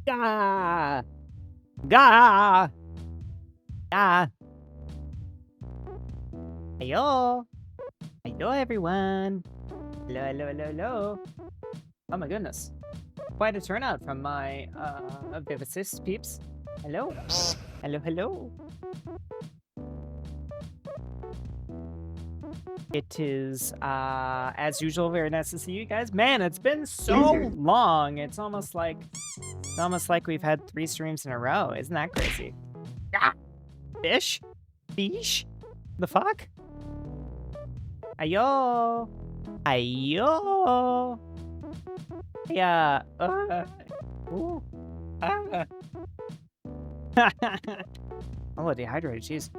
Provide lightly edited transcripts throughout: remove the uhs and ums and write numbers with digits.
Gah! Gah! Gah! Heyo! Hello, everyone! Hello, hello, hello, hello! Oh my goodness. Quite a turnout from my, Vivacis peeps. Hello? Hello, hello! It is, as usual, very nice to see you guys. Man, it's been so long! It's almost like we've had 3 streams in a row. Isn't that crazy? Ah! Fish? Fish? The fuck? Ayo! Ayo! Yeah. Ooh. Ah. Oh, dehydrated. Jeez.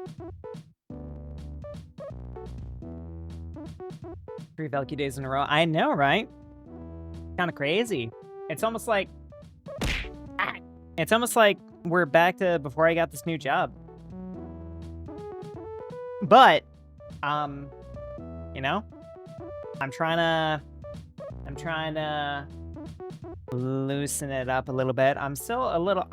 3 Valky days in a row. I know, right? Kind of crazy. It's almost like... It's almost like we're back to before I got this new job. But, you know, I'm trying to loosen it up a little bit. I'm still a little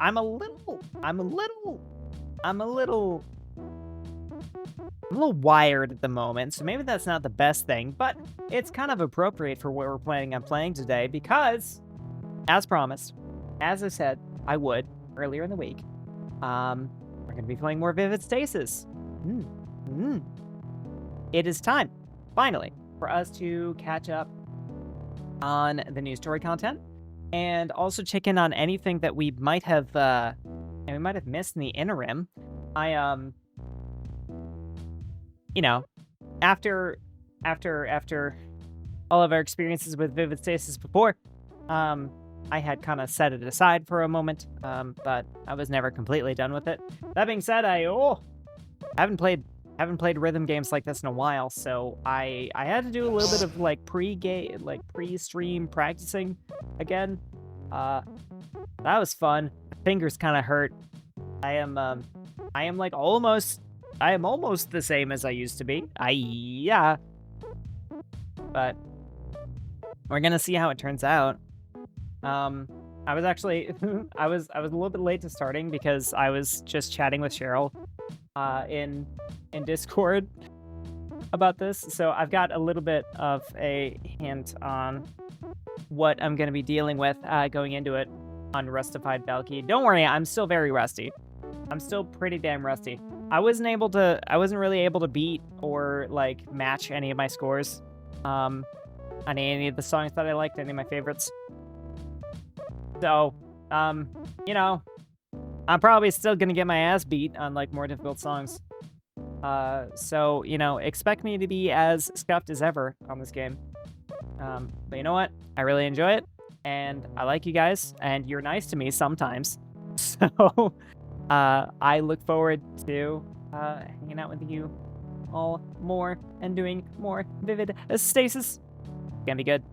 wired at the moment, so maybe that's not the best thing, but it's kind of appropriate for what we're planning on playing today because, as promised, as I said I would earlier in the week, we're going to be playing more Vivid Stasis. It is time, finally, for us to catch up on the new story content and also check in on anything that we might have missed in the interim. You know, after all of our experiences with Vivid Stasis before, I had kind of set it aside for a moment, but I was never completely done with it. That being said, I haven't played rhythm games like this in a while, so I had to do a little bit of like pre-stream practicing again. That was fun. Fingers kind of hurt. I am almost the same as I used to be. Yeah. But we're gonna see how it turns out. I was actually I was a little bit late to starting because I was just chatting with Cheryl in Discord about this, so I've got a little bit of a hint on what I'm gonna be dealing with going into it on Rustified Valky. Don't worry, I'm still very rusty. I'm still pretty damn rusty. I wasn't really able to beat or like match any of my scores on any of the songs that I liked, any of my favorites. So, you know, I'm probably still gonna get my ass beat on like more difficult songs. So, you know, expect me to be as scuffed as ever on this game. But you know what? I really enjoy it, and I like you guys, and you're nice to me sometimes. So, I look forward to hanging out with you all more and doing more Vivid Stasis. It's gonna be good.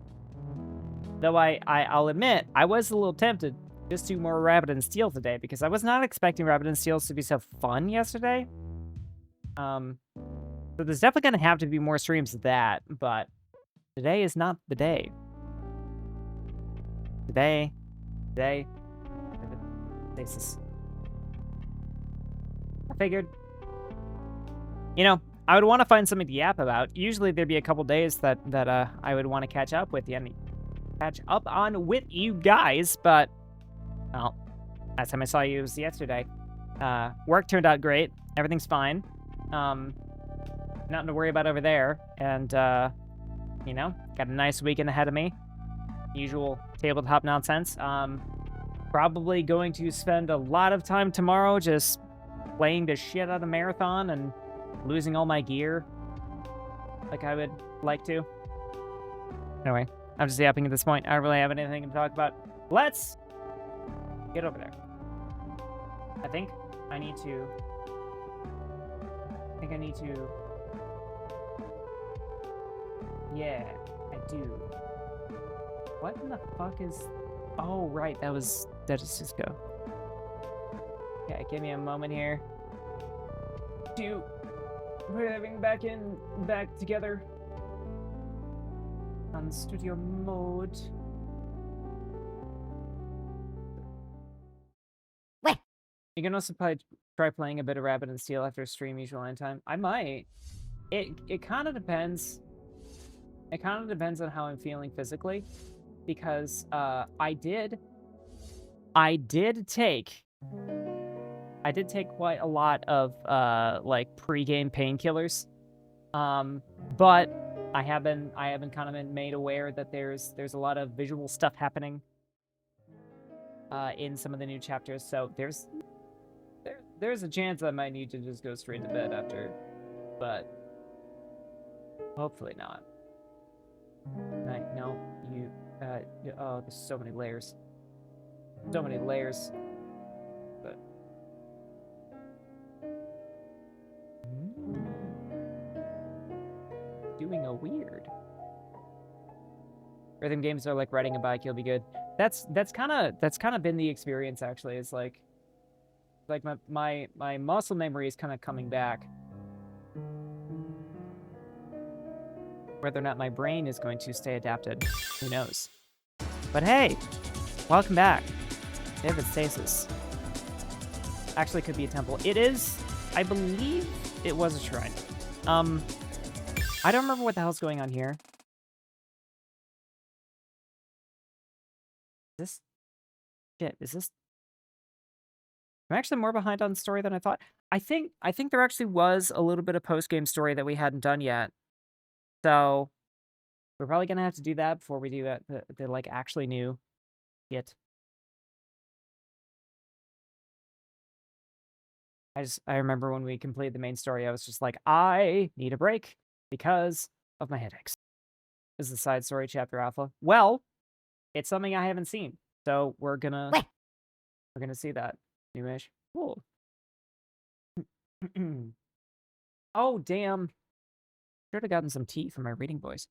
Though I'll admit, I was a little tempted to just do more Rabbit and Steel today, because I was not expecting Rabbit and Steel to be so fun yesterday. So there's definitely gonna have to be more streams of that, but today is not the day. Today, Stasis. I figured, you know, I would want to find something to yap about. Usually there'd be a couple days that I would want to catch up with you with you guys, but well, last time I saw you was yesterday. Work turned out great. Everything's fine. Nothing to worry about over there, and you know, got a nice weekend ahead of me. Usual tabletop nonsense. Probably going to spend a lot of time tomorrow just playing the shit out of Marathon and losing all my gear like I would like to. Anyway, I'm just yapping at this point. I don't really have anything to talk about. Let's get over there. I think I need to... Yeah, I do. What in the fuck is... Oh, right, that is Cisco. Okay, give me a moment here to put everything back together on studio mode. You can also probably try playing a bit of Rabbit and Steel after stream usual end time. I might. It kind of depends. It kind of depends on how I'm feeling physically, because I did take quite a lot of like pre-game painkillers, but I have been kind of been made aware that there's a lot of visual stuff happening in some of the new chapters, so there's a chance I might need to just go straight to bed after, but hopefully not. No, you oh, there's so many layers. So many layers. But doing a weird. Rhythm games are like riding a bike, you'll be good. That's kind of been the experience actually. It's like my muscle memory is kind of coming back. Whether or not my brain is going to stay adapted, who knows? But hey, welcome back. Vivid Stasis. Actually could be a temple. It is, I believe it was a shrine. I don't remember what the hell's going on here. Is this? I'm actually more behind on the story than I thought. I think there actually was a little bit of post-game story that we hadn't done yet. So we're probably gonna have to do that before we do that, the like actually new yet. I remember when we completed the main story, I was just like, I need a break because of my headaches. This is the side story chapter alpha. Well, it's something I haven't seen, so we're gonna see that. Newish. Cool. Oh damn! Should have gotten some tea for my reading voice.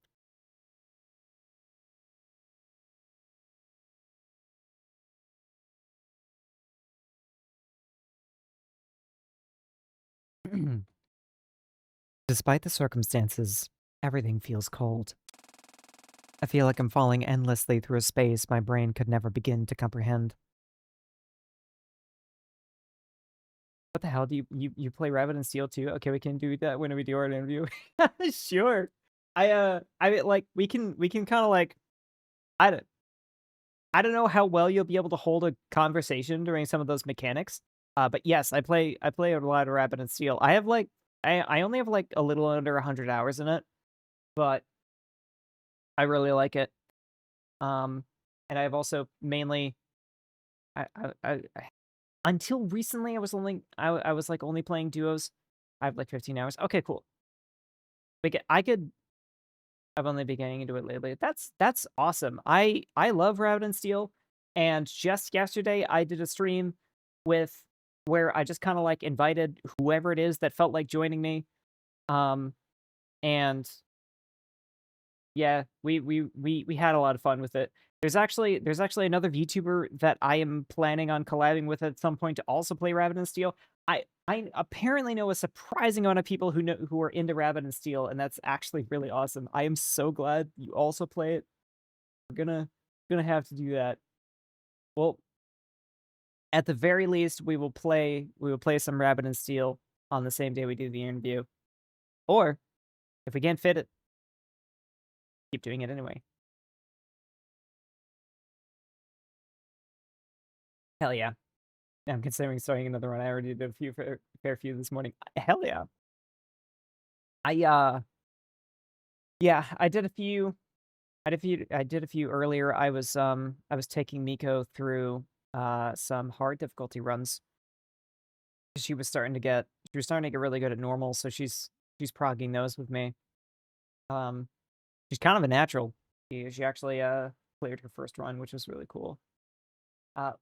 Despite the circumstances, everything feels cold. I feel like I'm falling endlessly through a space my brain could never begin to comprehend. What the hell? Do you play Rabbit and Steel too? Okay, we can do that when we do our interview. Sure. I mean, like we can kind of like I don't know how well you'll be able to hold a conversation during some of those mechanics. But yes, I play a lot of Rabbit and Steel. I have like I only have like a little under 100 hours in it, but I really like it. And I've also mainly I until recently I was like only playing duos. I have like 15 hours. Okay, cool. I've only been getting into it lately. That's awesome. I love Rabbit and Steel, and just yesterday I did a stream where I just kind of like invited whoever it is that felt like joining me. And yeah, we had a lot of fun with it. There's actually another VTuber that I am planning on collabing with at some point to also play Rabbit and Steel. I apparently know a surprising amount of people who are into Rabbit and Steel, and that's actually really awesome. I am so glad you also play it. We're gonna have to do that. Well, at the very least, we will play some Rabbit and Steel on the same day we do the interview. Or if we can't fit it, keep doing it anyway. Hell yeah. I'm considering starting another one. I already did a fair few this morning. Hell yeah. Yeah, I did a few earlier. I was taking Miko through some hard difficulty runs. She was starting to get really good at normal, so she's progging those with me. She's kind of a natural. She actually cleared her first run, which was really cool.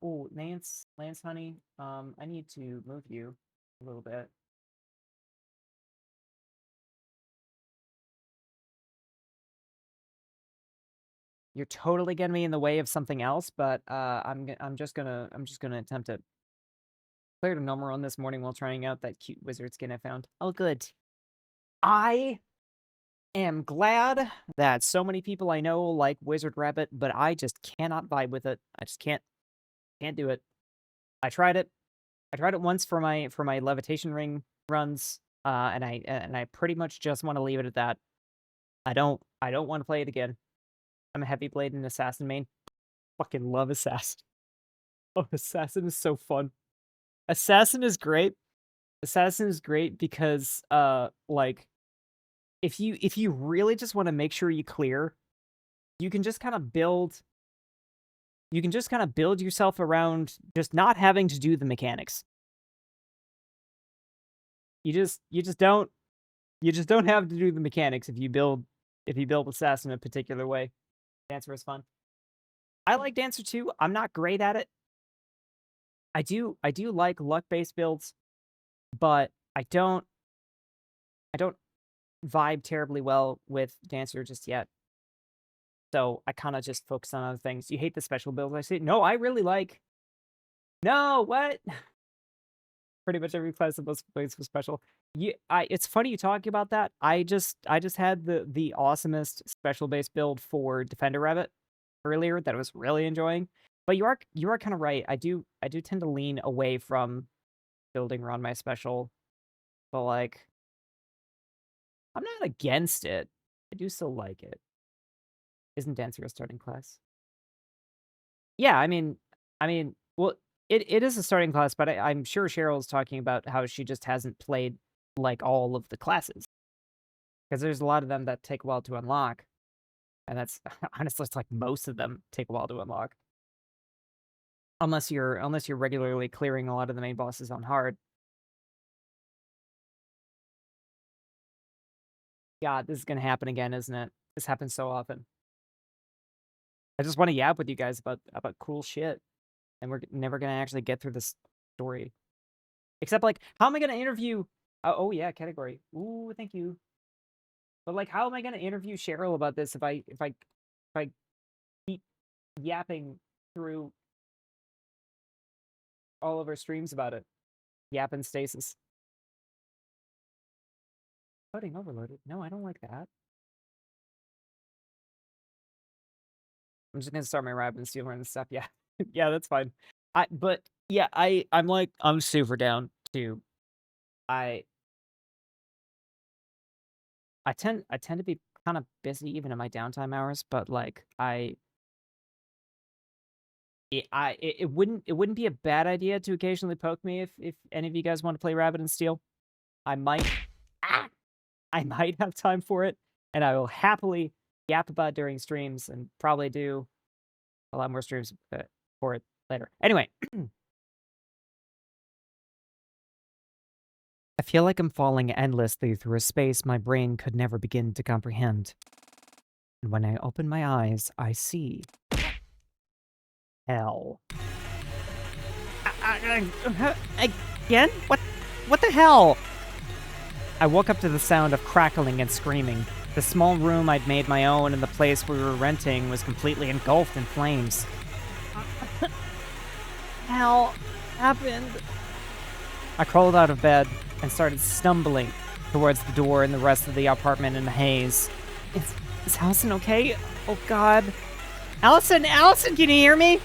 Oh, Lance, honey, I need to move you a little bit. You're totally getting me in the way of something else, but I'm just gonna attempt it. Cleared a normal run this morning while trying out that cute wizard skin I found. Oh, good. I am glad that so many people I know like Wizard Rabbit, but I just cannot vibe with it. I just can't do it. I tried it. I tried it once for my levitation ring runs, and I pretty much just want to leave it at that. I don't want to play it again. I'm a heavy blade and assassin main. Fucking love assassin. Oh, assassin is so fun. Assassin is great. Assassin is great because like if you really just want to make sure you clear, you can just kind of build yourself around just not having to do the mechanics. You just don't have to do the mechanics if you build assassin a particular way. Dancer is fun. I like Dancer too. I'm not great at it. I do like luck-based builds, but I don't vibe terribly well with Dancer just yet. So I kind of just focus on other things. You hate the special builds I see? No, I really like. No, what? Pretty much every class that most plays was special. It's funny you talking about that. I just had the awesomest special base build for Defender Rabbit earlier that I was really enjoying. But you are kind of right. I do tend to lean away from building around my special, but like I'm not against it. I do still like it. Isn't Dancer a starting class? Yeah, I mean, well, it is a starting class, but I'm sure Cheryl's talking about how she just hasn't played like all of the classes, because there's a lot of them that take a while to unlock, and that's honestly it's like most of them take a while to unlock, unless you're regularly clearing a lot of the main bosses on hard. God, this is gonna happen again, isn't it? This happens so often. I just want to yap with you guys about cool shit, and we're never gonna actually get through this story. Except, like, how am I gonna interview? Oh yeah, category. Ooh, thank you. But like, how am I gonna interview Cheryl about this if I keep yapping through all of our streams about it? Yapping Stasis. Coding overloaded. No, I don't like that. I'm just gonna start my rabbit and steal and stuff. Yeah, yeah, that's fine. But yeah, I'm super down to. I tend to be kind of busy even in my downtime hours, but like it wouldn't be a bad idea to occasionally poke me if any of you guys want to play Rabbit and Steel. I might have time for it, and I will happily yap about it during streams and probably do a lot more streams for it later. Anyway, I feel like I'm falling endlessly through a space my brain could never begin to comprehend. And when I open my eyes, I see hell. Again? What the hell? I woke up to the sound of crackling and screaming. The small room I'd made my own and the place we were renting was completely engulfed in flames. Hell happened. I crawled out of bed and started stumbling towards the door and the rest of the apartment in the haze. Is Allison okay? Oh God. Allison, can you hear me?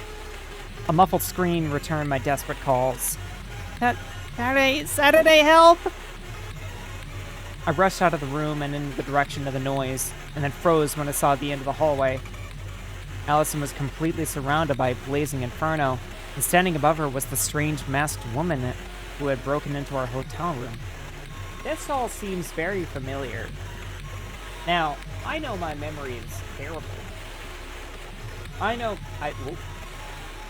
A muffled scream returned my desperate calls. Saturday, help! I rushed out of the room and in the direction of the noise, and then froze when I saw the end of the hallway. Allison was completely surrounded by a blazing inferno, and standing above her was the strange masked woman who had broken into our hotel room. This all seems very familiar. Now, I know my memory is terrible. Whoop.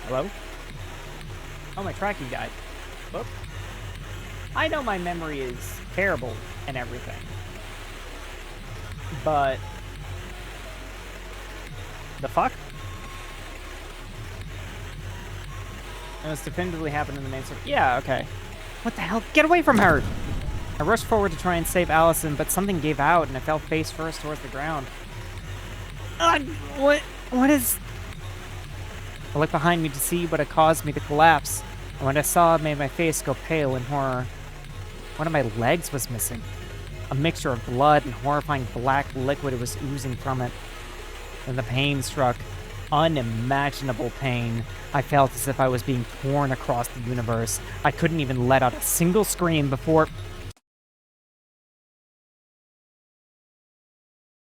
Hello? Oh, my tracking died. Whoop. I know my memory is terrible and everything. But... the fuck? It must definitively happen in the main story. Yeah, okay. What the hell? Get away from her! I rushed forward to try and save Allison, but something gave out and I fell face first towards the ground. What is... I looked behind me to see what had caused me to collapse, and what I saw made my face go pale in horror. One of my legs was missing. A mixture of blood and horrifying black liquid was oozing from it. Then the pain struck. unimaginable pain. I felt as if I was being torn across the universe. I couldn't even let out a single scream before...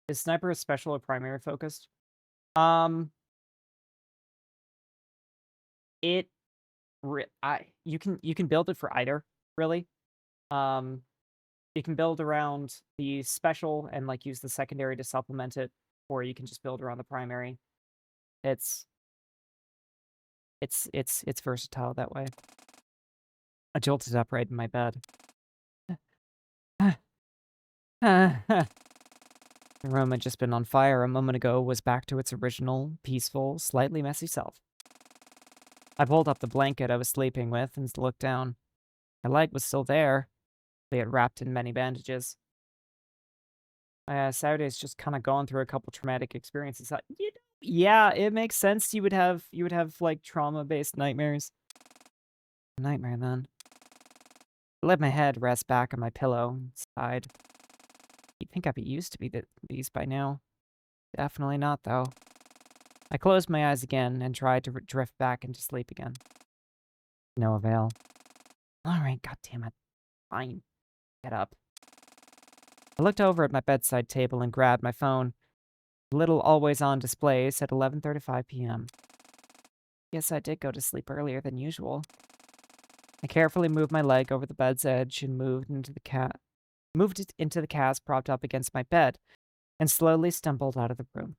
Is Sniper special or primary focused? It... you can build it for either, really. You can build around the special and, like, use the secondary to supplement it, or you can just build around the primary. It's versatile that way. I jolted upright in my bed. The room had just been on fire a moment ago was back to its original, peaceful, slightly messy self. I pulled up the blanket I was sleeping with and looked down. My leg was still there. They had wrapped in many bandages. Saturday's just kind of gone through a couple traumatic experiences. Yeah, it makes sense. You would have like trauma-based nightmares. Nightmare then. I let my head rest back on my pillow and sighed. You'd think I'd be used to these by now. Definitely not, though. I closed my eyes again and tried to drift back into sleep again. No avail. All right, goddammit. Fine. Get up. I looked over at my bedside table and grabbed my phone. The little always-on display said 11:35 p.m. Yes, I did go to sleep earlier than usual. I carefully moved my leg over the bed's edge and moved it into the cast propped up against my bed, and slowly stumbled out of the room.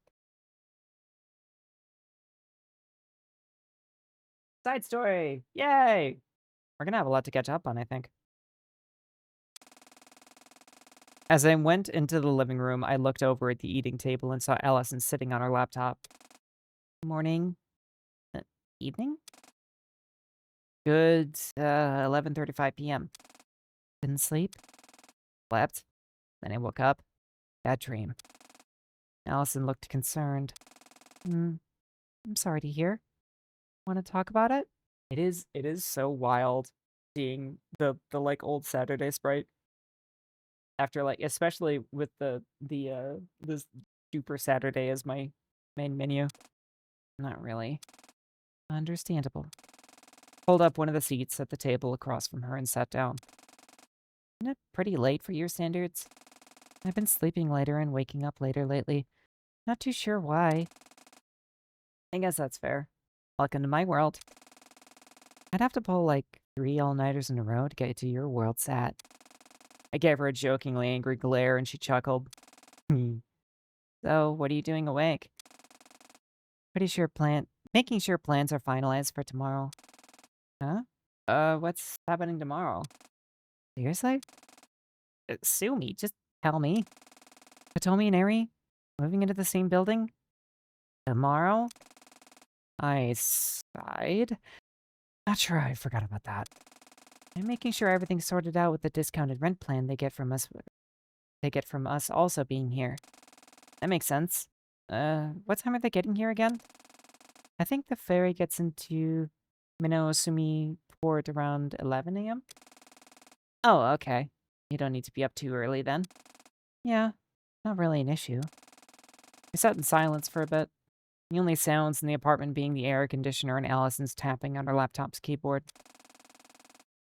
Side story! Yay! We're gonna have a lot to catch up on, I think. As I went into the living room, I looked over at the eating table and saw Allison sitting on her laptop. Morning. Evening? Good, 11:35 p.m. Didn't sleep. Slept. Then I woke up. Bad dream. Allison looked concerned. I'm sorry to hear. Want to talk about it? It is so wild seeing the like old Saturday sprite. After, like, especially with this Super Saturday as my main menu. Not really. Understandable. Pulled up one of the seats at the table across from her and sat down. Isn't it pretty late for your standards? I've been sleeping later and waking up later lately. Not too sure why. I guess that's fair. Welcome to my world. I'd have to pull like 3 all-nighters in a row to get to your world, Sat. I gave her a jokingly angry glare and she chuckled. So, what are you doing awake? Making sure plans are finalized for tomorrow. Huh? What's happening tomorrow? Seriously? Sue me, just tell me. Potomi and Eri? Moving into the same building? Tomorrow? I sighed. Not sure I forgot about that. I'm making sure everything's sorted out with the discounted rent plan they get from us also being here. That makes sense. What time are they getting here again? I think the ferry gets into Minoosumi port around 11 a.m. Oh, okay. You don't need to be up too early then. Yeah, not really an issue. We sat in silence for a bit. The only sounds in the apartment being the air conditioner and Allison's tapping on her laptop's keyboard.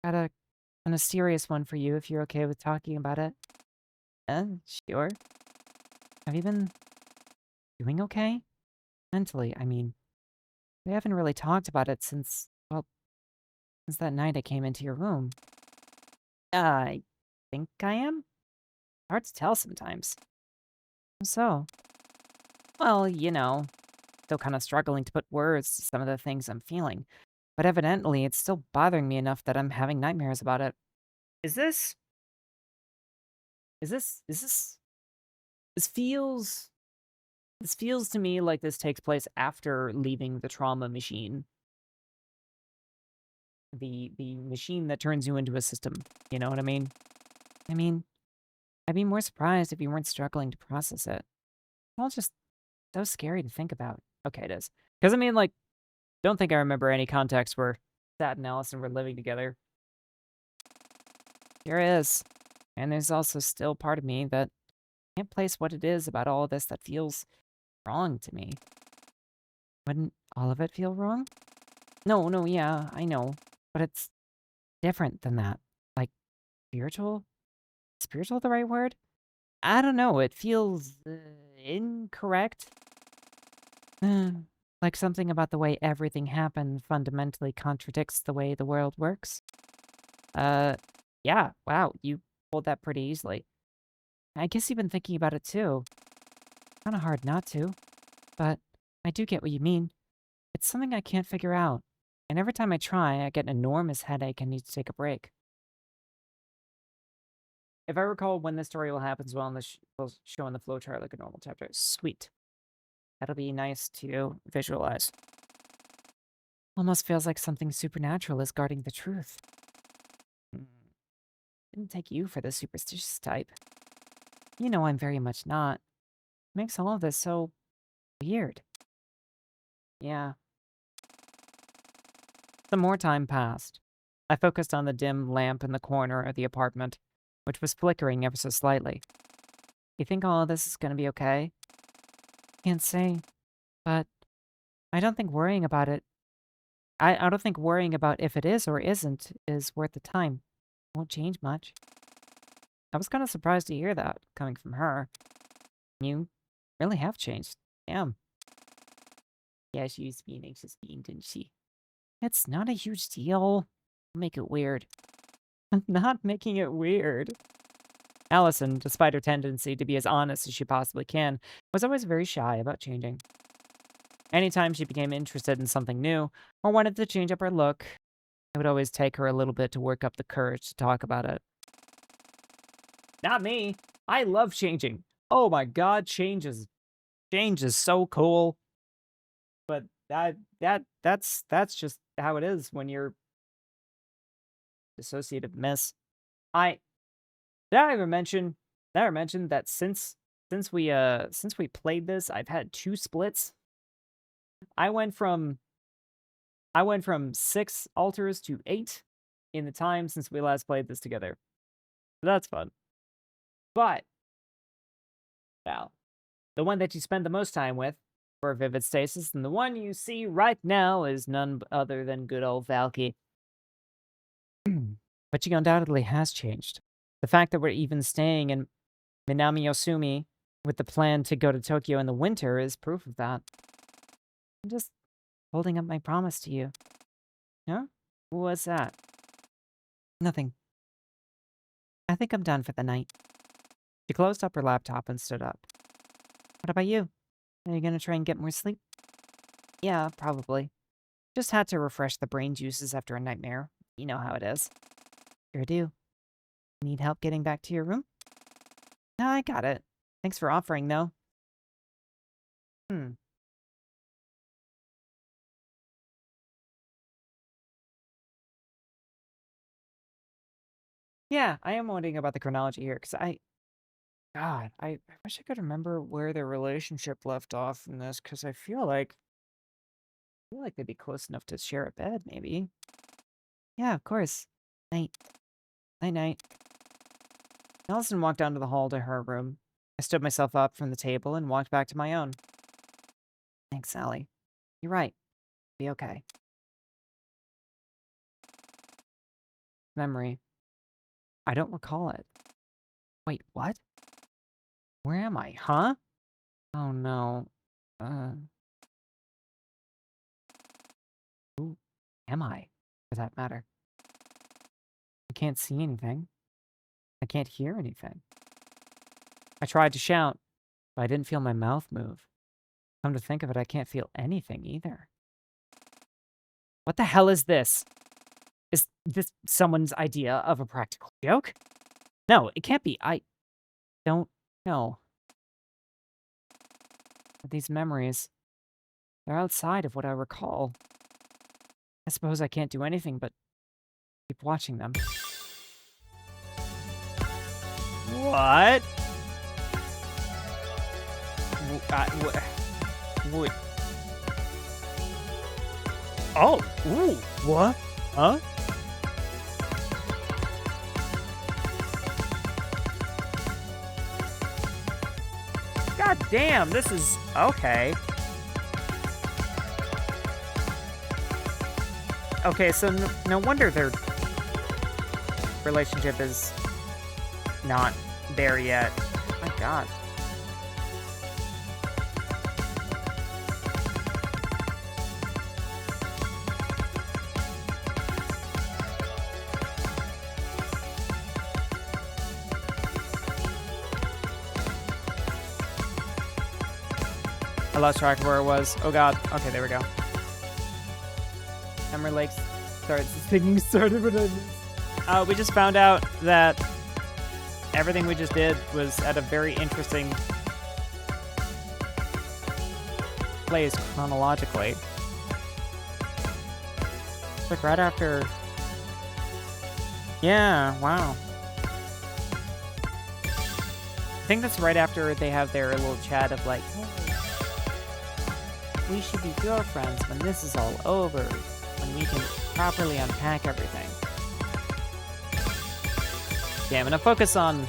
Got a mysterious one for you if you're okay with talking about it. Sure. Have you been doing okay? Mentally, I mean. We haven't really talked about it since that night I came into your room. I think I am? Hard to tell sometimes. So? Well, you know, still kind of struggling to put words to some of the things I'm feeling. But evidently, it's still bothering me enough that I'm having nightmares about it. This feels to me like this takes place after leaving the trauma machine. The machine that turns you into a system. You know what I mean? I mean, I'd be more surprised if you weren't struggling to process it. Well, just so scary to think about. Okay, it is. Because, I mean, like, don't think I remember any context where Sat and Allison were living together. There is. And there's also still part of me that can't place what it is about all this that feels wrong to me. Wouldn't all of it feel wrong? No, yeah, I know. But it's different than that. Like, spiritual? Spiritual the right word? I don't know, it feels incorrect. Like something about the way everything happened fundamentally contradicts the way the world works. Yeah, wow, you pulled that pretty easily. I guess you've been thinking about it too. Kinda hard not to, but I do get what you mean. It's something I can't figure out, and every time I try, I get an enormous headache and need to take a break. If I recall when this story will happen as well, and this will show in the flowchart like a normal chapter. Sweet. That'll be nice to visualize. Almost feels like something supernatural is guarding the truth. Didn't take you for the superstitious type. You know I'm very much not. Makes all of this so weird. Yeah. Some more time passed. I focused on the dim lamp in the corner of the apartment, which was flickering ever so slightly. You think all of this is gonna be okay? Can't say, but I don't think worrying about it. I don't think worrying about if it is or isn't is worth the time. Won't change much. I was kind of surprised to hear that coming from her. You really have changed. Damn. Yeah, she used to be an anxious being, didn't she? It's not a huge deal. Make it weird. I'm not making it weird. Allison, despite her tendency to be as honest as she possibly can, was always very shy about changing. Anytime she became interested in something new, or wanted to change up her look, it would always take her a little bit to work up the courage to talk about it. Not me. I love changing. Oh my god, change is so cool. But that's just how it is when you're dissociative miss. Did I ever mention that since we played this, I've had 2 splits. I went from 6 altars to 8 in the time since we last played this together. So that's fun. But, well, the one that you spend the most time with for Vivid Stasis, and the one you see right now is none other than good old Valky. But she undoubtedly has changed. The fact that we're even staying in Minami Yosumi with the plan to go to Tokyo in the winter is proof of that. I'm just holding up my promise to you. Huh? What's that? Nothing. I think I'm done for the night. She closed up her laptop and stood up. What about you? Are you gonna try and get more sleep? Yeah, probably. Just had to refresh the brain juices after a nightmare. You know how it is. Sure do. Need help getting back to your room? No, I got it. Thanks for offering, though. Yeah, I am wondering about the chronology here, because God, I wish I could remember where their relationship left off in this, because I feel like they'd be close enough to share a bed, maybe. Yeah, of course. Night. Night-night. Allison walked down to the hall to her room. I stood myself up from the table and walked back to my own. Thanks, Sally. You're right. Be okay. Memory. I don't recall it. Wait, what? Where am I, huh? Oh no. Who am I, for that matter? I can't see anything. I can't hear anything. I tried to shout, but I didn't feel my mouth move. Come to think of it, I can't feel anything either. What the hell is this? Is this someone's idea of a practical joke? No, it can't be. I don't know. But these memories, they're outside of what I recall. I suppose I can't do anything but keep watching them. What? What? Oh, ooh, what? Huh? God damn, this is okay. Okay, so no wonder their relationship is not there yet. My God. I lost track of where it was. Oh God. Okay, there we go. Emerald Lake starts. This thing started when I missed. We just found out that everything we just did was at a very interesting place chronologically. It's like right after. Yeah. Wow. I think that's right after they have their little chat of like, hey, we should be girlfriends when this is all over, when we can properly unpack everything. Yeah, I'm gonna focus on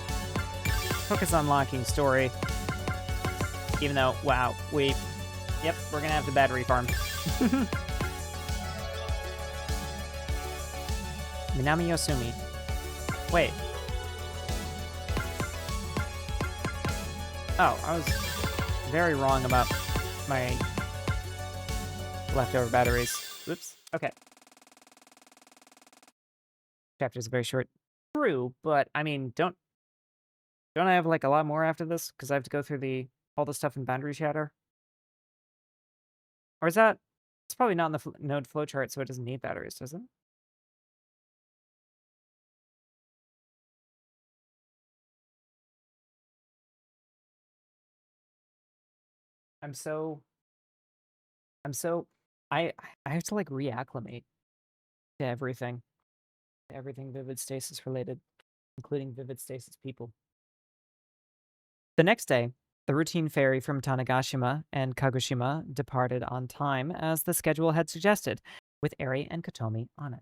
Locking's story. Even though, wow, yep, we're gonna have the battery farm. Minami Yosumi. Wait. Oh, I was very wrong about my leftover batteries. Oops. Okay. Chapter's very short. True, but I mean, don't I have like a lot more after this? Because I have to go through all the stuff in Boundary Shatter? Or is that... It's probably not in the node flowchart, so it doesn't need batteries, does it? I have to like reacclimate to everything. Everything Vivid Stasis related, including Vivid Stasis people. The next day, the routine ferry from Tanegashima and Kagoshima departed on time as the schedule had suggested, with Eri and Kotomi on it.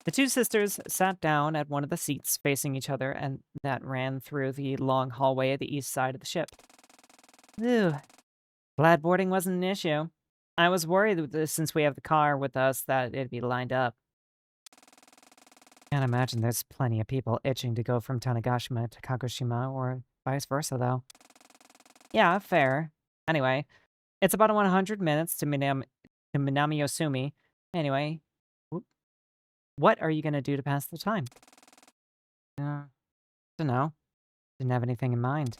The two sisters sat down at one of the seats facing each other and that ran through the long hallway at the east side of the ship. Ooh, glad boarding wasn't an issue. I was worried that since we have the car with us that it'd be lined up. Can't imagine there's plenty of people itching to go from Tanegashima to Kagoshima or vice versa, though. Yeah, fair. Anyway, it's about 100 minutes to Minami Yosumi. Anyway, what are you going to do to pass the time? Don't know. Didn't have anything in mind.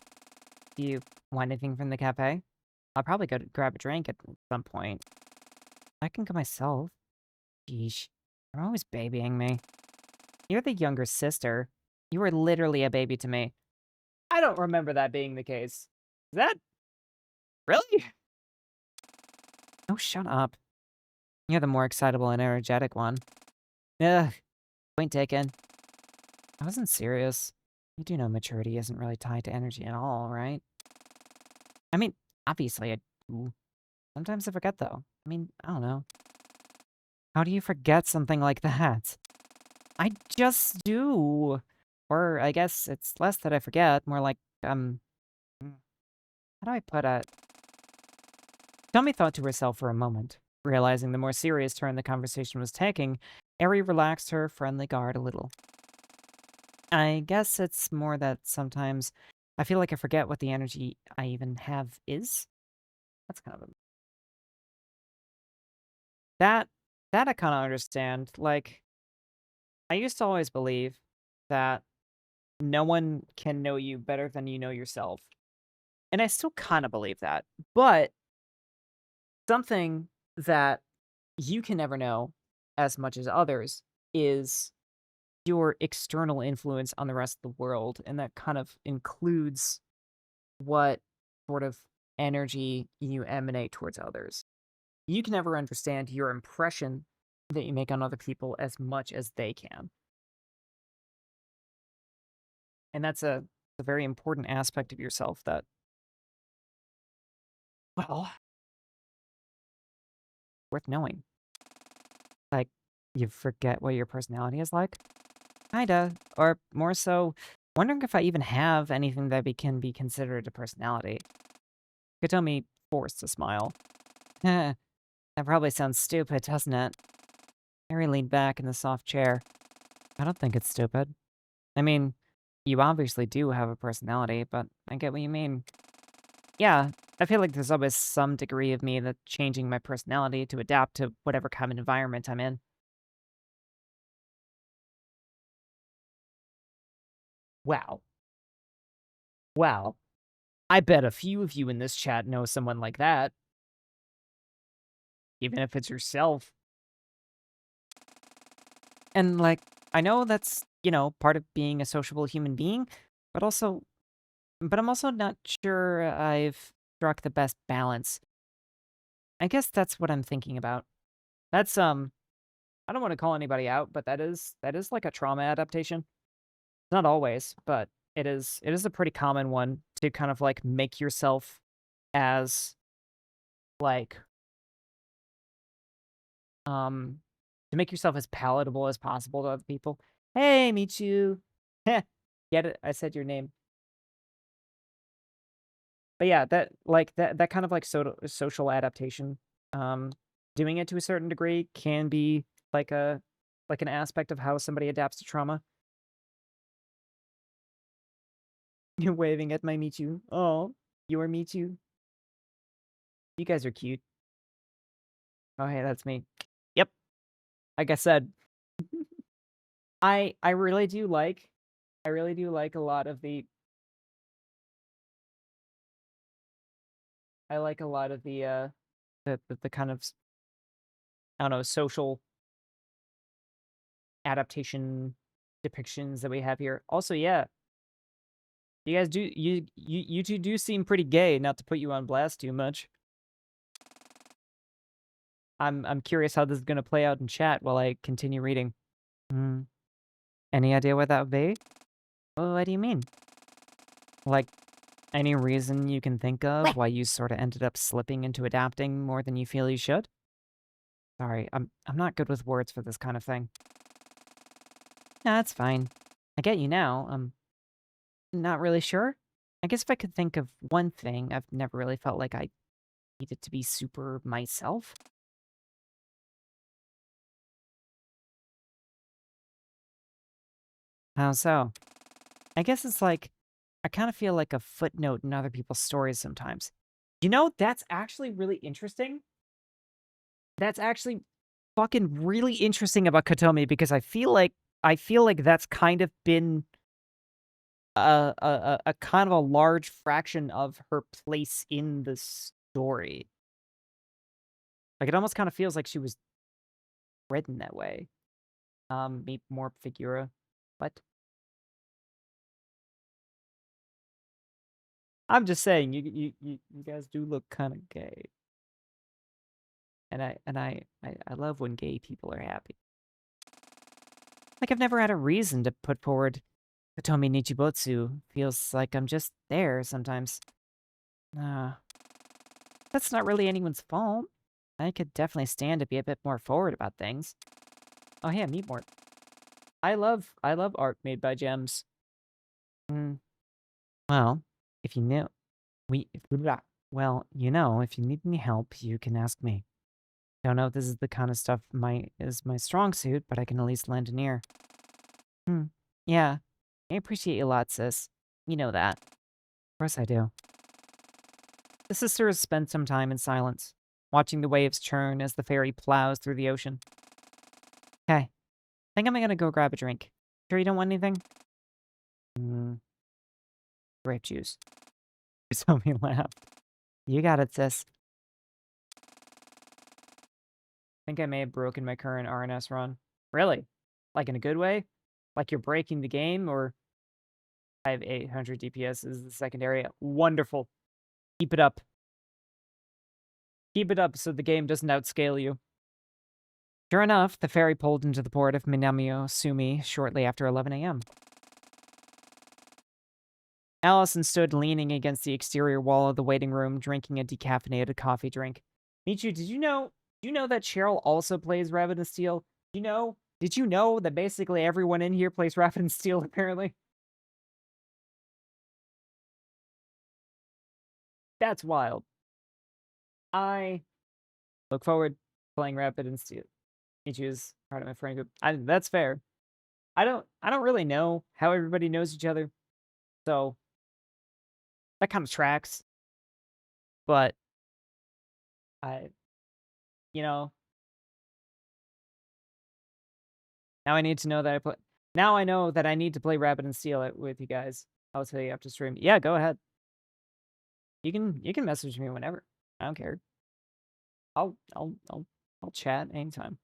Do you want anything from the cafe? I'll probably go to grab a drink at some point. I can go myself. Sheesh. You're always babying me. You're the younger sister. You were literally a baby to me. I don't remember that being the case. Is that... Really? Oh, shut up. You're the more excitable and energetic one. Ugh. Point taken. I wasn't serious. You do know maturity isn't really tied to energy at all, right? I mean, obviously I do. Sometimes I forget, though. I mean, I don't know. How do you forget something like that? I just do. Or I guess it's less that I forget, more like, how do I put it? Tommy thought to herself for a moment. Realizing the more serious turn the conversation was taking, Eri relaxed her friendly guard a little. I guess it's more that sometimes I feel like I forget what the energy I even have is. That's kind of a... That I kind of understand. Like, I used to always believe that no one can know you better than you know yourself. And I still kind of believe that. But something that you can never know as much as others is your external influence on the rest of the world. And that kind of includes what sort of energy you emanate towards others. You can never understand your impression that you make on other people as much as they can. And that's a very important aspect of yourself that, well, worth knowing. Like, you forget what your personality is like? Kinda. Or more so, wondering if I even have anything that can be considered a personality. Kotomi forced a smile. That probably sounds stupid, doesn't it? Harry leaned back in the soft chair. I don't think it's stupid. I mean, you obviously do have a personality, but I get what you mean. Yeah, I feel like there's always some degree of me that's changing my personality to adapt to whatever kind of environment I'm in. Wow. Wow. I bet a few of you in this chat know someone like that, even if it's yourself. And, like, I know that's, part of being a sociable human being, but I'm also not sure I've struck the best balance. I guess that's what I'm thinking about. That's, I don't want to call anybody out, but that is like a trauma adaptation. Not always, but it is a pretty common one to kind of like make yourself as like um to make yourself as palatable as possible to other people. Hey, meet you. Heh, get it? I said your name. But yeah, that kind of like social adaptation, um, doing it to a certain degree can be like a like an aspect of how somebody adapts to trauma. You're waving at my Michu. Oh, your Michu. You guys are cute. Oh, hey, that's me. Yep. Like I said, I really do like a lot of the I like a lot of the kind of I don't know, social adaptation depictions that we have here. Also, yeah, you guys do you two do seem pretty gay, not to put you on blast too much. I'm curious how this is gonna play out in chat while I continue reading. Hmm. Any idea what that would be? Oh, what do you mean? Like, any reason you can think of why you sort of ended up slipping into adapting more than you feel you should? Sorry, I'm not good with words for this kind of thing. Nah, that's fine. I get you now. Not really sure. I guess if I could think of one thing, I've never really felt like I needed to be super myself. How so? I guess it's like, I kind of feel like a footnote in other people's stories sometimes. That's actually really interesting. That's actually fucking really interesting about Kotomi because I feel like that's kind of been a kind of a large fraction of her place in the story. Like it almost kind of feels like she was written that way. Maybe more Figura, but I'm just saying you guys do look kind of gay, and I love when gay people are happy. Like I've never had a reason to put forward Kotomi Nichibotsu. Feels like I'm just there sometimes. Uh, that's not really anyone's fault. I could definitely stand to be a bit more forward about things. Oh yeah, meat more. I love art made by gems. Mm, well, if you knew, blah. Well, if you need any help, you can ask me. Don't know if this is the kind of stuff is my strong suit, but I can at least lend an ear. Hmm. Yeah, I appreciate you a lot, sis. You know that. Of course I do. The sisters spent some time in silence, watching the waves churn as the ferry plows through the ocean. Okay, think I'm gonna go grab a drink. Sure you don't want anything? Mm, grape juice. Sophie laughed. You got it, sis. Think I may have broken my current RNS run. Really? Like in a good way? Like you're breaking the game, or I have 800 DPS is the second area. Wonderful. Keep it up. Keep it up so the game doesn't outscale you. Sure enough, the ferry pulled into the port of Minamio Sumi shortly after 11 a.m. Allison stood leaning against the exterior wall of the waiting room, drinking a decaffeinated coffee drink. Michu, did you know that Cheryl also plays Rabbit and Steel? Did you know that basically everyone in here plays Rabbit and Steel, apparently? That's wild. I look forward to playing Rapid and Steel. You choose part of my friend group. That's fair. I don't really know how everybody knows each other, so that kind of tracks. But I, you know, now I need to know that I play. Now I know that I need to play Rabbit and Steal It with you guys. I'll tell you after stream. Yeah, go ahead. You can message me whenever. I don't care. I'll chat anytime.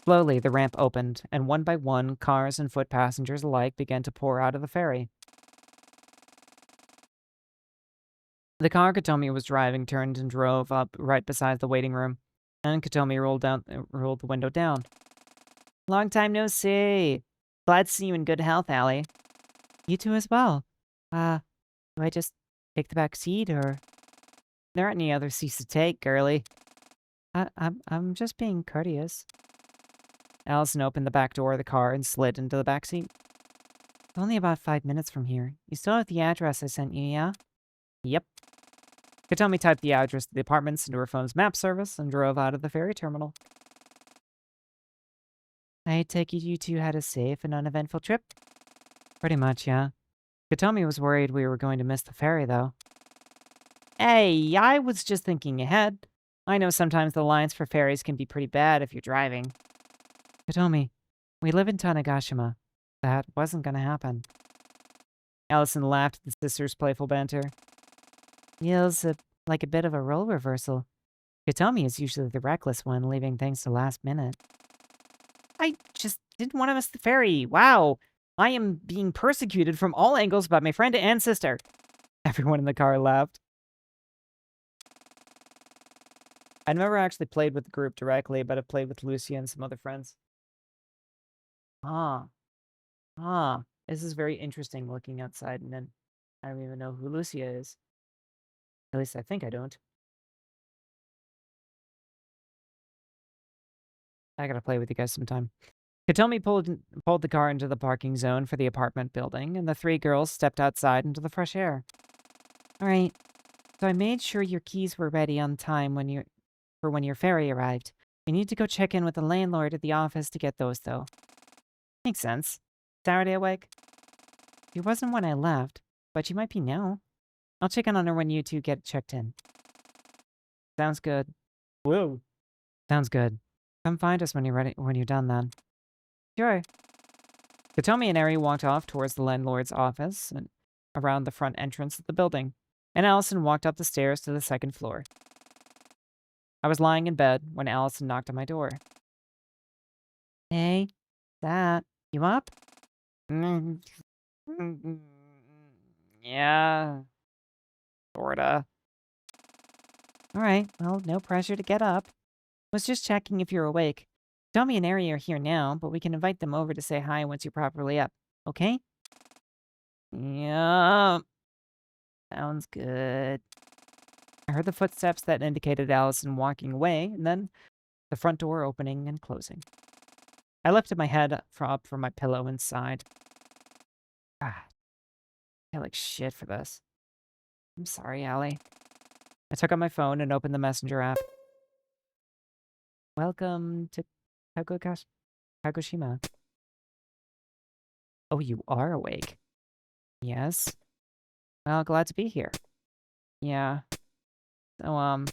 Slowly, the ramp opened, and one by one, cars and foot passengers alike began to pour out of the ferry. The car Katomi was driving turned and drove up right beside the waiting room, and Katomi rolled the window down. Long time no see. Glad to see you in good health, Allie. You too as well. Do I just take the back seat, or there aren't any other seats to take, girlie? I'm just being courteous. Allison opened the back door of the car and slid into the back seat. Only about 5 minutes from here. You still have the address I sent you, yeah? Yep. Katomi typed the address to the apartments into her phone's map service and drove out of the ferry terminal. I take it you two had a safe and uneventful trip? Pretty much, yeah. Katomi was worried we were going to miss the ferry, though. Hey, I was just thinking ahead. I know sometimes the lines for ferries can be pretty bad if you're driving. Katomi, we live in Tanegashima. That wasn't gonna happen. Allison laughed at the sister's playful banter. Feels like a bit of a role reversal. Katomi is usually the reckless one, leaving things to last minute. I just didn't want to miss the ferry. Wow. I am being persecuted from all angles by my friend and sister. Everyone in the car laughed. I'd never actually played with the group directly, but I've played with Lucia and some other friends. This is very interesting looking outside, and then I don't even know who Lucia is. At least I think I don't. I gotta play with you guys sometime. Katomi pulled the car into the parking zone for the apartment building, and the three girls stepped outside into the fresh air. All right, so I made sure your keys were ready on time when your ferry arrived. We need to go check in with the landlord at the office to get those, though. Makes sense. Saturday awake? She wasn't when I left, but she might be now. I'll check in on her when you two get checked in. Sounds good. Whoa. Sounds good. Come find us when you're done, then. Sure. Katomi and Eri walked off towards the landlord's office and around the front entrance of the building, and Allison walked up the stairs to the second floor. I was lying in bed when Allison knocked on my door. Hey, you up? Yeah. Sorta. Alright, well, no pressure to get up. Was just checking if you're awake. Tommy and Ari are here now, but we can invite them over to say hi once you're properly up. Okay? Yeah. Sounds good. I heard the footsteps that indicated Allison walking away, and then the front door opening and closing. I lifted my head up from my pillow and sighed. God, I feel like shit for this. I'm sorry, Allie. I took out my phone and opened the messenger app. Welcome to Kagoshima. Oh, you are awake. Yes. Well, glad to be here. Yeah. So,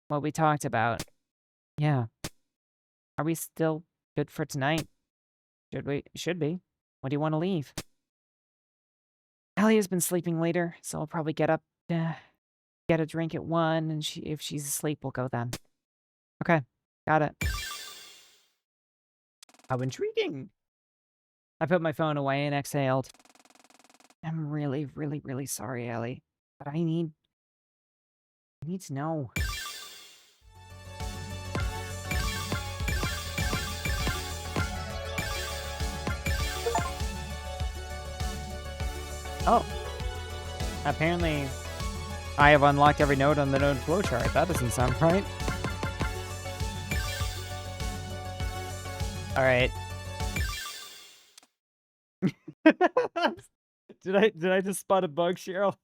what we talked about. Yeah. Are we still good for tonight? Should be. When do you want to leave? Allie has been sleeping later, so I'll probably get up, get a drink at 1, and if she's asleep, we'll go then. Okay. Got it. How intriguing. I put my phone away and exhaled. I'm really, really, really sorry, Allie. But I need to know. Oh. Apparently, I have unlocked every node on the node flowchart. That doesn't sound right. Alright. Did I just spot a bug, Cheryl?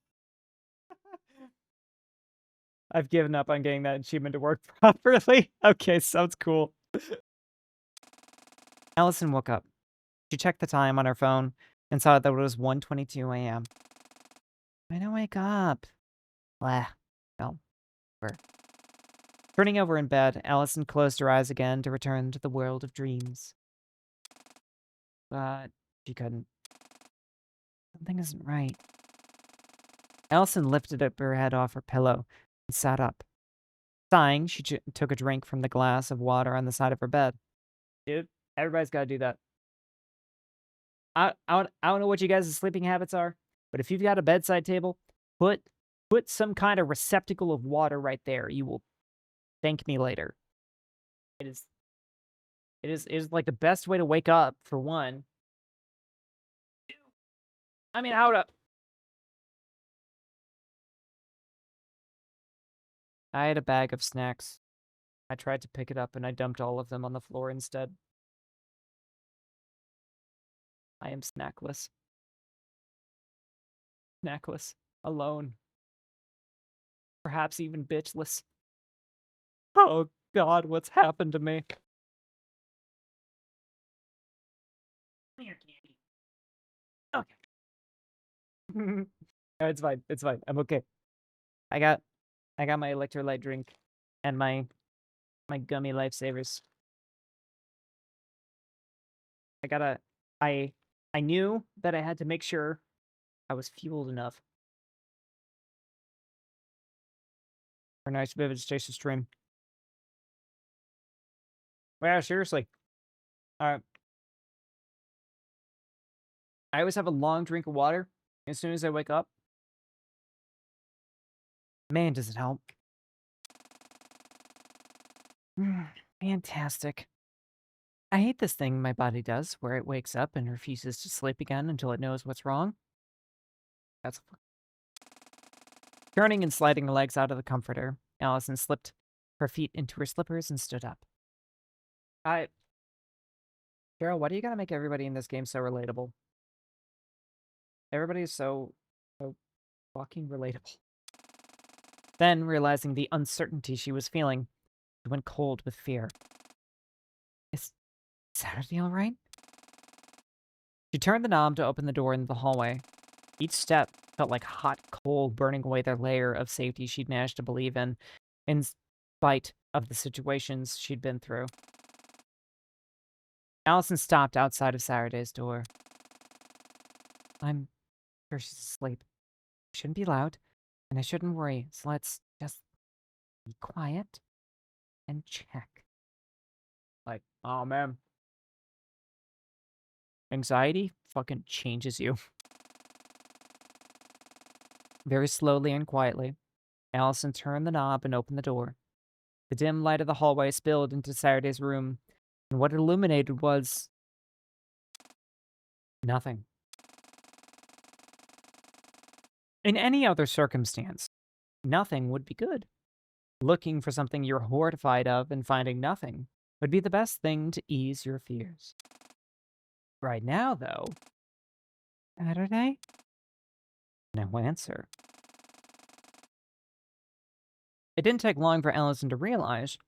I've given up on getting that achievement to work properly. Okay, sounds cool. Allison woke up. She checked the time on her phone and saw that it was 1:22 a.m. Why don't wake up? Blah. Well, whatever. Turning over in bed, Allison closed her eyes again to return to the world of dreams. But she couldn't. Something isn't right. Allison lifted up her head off her pillow and sat up. Sighing, she took a drink from the glass of water on the side of her bed. Dude, everybody's got to do that. I don't know what you guys' sleeping habits are, but if you've got a bedside table, put some kind of receptacle of water right there. You will thank me later. It is like the best way to wake up, for one. I mean, how to... I had a bag of snacks. I tried to pick it up and I dumped all of them on the floor instead. I am snackless. Snackless. Alone. Perhaps even bitchless. Oh God, what's happened to me? Come here, candy. Okay. No, it's fine. It's fine. I'm okay. I got my electrolyte drink and my gummy lifesavers. I knew that I had to make sure I was fueled enough for a nice vivid Stasis stream. Yeah, seriously. I always have a long drink of water as soon as I wake up. Man, does it help. Fantastic. I hate this thing my body does, where it wakes up and refuses to sleep again until it knows what's wrong. That's... Turning and sliding her legs out of the comforter, Allison slipped her feet into her slippers and stood up. Carol, why do you gotta make everybody in this game so relatable? Everybody is so fucking relatable. Then, realizing the uncertainty she was feeling, she went cold with fear. Is Saturday all right? She turned the knob to open the door into the hallway. Each step felt like hot coal burning away the layer of safety she'd managed to believe in spite of the situations she'd been through. Allison stopped outside of Saturday's door. I'm sure she's asleep. I shouldn't be loud, and I shouldn't worry, so let's just be quiet and check. Like, oh man. Anxiety fucking changes you. Very slowly and quietly, Allison turned the knob and opened the door. The dim light of the hallway spilled into Saturday's room, and what it illuminated was... nothing. In any other circumstance, nothing would be good. Looking for something you're horrified of and finding nothing would be the best thing to ease your fears. Right now, though... Saturday? No answer. It didn't take long for Allison to realize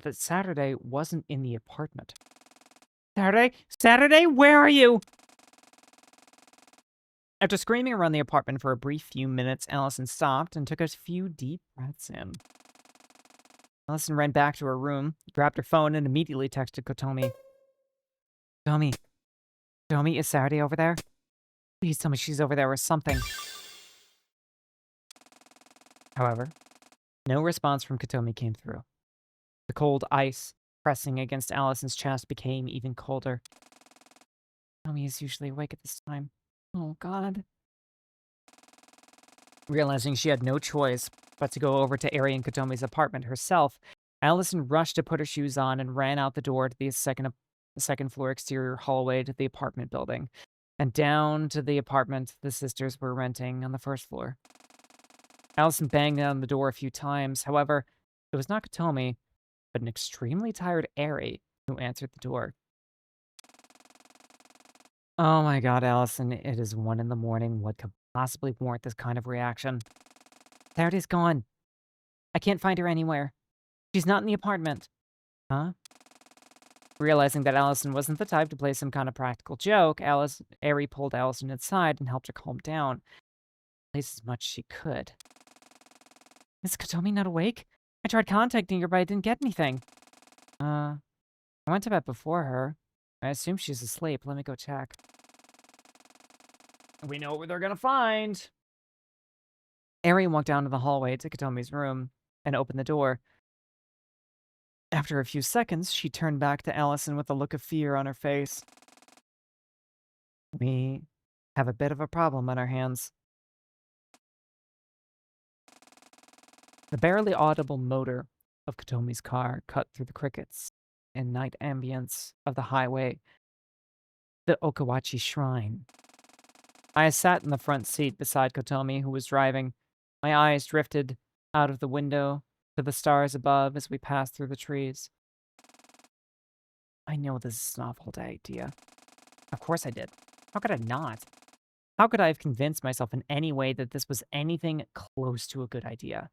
that Saturday wasn't in the apartment. Saturday? Saturday, where are you? After screaming around the apartment for a brief few minutes, Allison stopped and took a few deep breaths in. Allison ran back to her room, grabbed her phone, and immediately texted Kotomi. Kotomi, is Saturday over there? Please tell me she's over there or something. However, no response from Kotomi came through. The cold ice pressing against Allison's chest became even colder. Kotomi is usually awake at this time. Oh, God. Realizing she had no choice but to go over to Ari and Kotomi's apartment herself, Allison rushed to put her shoes on and ran out the door to the second floor exterior hallway to the apartment building, and down to the apartment the sisters were renting on the first floor. Allison banged on the door a few times. However, it was not Kotomi, but an extremely tired Ari who answered the door. Oh my God, Allison, it is 1 in the morning. What could possibly warrant this kind of reaction? Saturday's gone. I can't find her anywhere. She's not in the apartment. Huh? Realizing that Allison wasn't the type to play some kind of practical joke, Ari pulled Allison inside and helped her calm down, at least as much as she could. Is Kotomi not awake? I tried contacting her, but I didn't get anything. I went to bed before her. I assume she's asleep. Let me go check. We know what they're gonna find. Ari walked down to the hallway to Kotomi's room and opened the door. After a few seconds, she turned back to Allison with a look of fear on her face. We have a bit of a problem on our hands. The barely audible motor of Kotomi's car cut through the crickets and night ambience of the highway, the Okawachi Shrine. I sat in the front seat beside Kotomi, who was driving. My eyes drifted out of the window to the stars above as we passed through the trees. I know this is an awful idea. Of course I did. How could I not? How could I have convinced myself in any way that this was anything close to a good idea?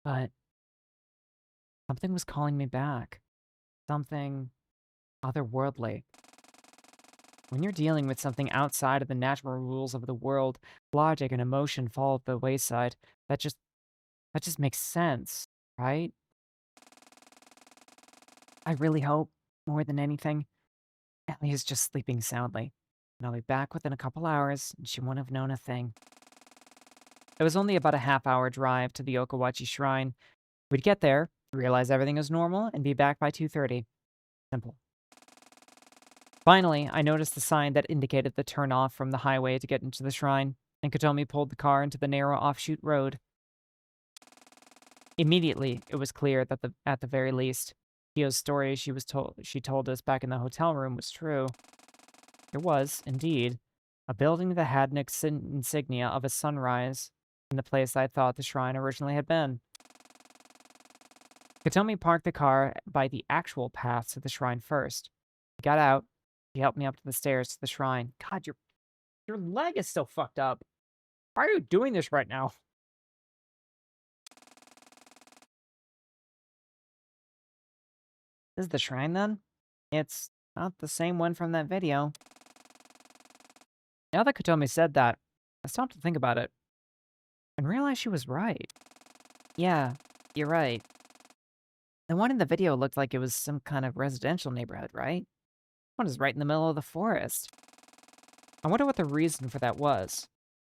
But something was calling me back. Something otherworldly. When you're dealing with something outside of the natural rules of the world, logic and emotion fall at the wayside. That just makes sense, right? I really hope, more than anything, Ellie is just sleeping soundly. And I'll be back within a couple hours, and she won't have known a thing. It was only about a half-hour drive to the Okawachi Shrine. We'd get there, realize everything was normal, and be back by 2:30. Simple. Finally, I noticed the sign that indicated the turn-off from the highway to get into the shrine, and Kotomi pulled the car into the narrow offshoot road. Immediately, it was clear that at the very least, Kyo's story she told us back in the hotel room was true. There was, indeed, a building that had an insignia of a sunrise in the place I thought the shrine originally had been. Kotomi parked the car by the actual path to the shrine first. He got out. He helped me up to the stairs to the shrine. God, your leg is still fucked up. Why are you doing this right now? This is the shrine, then? It's not the same one from that video. Now that Kotomi said that, I stopped to think about it and realized she was right. Yeah, you're right. The one in the video looked like it was some kind of residential neighborhood, right? One is right in the middle of the forest. I wonder what the reason for that was.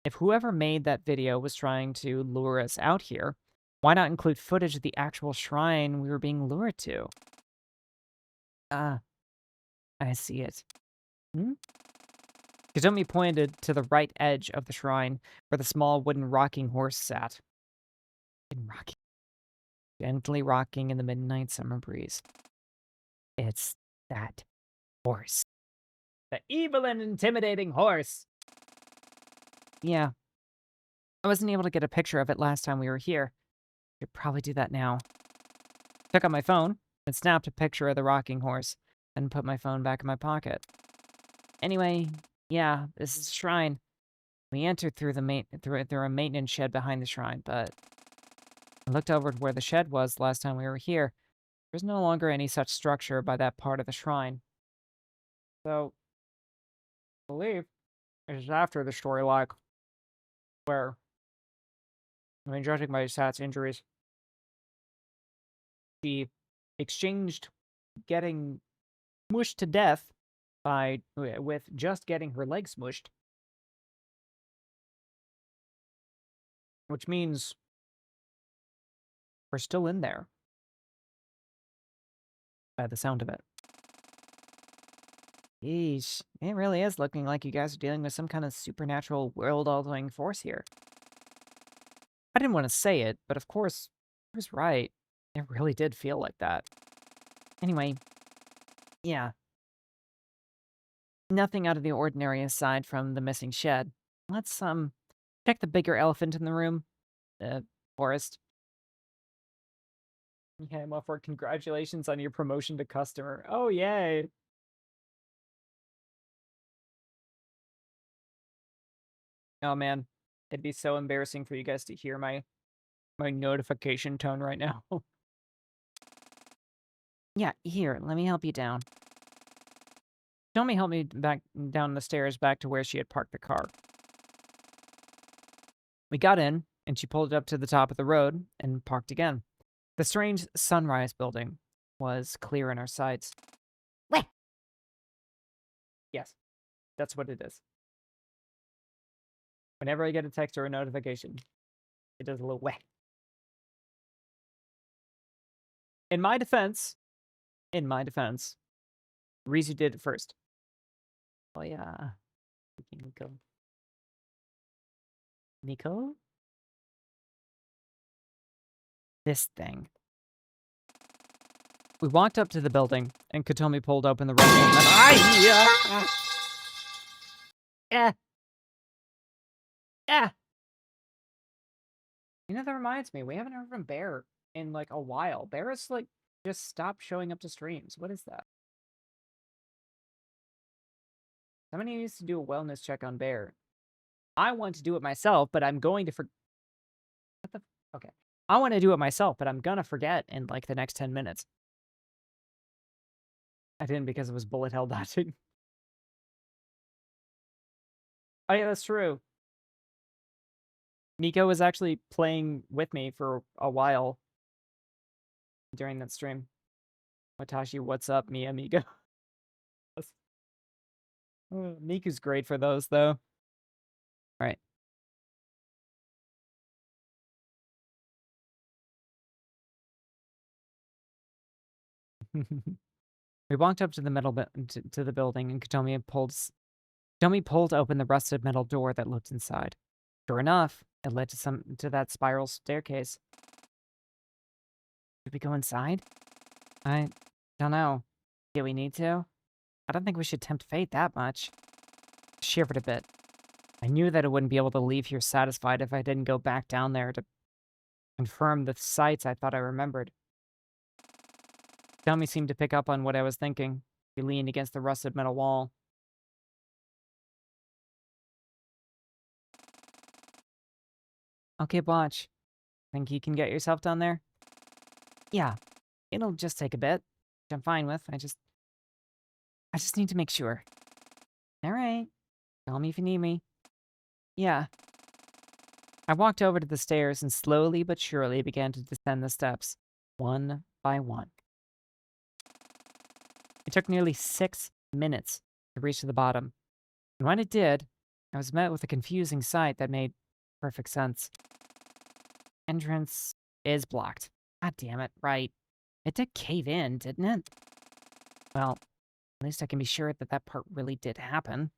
If whoever made that video was trying to lure us out here, why not include footage of the actual shrine we were being lured to? Ah, I see it. Kotomi pointed to the right edge of the shrine, where the small wooden rocking horse sat. Gently rocking in the midnight summer breeze. It's that horse. The evil and intimidating horse! Yeah. I wasn't able to get a picture of it last time we were here. Should probably do that now. Took out my phone and snapped a picture of the rocking horse, then put my phone back in my pocket. Anyway, yeah, this is the shrine. We entered through a maintenance shed behind the shrine, but I looked over to where the shed was last time we were here. There's no longer any such structure by that part of the shrine. So, I believe it's after the story, like, where, I mean, judging by Sat's injuries, she exchanged getting smushed to death with just getting her leg smushed. Which means we're still in there. By the sound of it. Yeesh. It really is looking like you guys are dealing with some kind of supernatural world-altering force here. I didn't want to say it, but of course, I was right. It really did feel like that. Anyway, yeah. Nothing out of the ordinary aside from the missing shed. Let's, check the bigger elephant in the room. The forest. Yeah, Mufford, congratulations on your promotion to customer. Oh, yay. Oh, man. It'd be so embarrassing for you guys to hear my notification tone right now. Yeah, here, let me help you down. Tommy helped me back down the stairs back to where she had parked the car. We got in, and she pulled it up to the top of the road and parked again. The strange sunrise building was clear in our sights. Weh! Yes, that's what it is. Whenever I get a text or a notification, it does a little weh. In my defense, Rizu did it first. Oh yeah. Nico? This thing. We walked up to the building, and Katomi pulled open the rest. Yeah. You know, that reminds me, we haven't heard from Bear in like a while. Bear has like just stopped showing up to streams. What is that? Somebody needs to do a wellness check on Bear. I want to do it myself, but I'm going to What the? Okay. I want to do it myself, but I'm gonna forget in like the next 10 minutes. I didn't because it was bullet hell dodging. Oh yeah, that's true. Nico was actually playing with me for a while during that stream. Watashi, what's up, me amigo? Miku's great for those, though. All right. We walked up to the to the building, and Katomi pulled open the rusted metal door that looked inside. Sure enough, it led to that spiral staircase. Should we go inside? I don't know. Do we need to? I don't think we should tempt fate that much. I shivered a bit. I knew that I wouldn't be able to leave here satisfied if I didn't go back down there to confirm the sights I thought I remembered. Tommy seemed to pick up on what I was thinking. He leaned against the rusted metal wall. Okay, Botch. Think you can get yourself down there? Yeah. It'll just take a bit, which I'm fine with. I just need to make sure. All right. Call me if you need me. Yeah. I walked over to the stairs and slowly but surely began to descend the steps, one by one. It took nearly 6 minutes to reach to the bottom. And when it did, I was met with a confusing sight that made perfect sense. Entrance is blocked. God damn it, right. It did cave in, didn't it? Well, at least I can be sure that that part really did happen.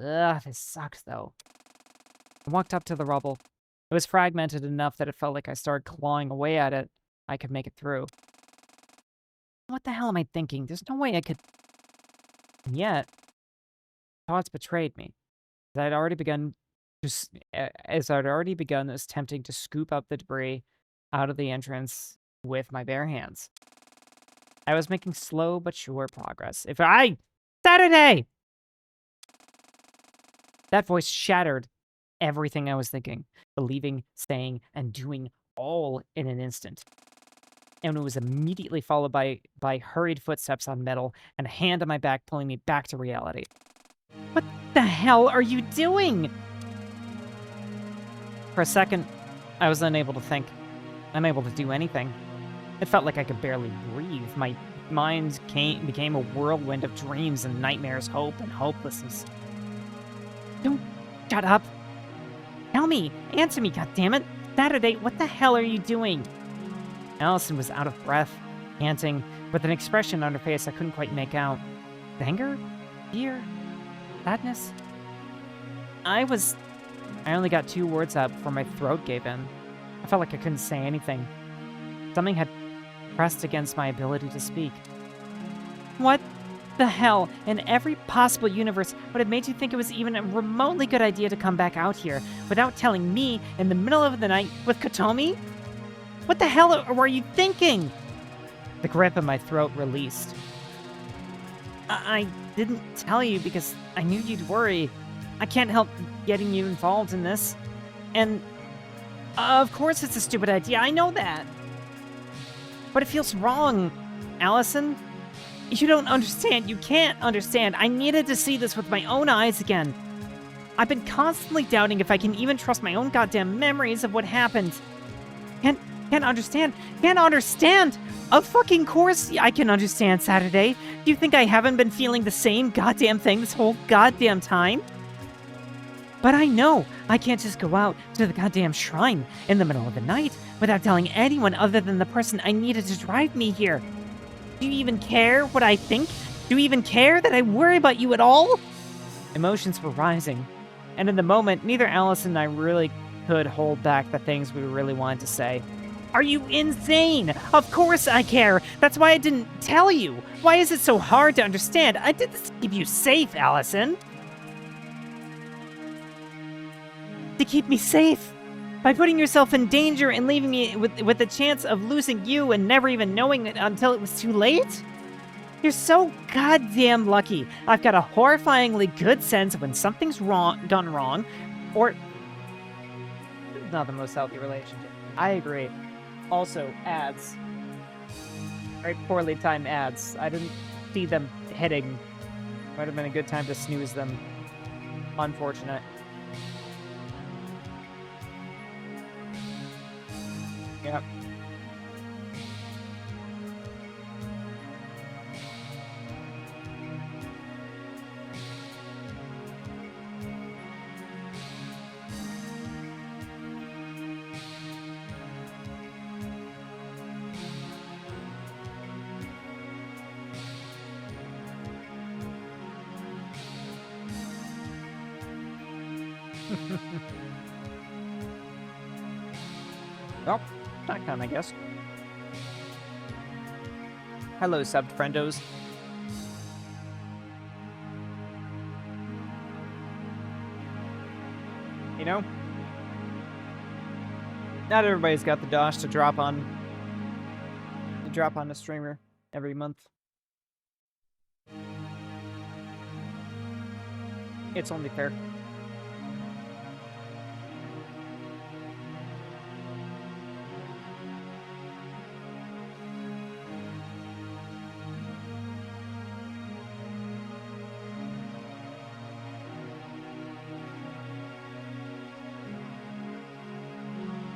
Ugh, this sucks, though. I walked up to the rubble. It was fragmented enough that it felt like I started clawing away at it. I could make it through. What the hell am I thinking? There's no way I could... And yet, thoughts betrayed me. As I'd already begun attempting to scoop up the debris out of the entrance with my bare hands. I was making slow but sure progress. Saturday! That voice shattered everything I was thinking, believing, saying, and doing all in an instant. And it was immediately followed by hurried footsteps on metal and a hand on my back pulling me back to reality. What the hell are you doing? For a second, I was unable to think, unable to do anything. It felt like I could barely breathe. My mind became a whirlwind of dreams and nightmares, hope and hopelessness. Don't shut up. Tell me, answer me, goddammit. Saturday, what the hell are you doing? Allison was out of breath, panting, with an expression on her face I couldn't quite make out. Anger? Fear? Sadness? I only got 2 words out before my throat gave in. I felt like I couldn't say anything. Something had pressed against my ability to speak. What the hell in every possible universe would have made you think it was even a remotely good idea to come back out here without telling me in the middle of the night with Katomi? What the hell were you thinking? The grip in my throat released. I didn't tell you because I knew you'd worry. I can't help getting you involved in this. And of course it's a stupid idea, I know that. But it feels wrong, Allison. You don't understand. You can't understand. I needed to see this with my own eyes again. I've been constantly doubting if I can even trust my own goddamn memories of what happened. Can't understand. Can't understand. Of fucking course I can understand, Saturday. Do you think I haven't been feeling the same goddamn thing this whole goddamn time? But I know I can't just go out to the goddamn shrine in the middle of the night without telling anyone other than the person I needed to drive me here. Do you even care what I think? Do you even care that I worry about you at all? Emotions were rising, and in the moment, neither Alice and I really could hold back the things we really wanted to say. Are you insane? Of course I care. That's why I didn't tell you. Why is it so hard to understand? I did this to keep you safe, Allison. To keep me safe. By putting yourself in danger and leaving me with the chance of losing you and never even knowing it until it was too late? You're so goddamn lucky. I've got a horrifyingly good sense of when something's gone wrong, or not the most healthy relationship. I agree. Also, ads. Very poorly timed ads. I didn't see them hitting. Might have been a good time to snooze them. Unfortunate. Yep. Well, that kind, I guess. Hello, subbed friendos. You know, not everybody's got the dosh to drop on a streamer every month. It's only fair.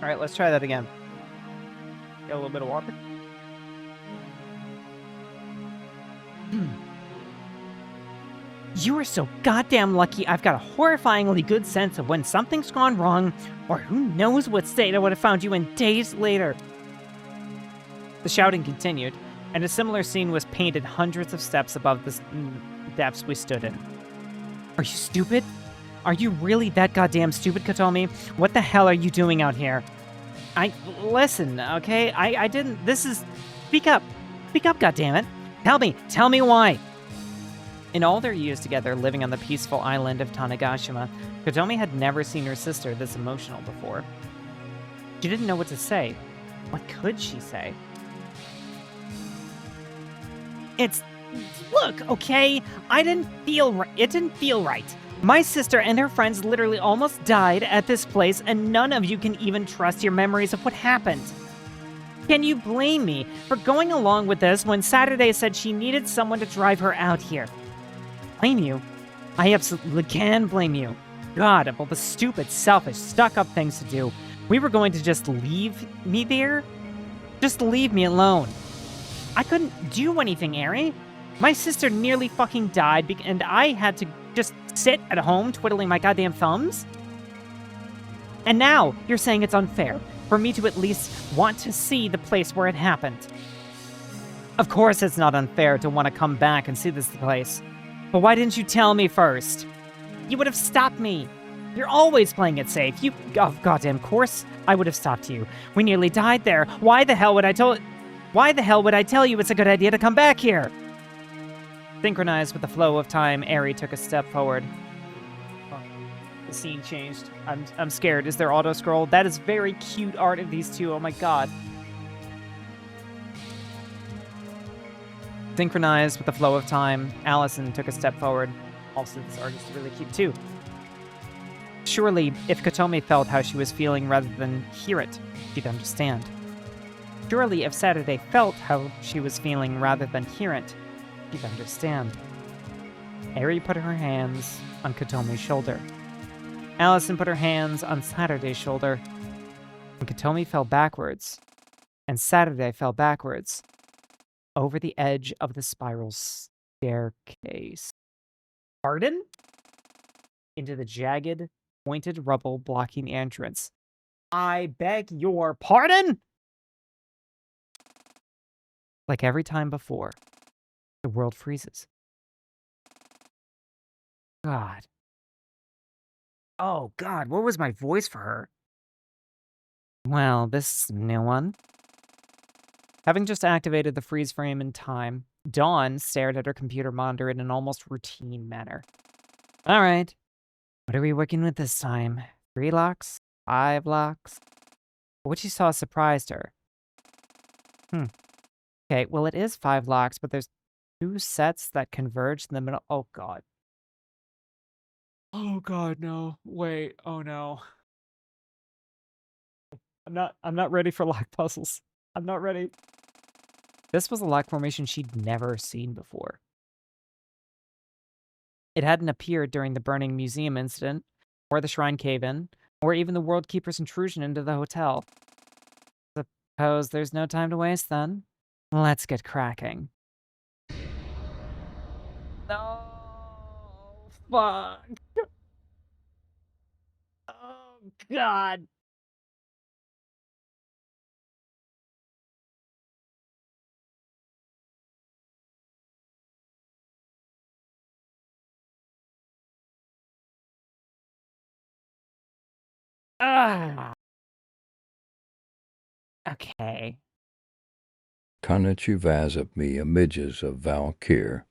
All right, let's try that again. Get a little bit of water. You are so goddamn lucky. I've got a horrifyingly good sense of when something's gone wrong, or who knows what state I would have found you in days later. The shouting continued, and a similar scene was painted hundreds of steps above the depths we stood in. Are you stupid? Are you really that goddamn stupid, Katomi? What the hell are you doing out here? Listen, okay? I didn't, speak up, goddammit. Tell me why. In all their years together, living on the peaceful island of Tanegashima, Katomi had never seen her sister this emotional before. She didn't know what to say. What could she say? Look, okay? It didn't feel right. My sister and her friends literally almost died at this place, and none of you can even trust your memories of what happened. Can you blame me for going along with this when Saturday said she needed someone to drive her out here? Blame you? I absolutely can blame you. God, of all the stupid, selfish, stuck-up things to do, we were going to just leave me there? Just leave me alone. I couldn't do anything, Ari. My sister nearly fucking died, and I had to just sit at home twiddling my goddamn thumbs? And now you're saying it's unfair for me to at least want to see the place where it happened. Of course it's not unfair to want to come back and see this place. But why didn't you tell me first? You would have stopped me. You're always playing it safe. Oh, goddamn course I would have stopped you. We nearly died there. Why the hell would I tell you it's a good idea to come back here? Synchronized with the flow of time, Ari took a step forward. Oh, the scene changed. I'm scared. Is there auto scroll? That is very cute art of these two. Oh my god. Synchronized with the flow of time, Allison took a step forward. Also, this artist is really cute too. Surely, if Katomi felt how she was feeling rather than hear it, she'd understand. Surely, if Saturday felt how she was feeling rather than hear it, You understand. Eri put her hands on Katomi's shoulder. Allison put her hands on Saturday's shoulder. And Katomi fell backwards. And Saturday fell backwards. Over the edge of the spiral staircase. Pardon? Into the jagged, pointed rubble blocking the entrance. I beg your pardon? Like every time before, the world freezes. God. Oh, God, what was my voice for her? Well, this is a new one. Having just activated the freeze frame in time, Dawn stared at her computer monitor in an almost routine manner. All right, what are we working with this time? 3 locks? 5 locks? What she saw surprised her. Okay, well, it is 5 locks, but there's 2 sets that converge in the middle. Oh, God. Oh, God, no. Wait, oh, no. I'm not ready for lock puzzles. I'm not ready. This was a lock formation she'd never seen before. It hadn't appeared during the burning museum incident, or the shrine cave-in, or even the World Keeper's intrusion into the hotel. Suppose there's no time to waste then. Let's get cracking. No, fuck. Oh, God. Ah. Okay. Konnichiwa images of Valkyr.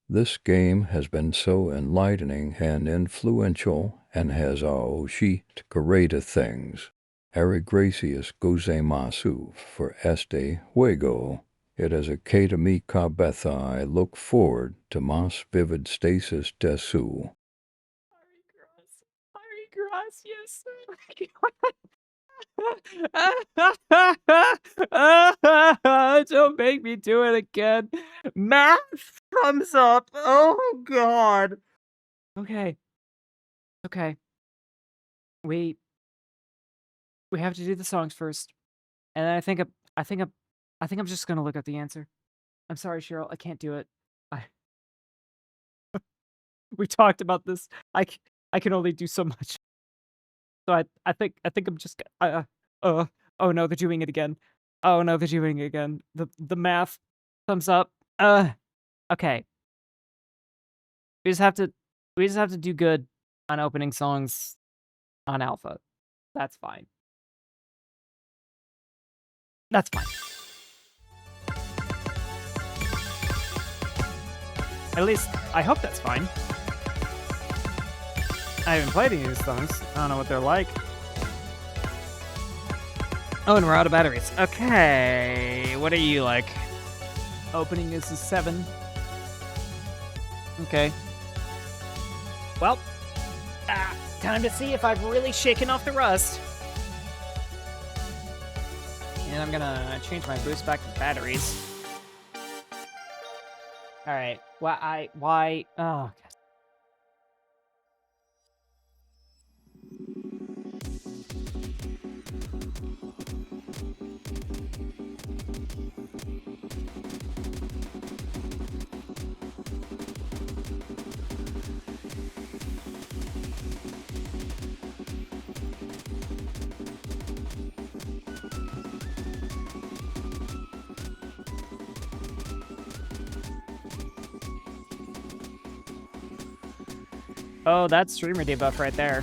This game has been so enlightening and influential and has achieved great things. Gracias gozaimasu for este juego. It is a Katami cabeza. I look forward to más vivid Stasis desu. Ari gracias. Don't make me do it again. Math comes up. Oh, God. Okay. Okay. We have to do the songs first. And then I think I'm just gonna look up the answer. I'm sorry, Cheryl. I can't do it. We talked about this. I can only do so much. So I think I'm just oh no, they're doing it again. Oh no, they're doing it again. The math comes up. Okay. We just have to do good on opening songs on Alpha. That's fine. That's fine. At least I hope that's fine. I haven't played any of these songs. I don't know what they're like. Oh, and we're out of batteries. Okay, what are you like? Opening is a 7. Okay. Well, time to see if I've really shaken off the rust. And I'm gonna change my boost back to batteries. All right. Why? Oh, God. Oh, that's streamer debuff right there.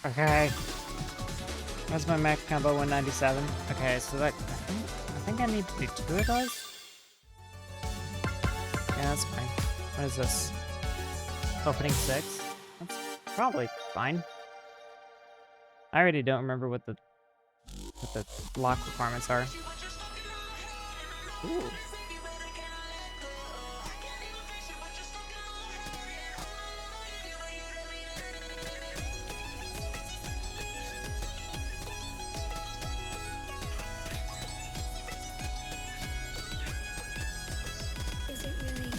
Okay. That's my max combo 197. Okay, so that I think I need to do 2 of those. Yeah, that's fine. What is this? Opening 6? That's probably fine. I already don't remember what the lock requirements are. Ooh. Is it really you?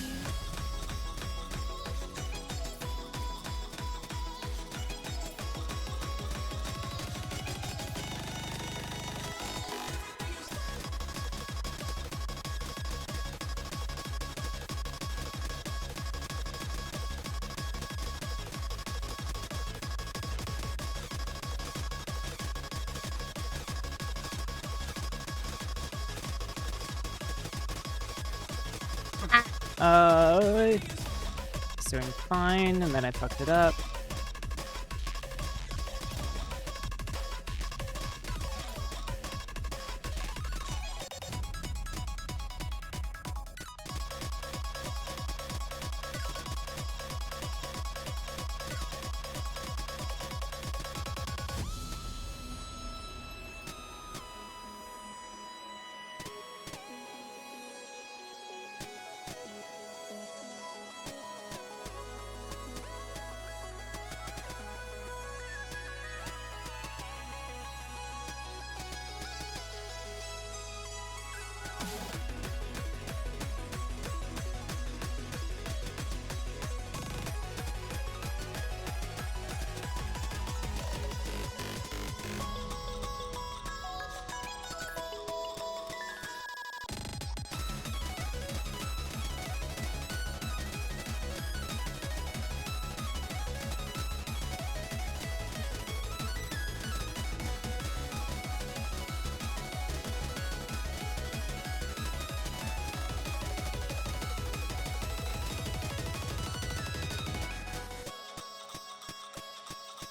It's doing fine, and then I fucked it up.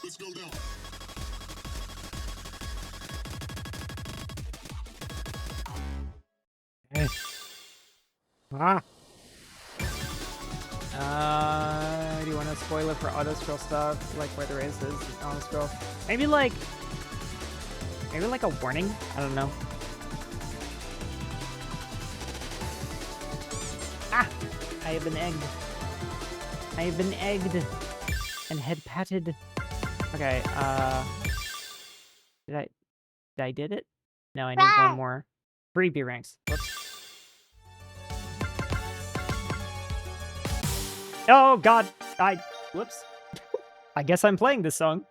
Let's go down. Do you want a spoiler for auto scroll stuff? Like where there is auto scroll? Maybe like a warning? I don't know. Ah! I have been egged. I have been egged and head patted. Okay, did I did it? No, I need one more. 3 B ranks. Whoops. Oh god, whoops. I guess I'm playing this song.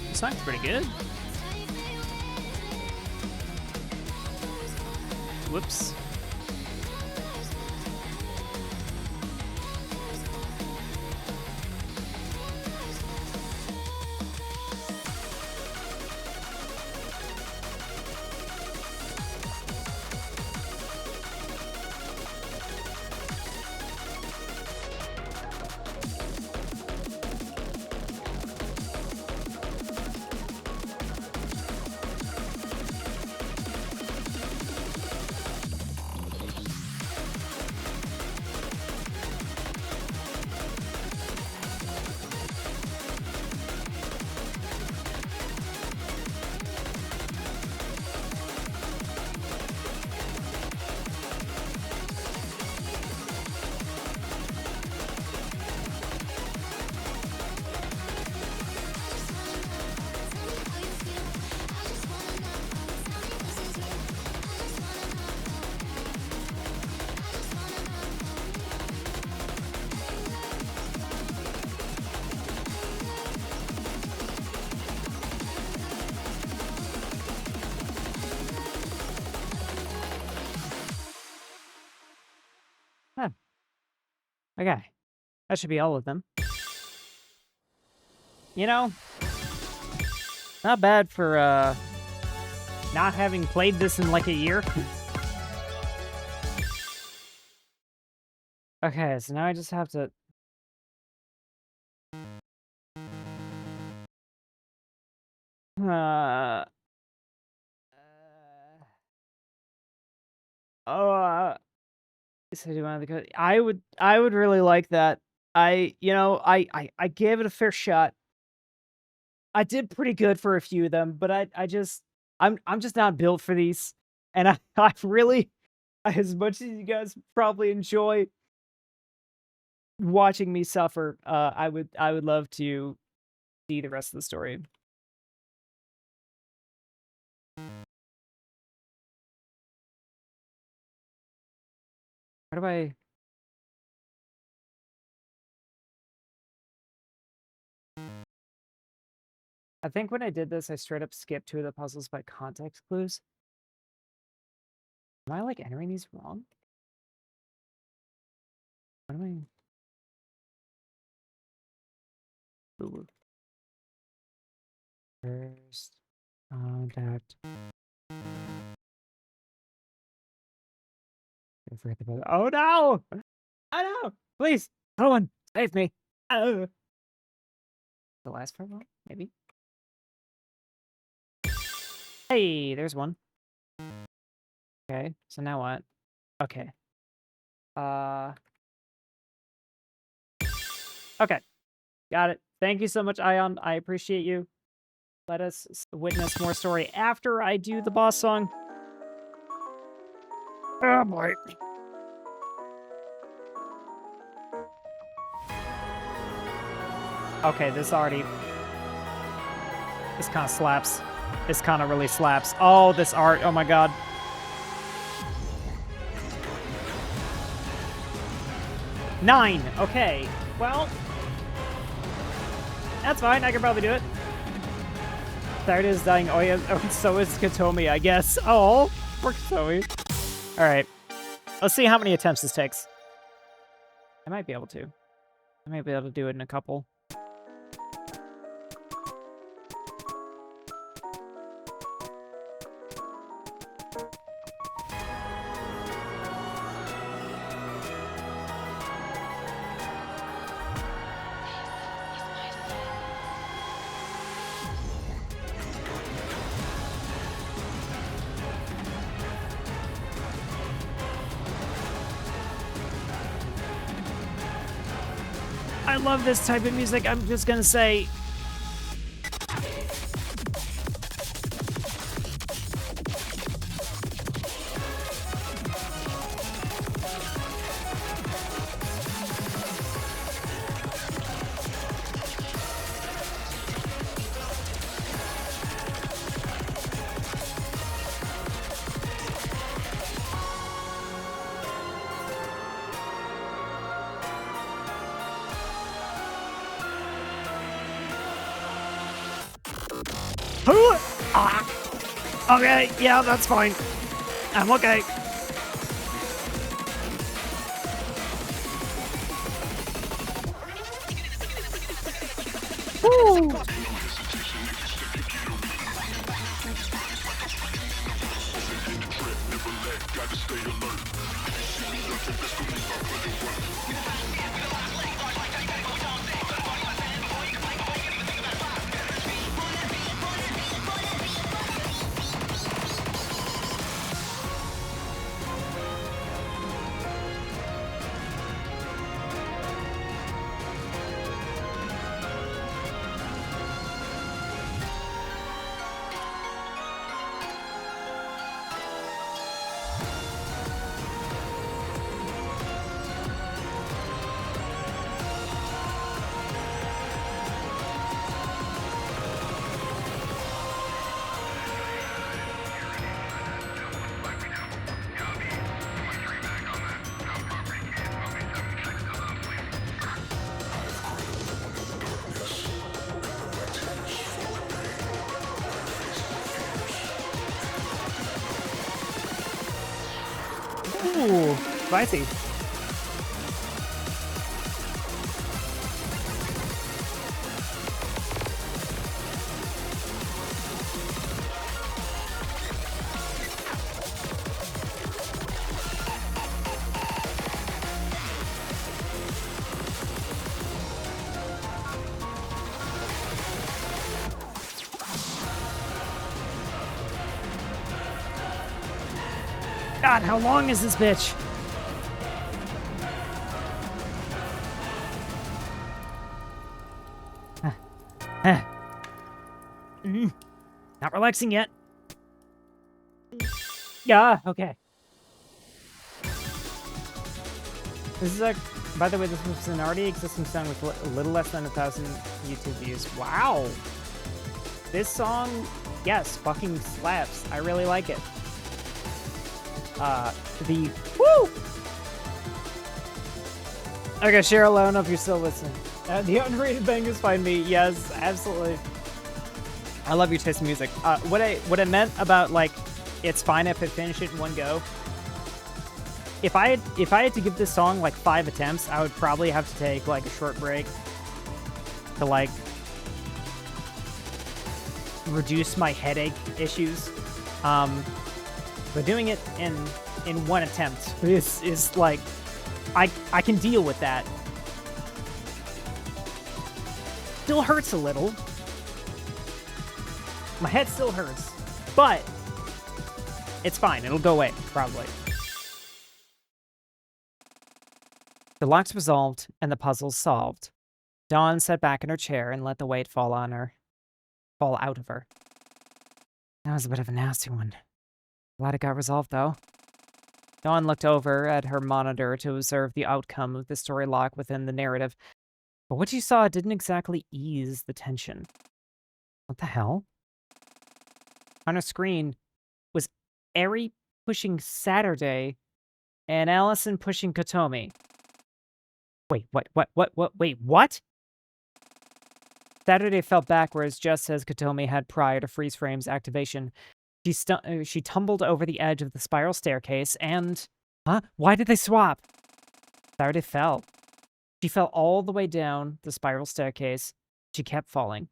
This song's pretty good. Whoops. Huh. Okay. That should be all of them. You know, not bad for, not having played this in like a year. Okay, so now I just have to... Uh... So do you want to go? I would really like that. I gave it a fair shot. I did pretty good for a few of them, but I'm just not built for these. And I really, as much as you guys probably enjoy watching me suffer, I would love to see the rest of the story. How do I... I think when I did this, I straight up skipped 2 of the puzzles by context clues. Am I, like, entering these wrong? What am I... Ooh. First contact. I forget the button. Oh no! Oh no! Please, someone save me! The last part, maybe. Hey, there's one. Okay, so now what? Okay. Okay, got it. Thank you so much, Ion. I appreciate you. Let us witness more story after I do the boss song. Oh boy. Okay, this kind of slaps. This kind of really slaps. Oh, this art. Oh my god. Nine. Okay. Well, that's fine. I can probably do it. There it is, dying. Oh yeah. Oh, so is Katomi, I guess. Oh, poor Katomi. All right. Let's see how many attempts this takes. I might be able to. I might be able to do it in a couple. I love this type of music. I'm just gonna say... Okay, yeah, that's fine. I'm okay. Woo! Ooh, spicy. God, how long is this bitch? Not relaxing yet. Yeah, okay. This is by the way, this was an already existing song with a little less than 1,000 YouTube views. Wow. This song, yes, fucking slaps. I really like it. Woo! Okay, Cheryl, I don't know if you're still listening. The underrated bangers find me. Yes, absolutely. I love your taste in music. What I meant about, like, it's fine if I finish it in one go. If I had to give this song like 5 attempts, I would probably have to take like a short break to like reduce my headache issues. But doing it in one attempt is like I can deal with that. Still hurts a little. My head still hurts, but it's fine. It'll go away, probably. The locks resolved and the puzzles solved. Dawn sat back in her chair and let the weight fall out of her. That was a bit of a nasty one. Glad it got resolved, though. Dawn looked over at her monitor to observe the outcome of the story lock within the narrative. But what she saw didn't exactly ease the tension. What the hell? On her screen was Eri pushing Saturday and Allison pushing Kotomi. Wait, wait, what? Saturday fell backwards just as Kotomi had prior to freeze frame's activation. She tumbled over the edge of the spiral staircase and... Huh? Why did they swap? Saturday fell. She fell all the way down the spiral staircase. She kept falling.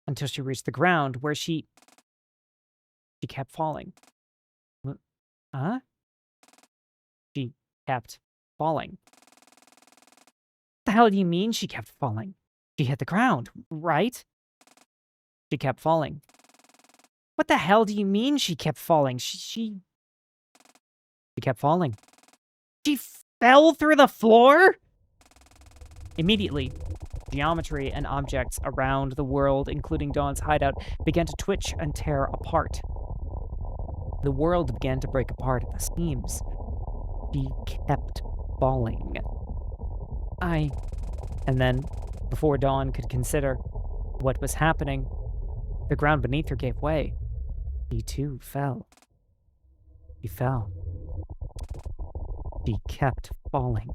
Until she reached the ground, where she kept falling. Huh? She kept falling. What the hell do you mean she kept falling? She hit the ground, right? She kept falling. What the hell do you mean she kept falling? She kept falling. She fell through the floor? Immediately, geometry and objects around the world, including Dawn's hideout, began to twitch and tear apart. The world began to break apart at the seams. She kept falling. And then, before Dawn could consider what was happening, the ground beneath her gave way. She too fell. She fell. She kept falling.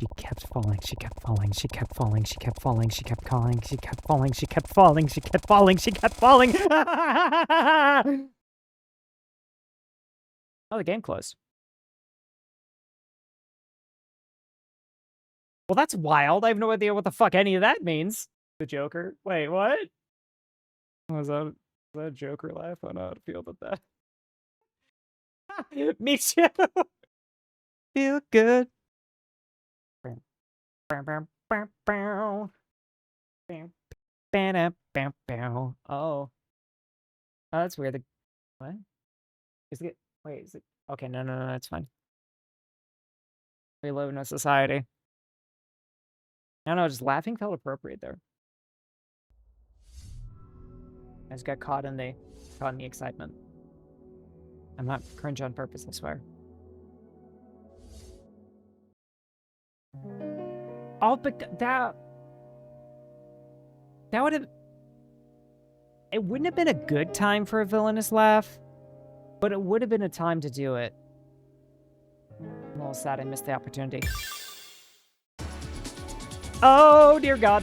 She kept falling, she kept falling, she kept falling, she kept falling, she kept falling, she kept falling, she kept falling, she kept falling, she kept falling. Oh, the game closed. Well, that's wild. I have no idea what the fuck any of that means. The Joker. Wait, what? Was that a Joker laugh? I don't know how to feel about that. Me too. Feel good. Oh, that's weird. What? Is it? Wait, is it? Okay, no, it's fine. We live in a society. I don't know, just laughing felt appropriate there. I just got caught in the excitement. I'm not cringe on purpose, I swear. Oh, but that would have... It wouldn't have been a good time for a villainous laugh, but it would have been a time to do it. I'm a little sad I missed the opportunity. Oh, dear God.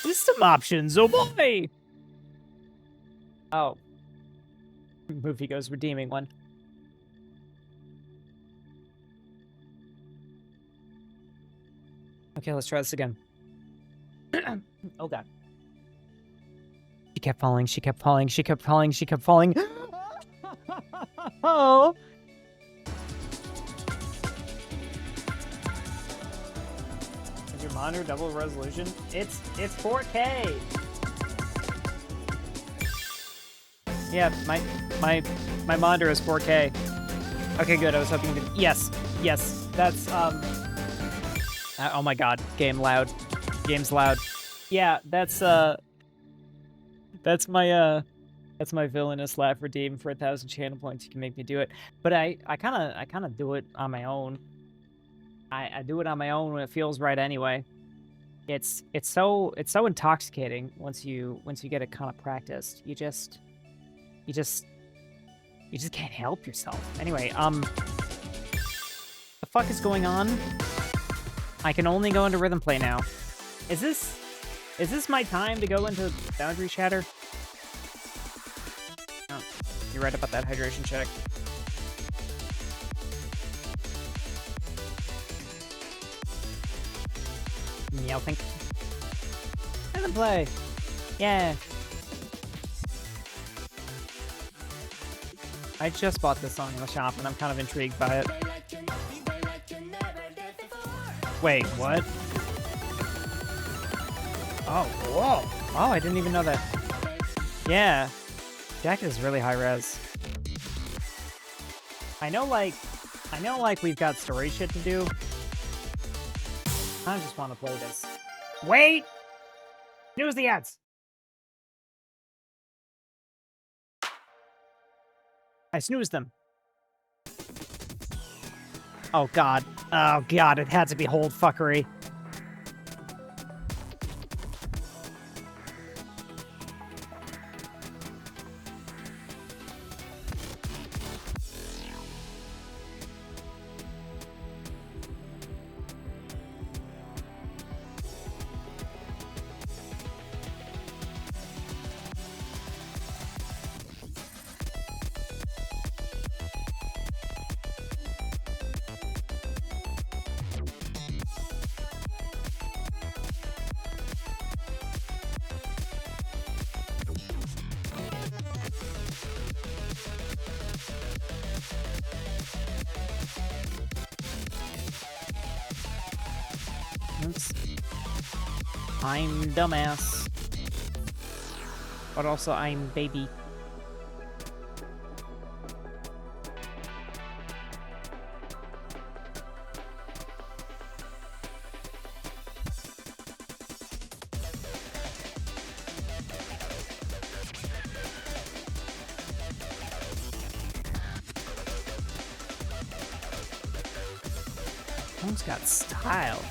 System options, oh boy! Oh. Movie goes redeeming one. Okay, let's try this again. Oh, God. She kept falling, she kept falling, she kept falling, she kept falling. Oh! Is your monitor double resolution? It's 4K. Yeah, my monitor is 4K. Okay, good. I was hoping to. Yes. That's oh my god, game's loud. Yeah, that's my villainous laugh redeem for 1,000 channel points. You can make me do it, but I kind of do it on my own. I do it on my own when it feels right anyway. It's so intoxicating once you get it kind of practiced. You just can't help yourself. Anyway, the fuck is going on? I can only go into rhythm play now. Is this my time to go into boundary shatter? Oh, you're right about that hydration check. Meowthink. Rhythm play. Yeah. I just bought this song in the shop and I'm kind of intrigued by it. Wait, what? Oh, whoa. Oh, I didn't even know that. Yeah. Jacket is really high res. I know like we've got story shit to do. I just want to play this. Wait! Snooze the ads! I snoozed them. Oh god. Oh god, it had to be hold fuckery. Oops. I'm dumbass. But also I'm baby. Someone's got style.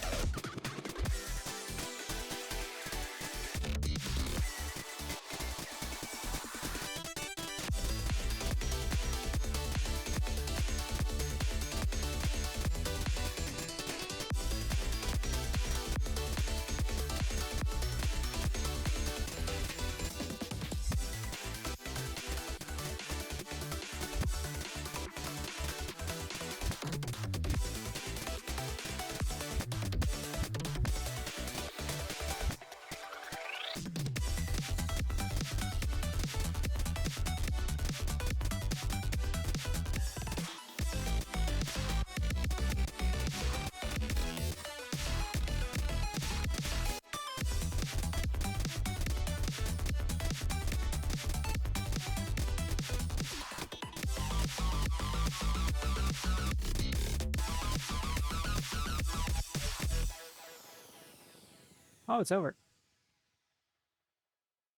Oh, it's over.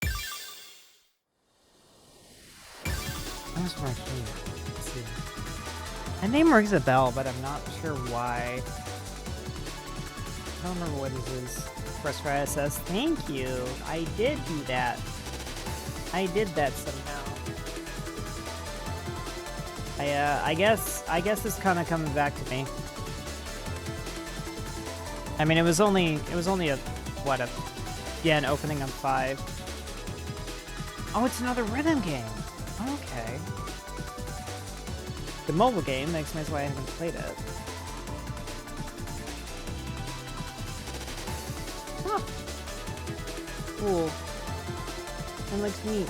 That's my favorite. Let's see. My name rings a bell, but I'm not sure why. I don't remember what it is. Press for ISS. Thank you. I did do that. I did that somehow. I guess it's kind of coming back to me. I mean, it was only a an opening on 5. Oh, it's another rhythm game. Okay. The mobile game makes sense why I haven't played it. Huh. Cool. It looks neat.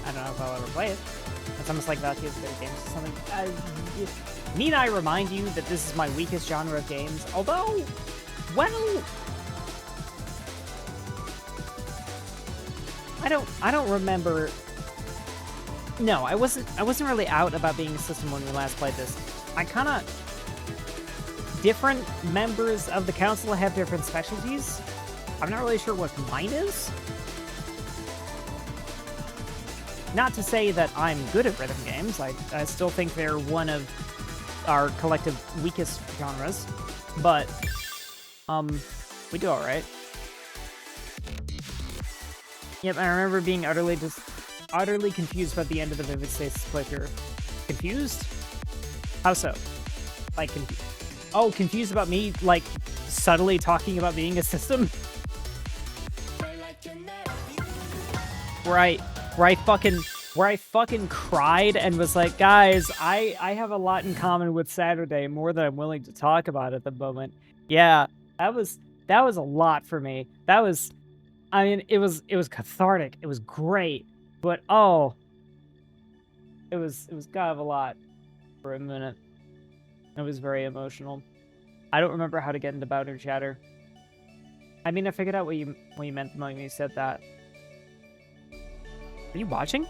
I don't know if I'll ever play it. It's almost like Valkyrie's good games or something. Need I remind you that this is my weakest genre of games? Although, Well, I don't remember. No, I wasn't really out about being a system when we last played this. I kind of different members of the council have different specialties. I'm not really sure what mine is. Not to say that I'm good at rhythm games. I still think they're one of our collective weakest genres, but we do all right. Yep, I remember being utterly confused about the end of the Vivid Stasis playthrough. Confused? How so? Like, confused about me, like, subtly talking about being a system? Where I fucking cried and was like, guys, I have a lot in common with Saturday, more than I'm willing to talk about at the moment. Yeah, that was a lot for me. I mean, it was cathartic. It was great, but oh, it was kind of a lot for a minute. It was very emotional. I don't remember how to get into boundary chatter. I mean, I figured out what you meant the moment you said that. Are you watching?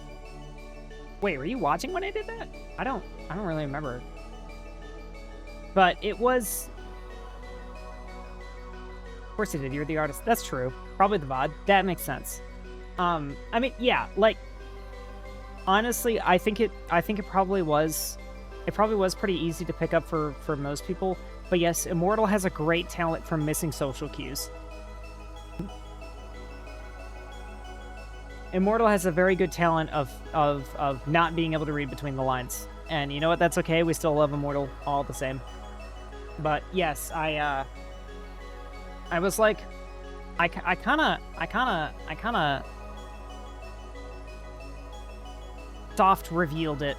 Wait, were you watching when I did that? I don't really remember. But it was... Of course you did, you're the artist. That's true. Probably the VOD. That makes sense. I mean, yeah, like, honestly, I think it probably was... It probably was pretty easy to pick up for most people. But yes, Immortal has a great talent for missing social cues. Immortal has a very good talent of not being able to read between the lines. And you know what? That's okay. We still love Immortal all the same. But yes, I was like, I kind of soft revealed it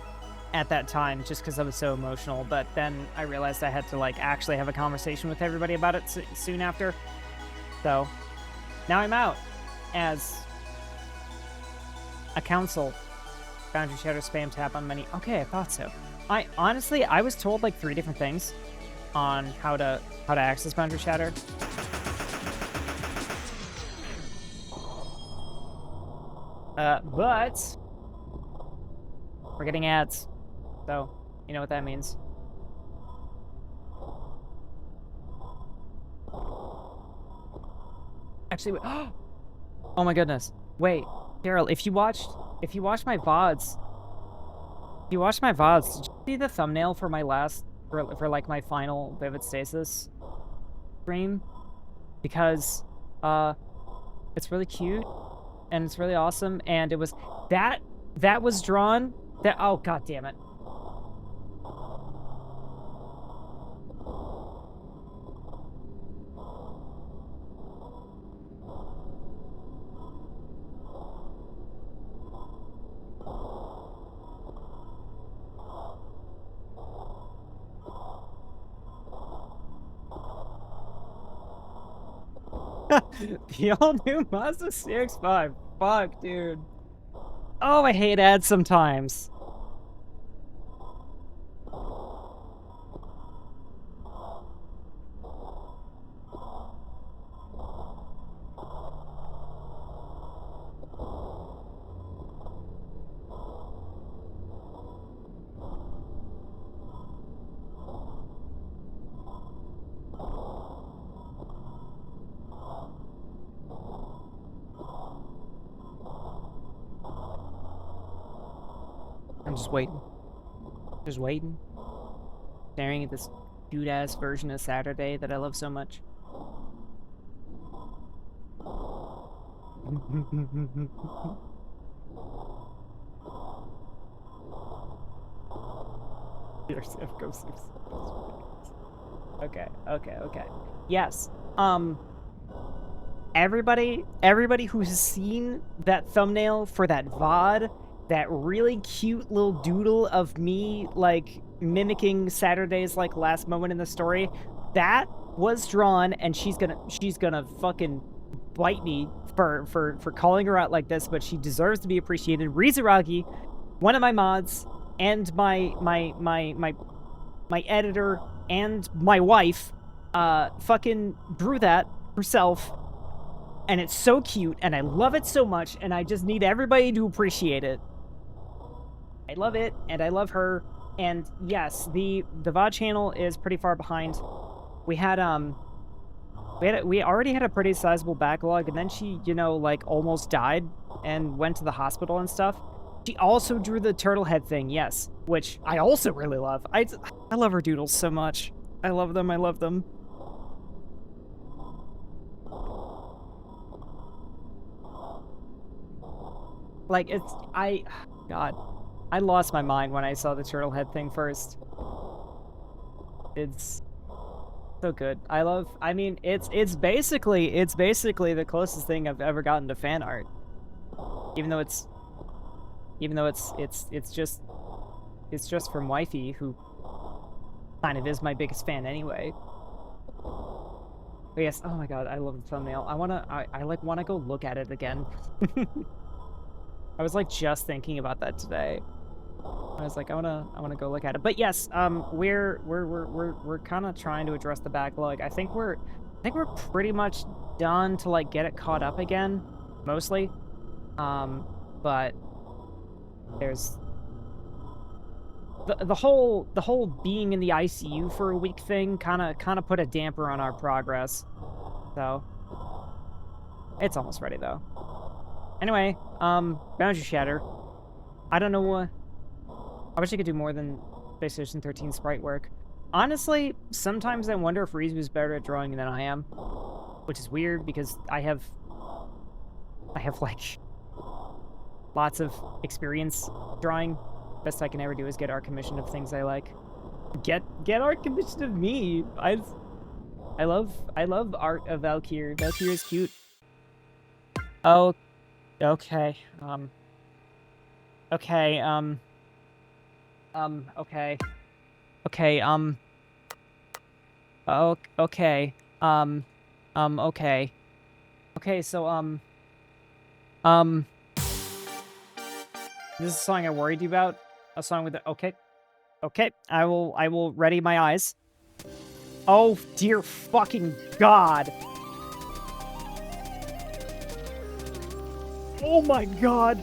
at that time just because I was so emotional. But then I realized I had to like actually have a conversation with everybody about it soon after. So now I'm out as a council. Boundary shatter spam tap on many. Okay, I thought so. I honestly, I was told like 3 different things on how to access boundary shatter. But we're getting ads, so you know what that means. Actually, wait. Oh my goodness! Wait, Daryl, if you watched my VODs, did you see the thumbnail for my last, for like my final Vivid Stasis stream? Because it's really cute and it's really awesome, and it was that was drawn. That, oh god damn it. The all-new Mazda CX-5. Fuck, dude. Oh, I hate ads sometimes. I'm just waiting. Just waiting. Staring at this cute-ass version of Saturday that I love so much. Okay. Yes. Everybody who's seen that thumbnail for that VOD, that really cute little doodle of me, like, mimicking Saturday's, like, last moment in the story, that was drawn, and she's gonna fucking bite me for calling her out like this, but she deserves to be appreciated. Rizuragi, one of my mods, and my editor, and my wife, fucking drew that herself, and it's so cute, and I love it so much, and I just need everybody to appreciate it. I love it, and I love her, and yes, the VOD channel is pretty far behind. We already had a pretty sizable backlog, and then she, you know, like, almost died and went to the hospital and stuff. She also drew the turtle head thing, yes, which I also really love. I love her doodles so much. I love them, I love them. Like, God, I lost my mind when I saw the turtle head thing first. It's so good. I mean, it's basically the closest thing I've ever gotten to fan art. Even though it's just from Wifey, who kind of is my biggest fan anyway. But yes, oh my god, I love the thumbnail. I like wanna go look at it again. I was like just thinking about that today. I was like, I wanna go look at it. But yes, we're kind of trying to address the backlog. I think we're pretty much done to like get it caught up again, mostly. But there's the whole being in the ICU for a week thing kind of put a damper on our progress. So it's almost ready though. Anyway, Boundary Shatter. I don't know what. I wish I could do more than PlayStation 13 sprite work. Honestly, sometimes I wonder if Rizu's better at drawing than I am, which is weird because I have like lots of experience drawing. Best I can ever do is get art commissioned of things I like. Get art commissioned of me. I love art of Valkyrie. Valkyrie is cute. Oh, okay. Okay. Okay. Okay. Oh, okay. Okay. Okay. So this is a song I worried you about. A song with the okay. Okay. I will ready my eyes. Oh dear fucking god. Oh my god.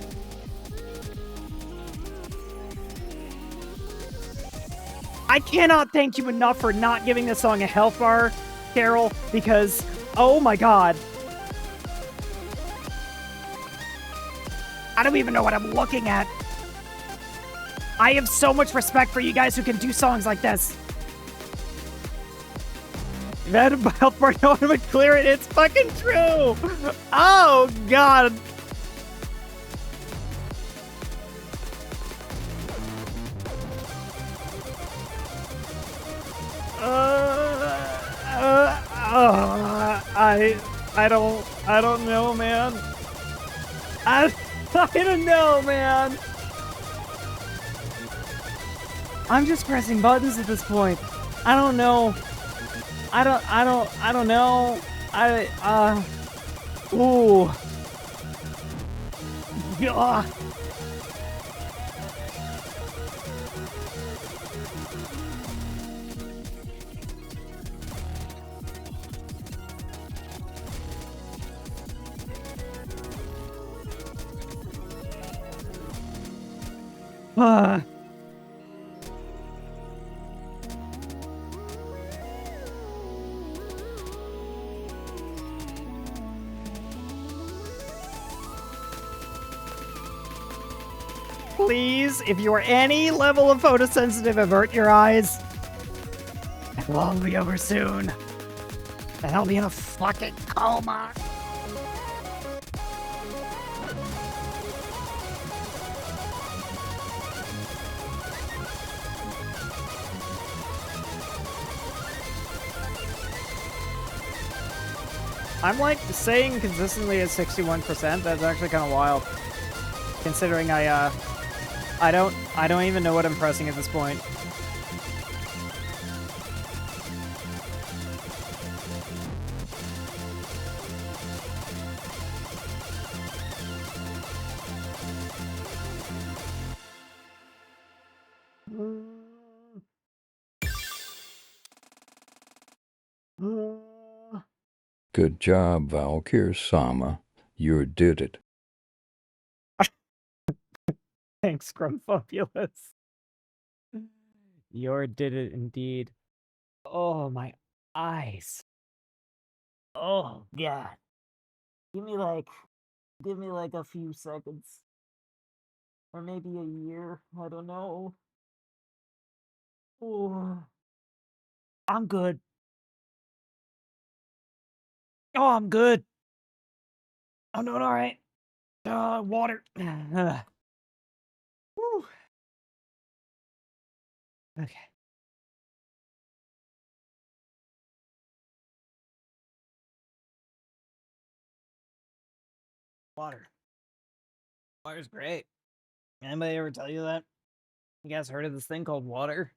I cannot thank you enough for not giving this song a health bar, Carol, because, oh my god. I don't even know what I'm looking at. I have so much respect for you guys who can do songs like this. If I had a health bar, no one would clear it. It's fucking true. Oh god. I don't know, man. I don't know, man. I'm just pressing buttons at this point. I don't know. I don't know. Ooh. Ugh. Please, if you are any level of photosensitive, avert your eyes. It will all be over soon. And I'll be in a fucking coma. I'm like saying consistently at 61%. That's actually kind of wild, considering I don't even know what I'm pressing at this point. Good job, Valkyr-sama. You did it. Thanks, Grumfabulous. You did it indeed. Oh, my eyes. Oh, God. Give me like a few seconds. Or maybe a year. I don't know. Oh, I'm good. Oh, I'm good. I'm doing all right. Water. Whew. Okay. Water. Water's great. Anybody ever tell you that? You guys heard of this thing called water?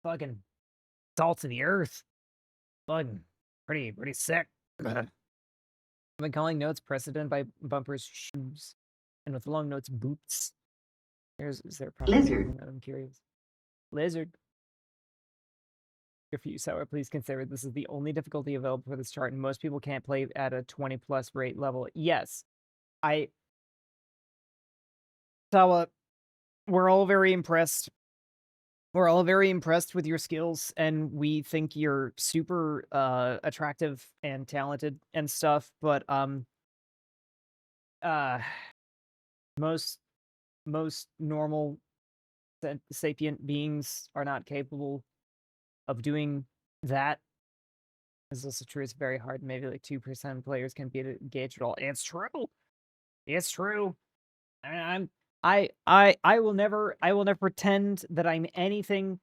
Fucking salt of the earth. Fucking pretty sick. I've been calling notes precedent by bumpers shoes, and with long notes boots. Is there probably Lizard. I'm curious. Lizard. If you sour, please consider this is the only difficulty available for this chart, and most people can't play at a 20+ rate level. Yes, Sawa, we're all very impressed. We're all very impressed with your skills, and we think you're super attractive and talented and stuff. But most normal sapient beings are not capable of doing that. It's also true. It's very hard. Maybe like 2% of players can be engaged at all. It's true. It's true. I mean, I will never pretend that I'm anything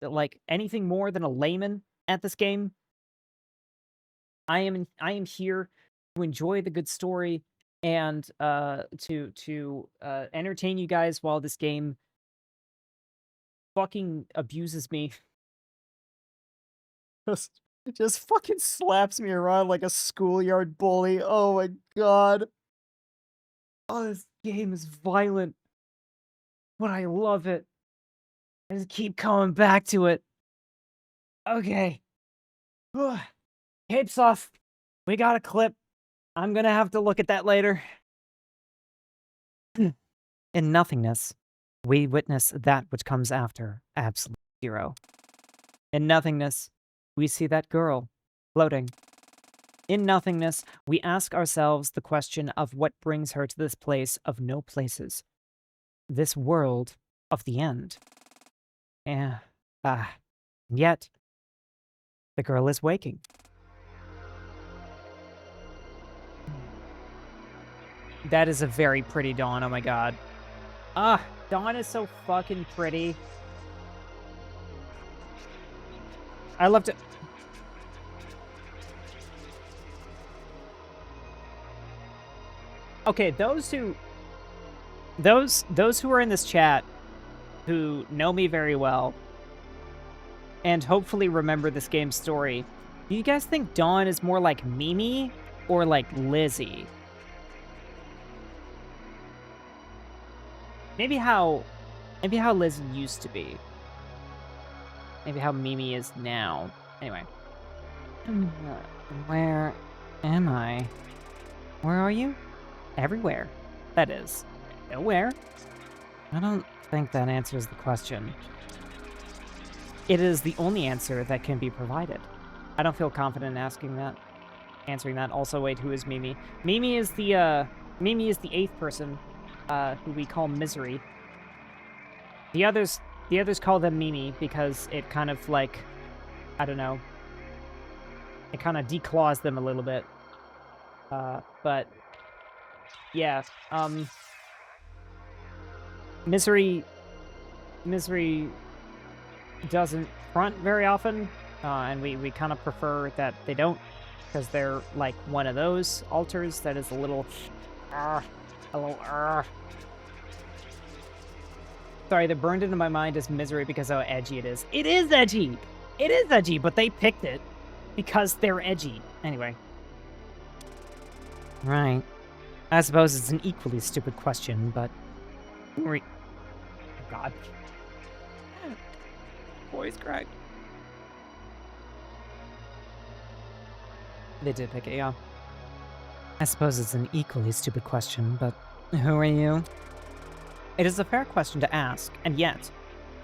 more than a layman at this game. I am here to enjoy the good story and to entertain you guys while this game fucking abuses me. Just fucking slaps me around like a schoolyard bully. Oh my god. Oh, this game is violent. But I love it. I just keep coming back to it. Okay. Capes off. We got a clip. I'm gonna have to look at that later. In nothingness, we witness that which comes after absolute zero. In nothingness, we see that girl floating. In nothingness, we ask ourselves the question of what brings her to this place of no places. This world of the end. Yet, the girl is waking. That is a very pretty dawn, oh my god. Dawn is so fucking pretty. I love to... Okay, those who are in this chat who know me very well and hopefully remember this game's story, do you guys think Dawn is more like Mimi or like Lizzie? Maybe how Lizzie used to be. Maybe how Mimi is now. Anyway. Where am I? Where are you? Everywhere. That is. Nowhere. I don't think that answers the question. It is the only answer that can be provided. I don't feel confident in answering that. Also, wait, who is Mimi? Mimi is the 8th person, who we call Misery. The others call them Mimi because it kind of like, I don't know, it kind of declaws them a little bit. But yeah, Misery doesn't front very often, and we kind of prefer that they don't, because they're like one of those alters that is a little. Sorry, that burned into my mind as Misery because how edgy it is. It is edgy! It is edgy, but they picked it because they're edgy. Anyway. Right. I suppose it's an equally stupid question, but... Oh, God. Voice crack. They did pick it, yeah. I suppose it's an equally stupid question, but who are you? It is a fair question to ask, and yet,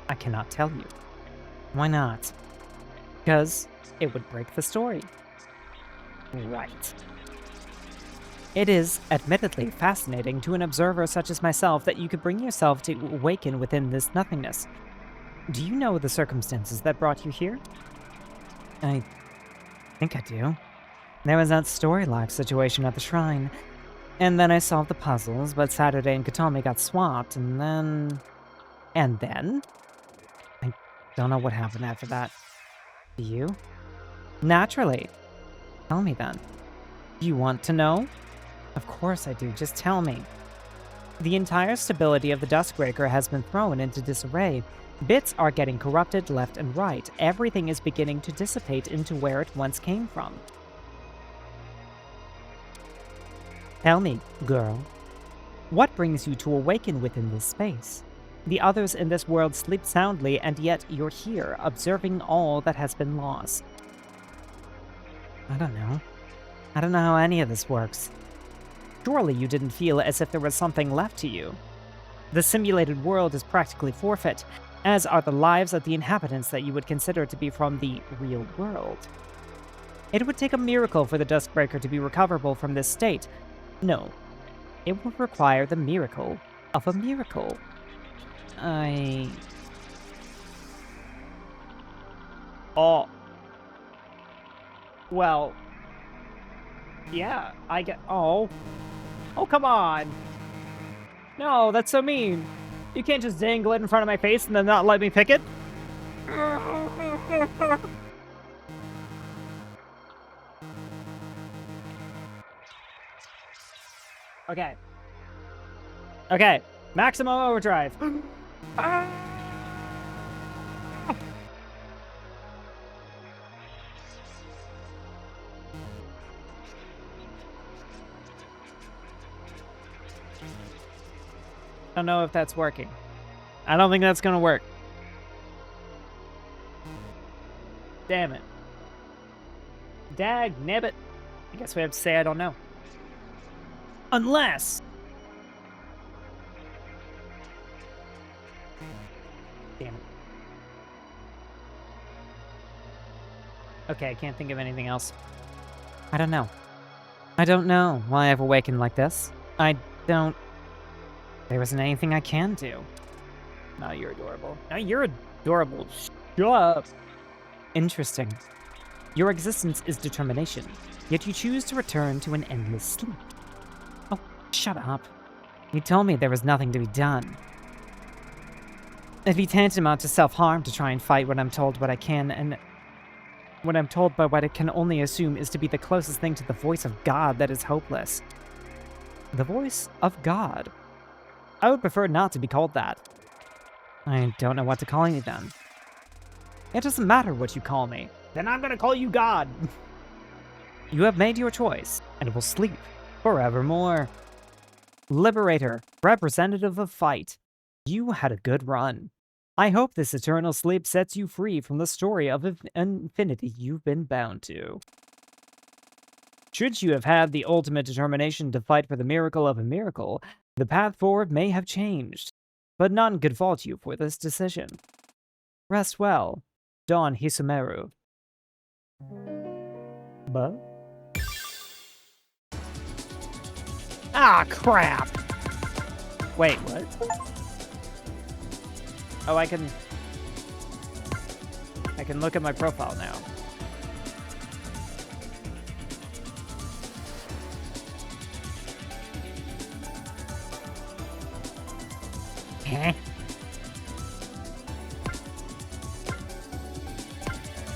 I cannot tell you. Why not? Because it would break the story. Right. It is, admittedly, fascinating to an observer such as myself that you could bring yourself to awaken within this nothingness. Do you know the circumstances that brought you here? I think I do. There was that story life situation at the shrine, and then I solved the puzzles, but Saturday and Katami got swapped, and then... I don't know what happened after that. Do you? Naturally. Tell me then. Do you want to know? Of course I do, just tell me. The entire stability of the Duskbreaker has been thrown into disarray. Bits are getting corrupted left and right. Everything is beginning to dissipate into where it once came from. Tell me, girl, what brings you to awaken within this space? The others in this world sleep soundly, and yet you're here, observing all that has been lost. I don't know. I don't know how any of this works. Surely you didn't feel as if there was something left to you. The simulated world is practically forfeit, as are the lives of the inhabitants that you would consider to be from the real world. It would take a miracle for the Duskbreaker to be recoverable from this state. No, it would require the miracle of a miracle. Oh. Well. Yeah, I get... Oh. Oh, come on. No, that's so mean. You can't just dangle it in front of my face and then not let me pick it? Okay. Okay. Maximum overdrive. I don't know if that's working. I don't think that's gonna work. Damn it. Dag nabbit. I guess we have to say I don't know. Unless... Damn it. Okay, I can't think of anything else. I don't know. I don't know why I've awakened like this. I don't... There isn't anything I can do. No, you're adorable. No, you're adorable. Shut up. Interesting. Your existence is determination, yet you choose to return to an endless sleep. Oh, shut up. You told me there was nothing to be done. It'd be tantamount to self-harm to try and fight what I'm told what I can, and what I'm told by what I can only assume is to be the closest thing to the voice of God that is hopeless. The voice of God. I would prefer not to be called that. I don't know what to call you then. It doesn't matter what you call me. Then I'm gonna call you God. You have made your choice, and will sleep forevermore. Liberator, representative of fight. You had a good run. I hope this eternal sleep sets you free from the story of infinity you've been bound to. Should you have had the ultimate determination to fight for the miracle of a miracle, the path forward may have changed, but none could fault you for this decision. Rest well, Don Hisumeru. But? Ah, crap! Wait, what? Oh, I can look at my profile now. Huh?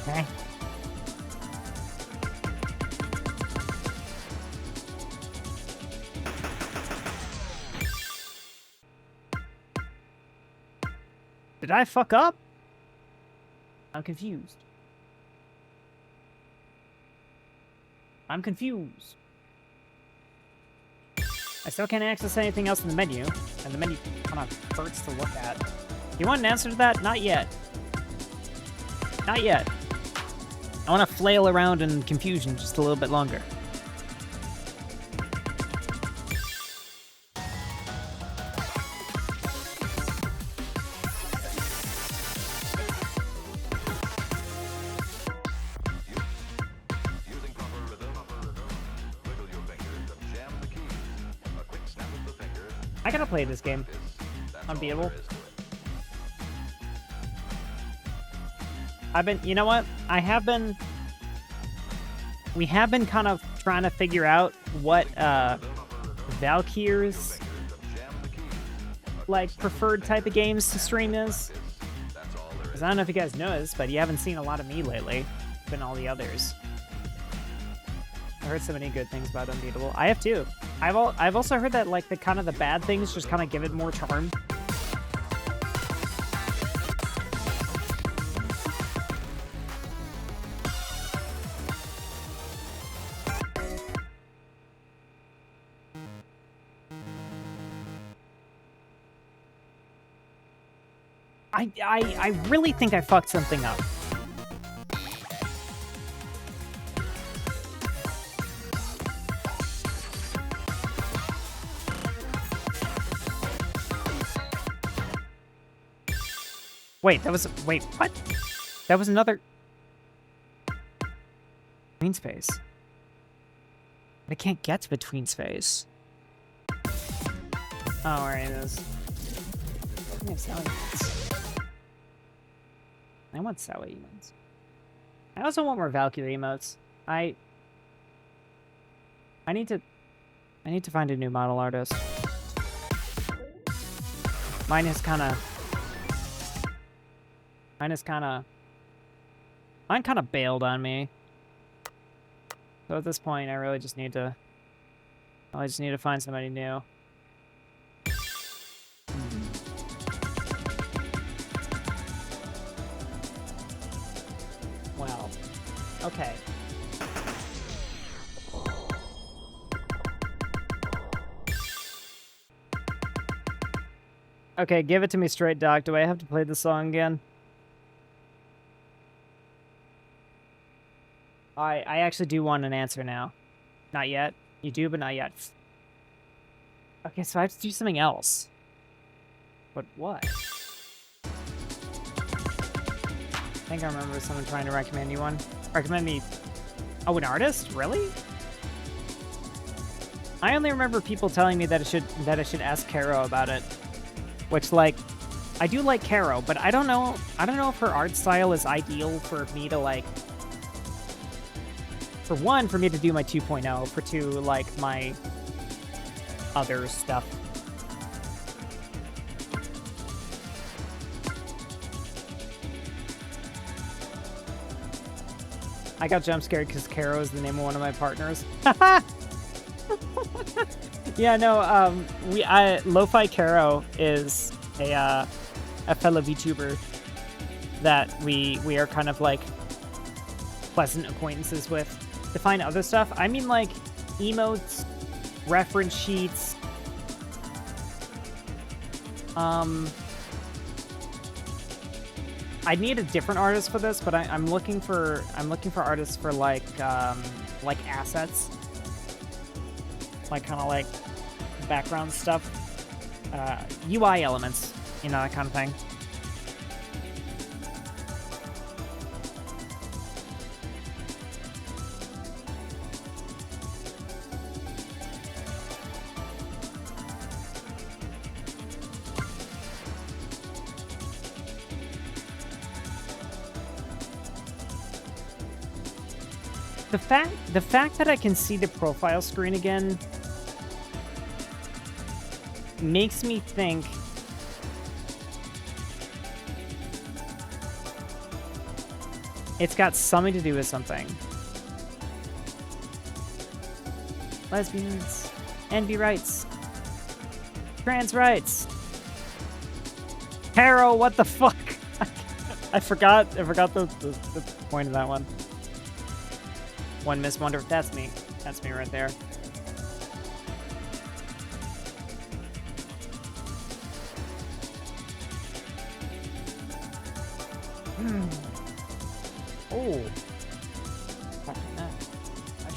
Huh? Did I fuck up? I'm confused. I'm confused. I still can't access anything else in the menu, and the menu kind of hurts to look at. You want an answer to that? Not yet. Not yet. I want to flail around in confusion just a little bit longer. I gotta play this game. Unbeatable. You know what? We have been kind of trying to figure out what Valkyr's like preferred type of games to stream is. Because I don't know if you guys know this, but you haven't seen a lot of me lately. It's been all the others. I heard so many good things about Unbeatable. I have too. I've also heard that like the kind of the bad things just kind of give it more charm. I really think I fucked something up. Wait, wait, what? That was another... Between space. I can't get to between space. Oh, alright, it is. I have Sally emotes. I want Sally emotes. I also want more Valkyrie emotes. I need to find a new model artist. Mine kind of bailed on me. So at this point, I really just need to find somebody new. Well, okay. Okay, give it to me straight, Doc. Do I have to play the song again? I actually do want an answer now. Not yet. You do, but not yet. Okay, so I have to do something else. But what? I think I remember someone trying to recommend you one. Recommend me... Oh, an artist? Really? I only remember people telling me that I should ask Caro about it. Which, like, I do like Caro, but I don't know if her art style is ideal for me to, like... For one, for me to do my 2.0. For two, like, my other stuff. I got jump scared because Caro is the name of one of my partners. Yeah, no, Lo-Fi Caro is a fellow VTuber that we are kind of like pleasant acquaintances with. To find other stuff, I mean like emotes, reference sheets. I need a different artist for this, but I'm looking for artists for like assets, like kind of like background stuff, UI elements, you know, that kind of thing. The fact that I can see the profile screen again makes me think it's got something to do with something. Lesbians, NB rights, trans rights. Caro, what the fuck? I forgot the point of that one. One Miss Wonder. That's me. That's me right there. Oh.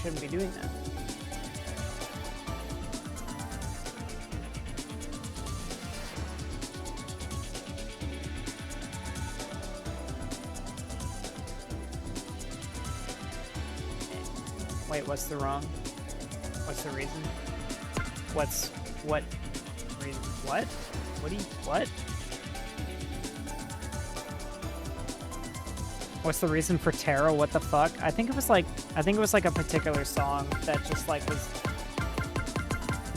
shouldn't be doing that. Wait, what's the wrong? What's the reason? What reason? What? What? What's the reason for tarot? What the fuck? I think it was like a particular song that just like was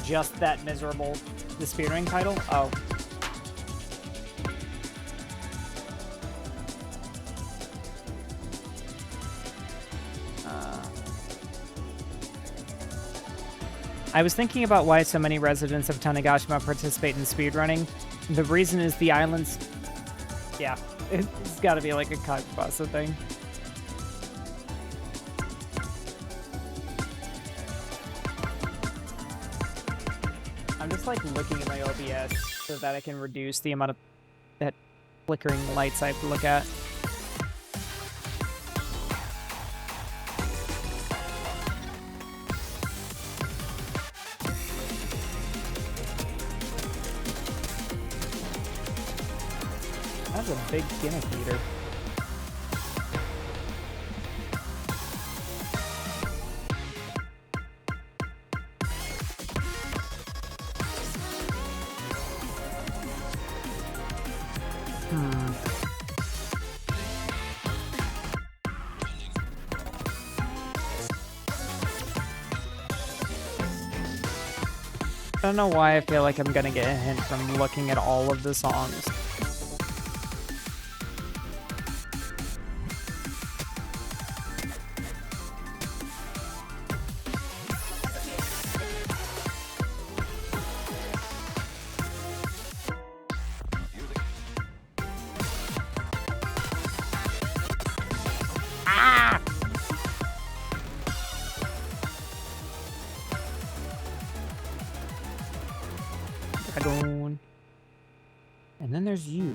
just that miserable. The Speedring title? Oh. I was thinking about why so many residents of Tanegashima participate in speedrunning. The reason is the islands... Yeah, it's gotta be like a Kagbasa thing. I'm just like looking at my OBS so that I can reduce the amount of that flickering lights I have to look at. That's a big gimmick meter. I don't know why I feel like I'm gonna get a hint from looking at all of the songs. Dragon. And then there's you.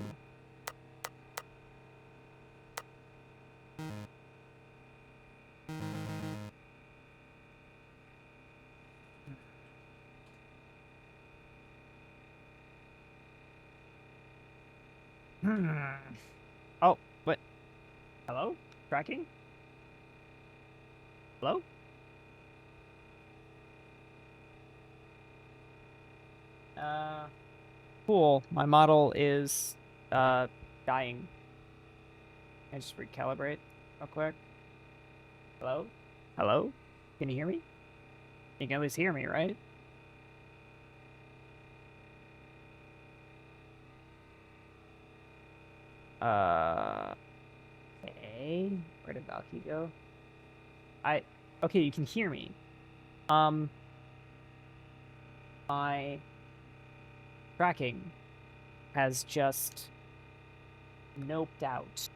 Oh, what? Hello? Tracking? Hello? Cool. My model is, dying. Can I just recalibrate real quick? Hello? Hello? Can you hear me? You can at least hear me, right? Okay. Where did Valky go? Okay, you can hear me. My tracking has just noped out.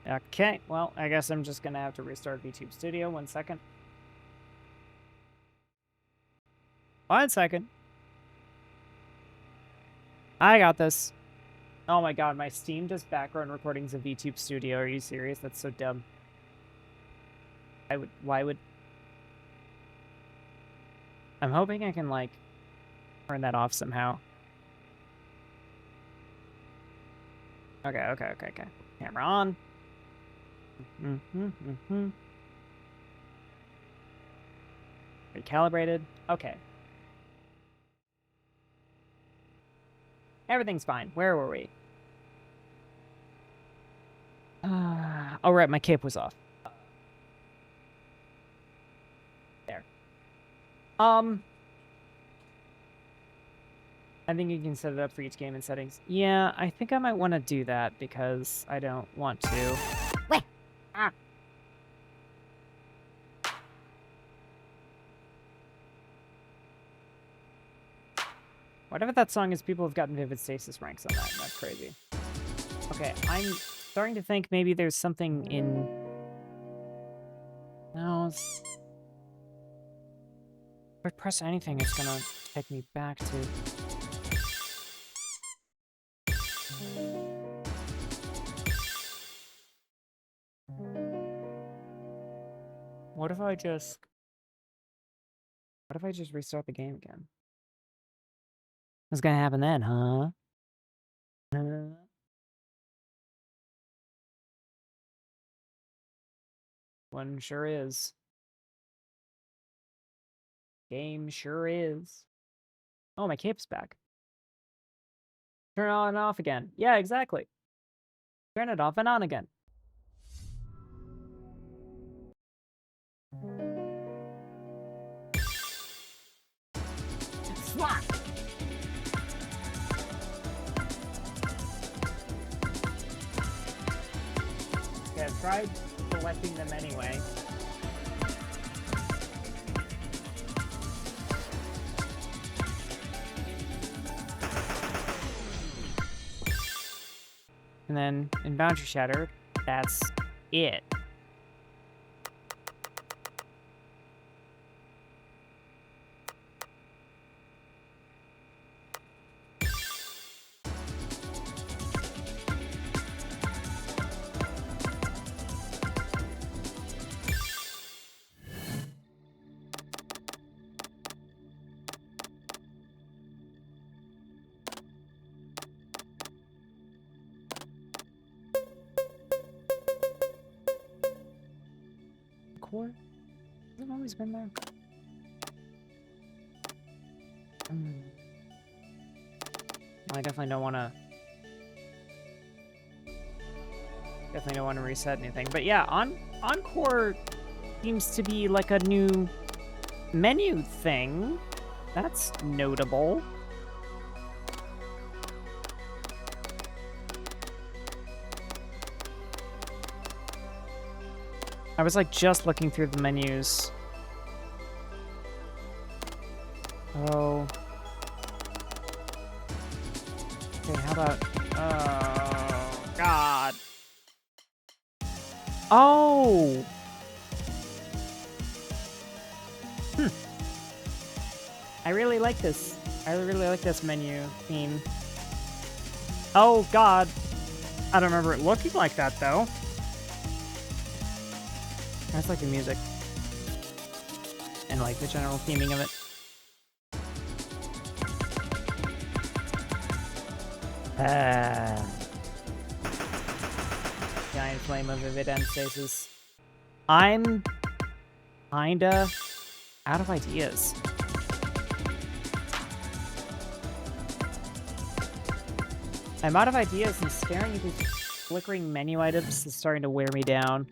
Okay, well, I guess I'm just gonna have to restart VTube Studio. 1 second. 1 second. I got this. Oh my god, my Steam does background recordings of VTube Studio. Are you serious? That's so dumb. Why would... I'm hoping I can, like, turn that off somehow. Okay. Camera on. Recalibrated. Okay. Everything's fine. Where were we? Oh, right, my cape was off. There. I think you can set it up for each game in settings. Yeah, I think I might want to do that because I don't want to. Ah. Whatever that song is, people have gotten Vivid Stasis ranks on that, and that's crazy. Okay, I'm starting to think maybe there's something in... No, if I press anything, it's gonna take me back to... What if I just... What if I just restart the game again? What's gonna happen then, huh? One sure is. Game sure is. Oh, my cape's back. Turn it on and off again. Yeah, exactly. Turn it off and on again. Swat! Yeah, I tried selecting them anyway. And then in Boundary Shatter, that's it. Core? Has it always been there? I definitely don't want to... Definitely don't want to reset anything. But yeah, Encore seems to be like a new menu thing. That's notable. I was like just looking through the menus. Oh. Okay, how about... Oh, God. Oh! I really like this. I really like this menu theme. Oh, God. I don't remember it looking like that, though. I just like the music. And like the general theming of it. Giant flame of vivid and stasis. I'm kinda out of ideas. I'm out of ideas and staring at these flickering menu items is starting to wear me down.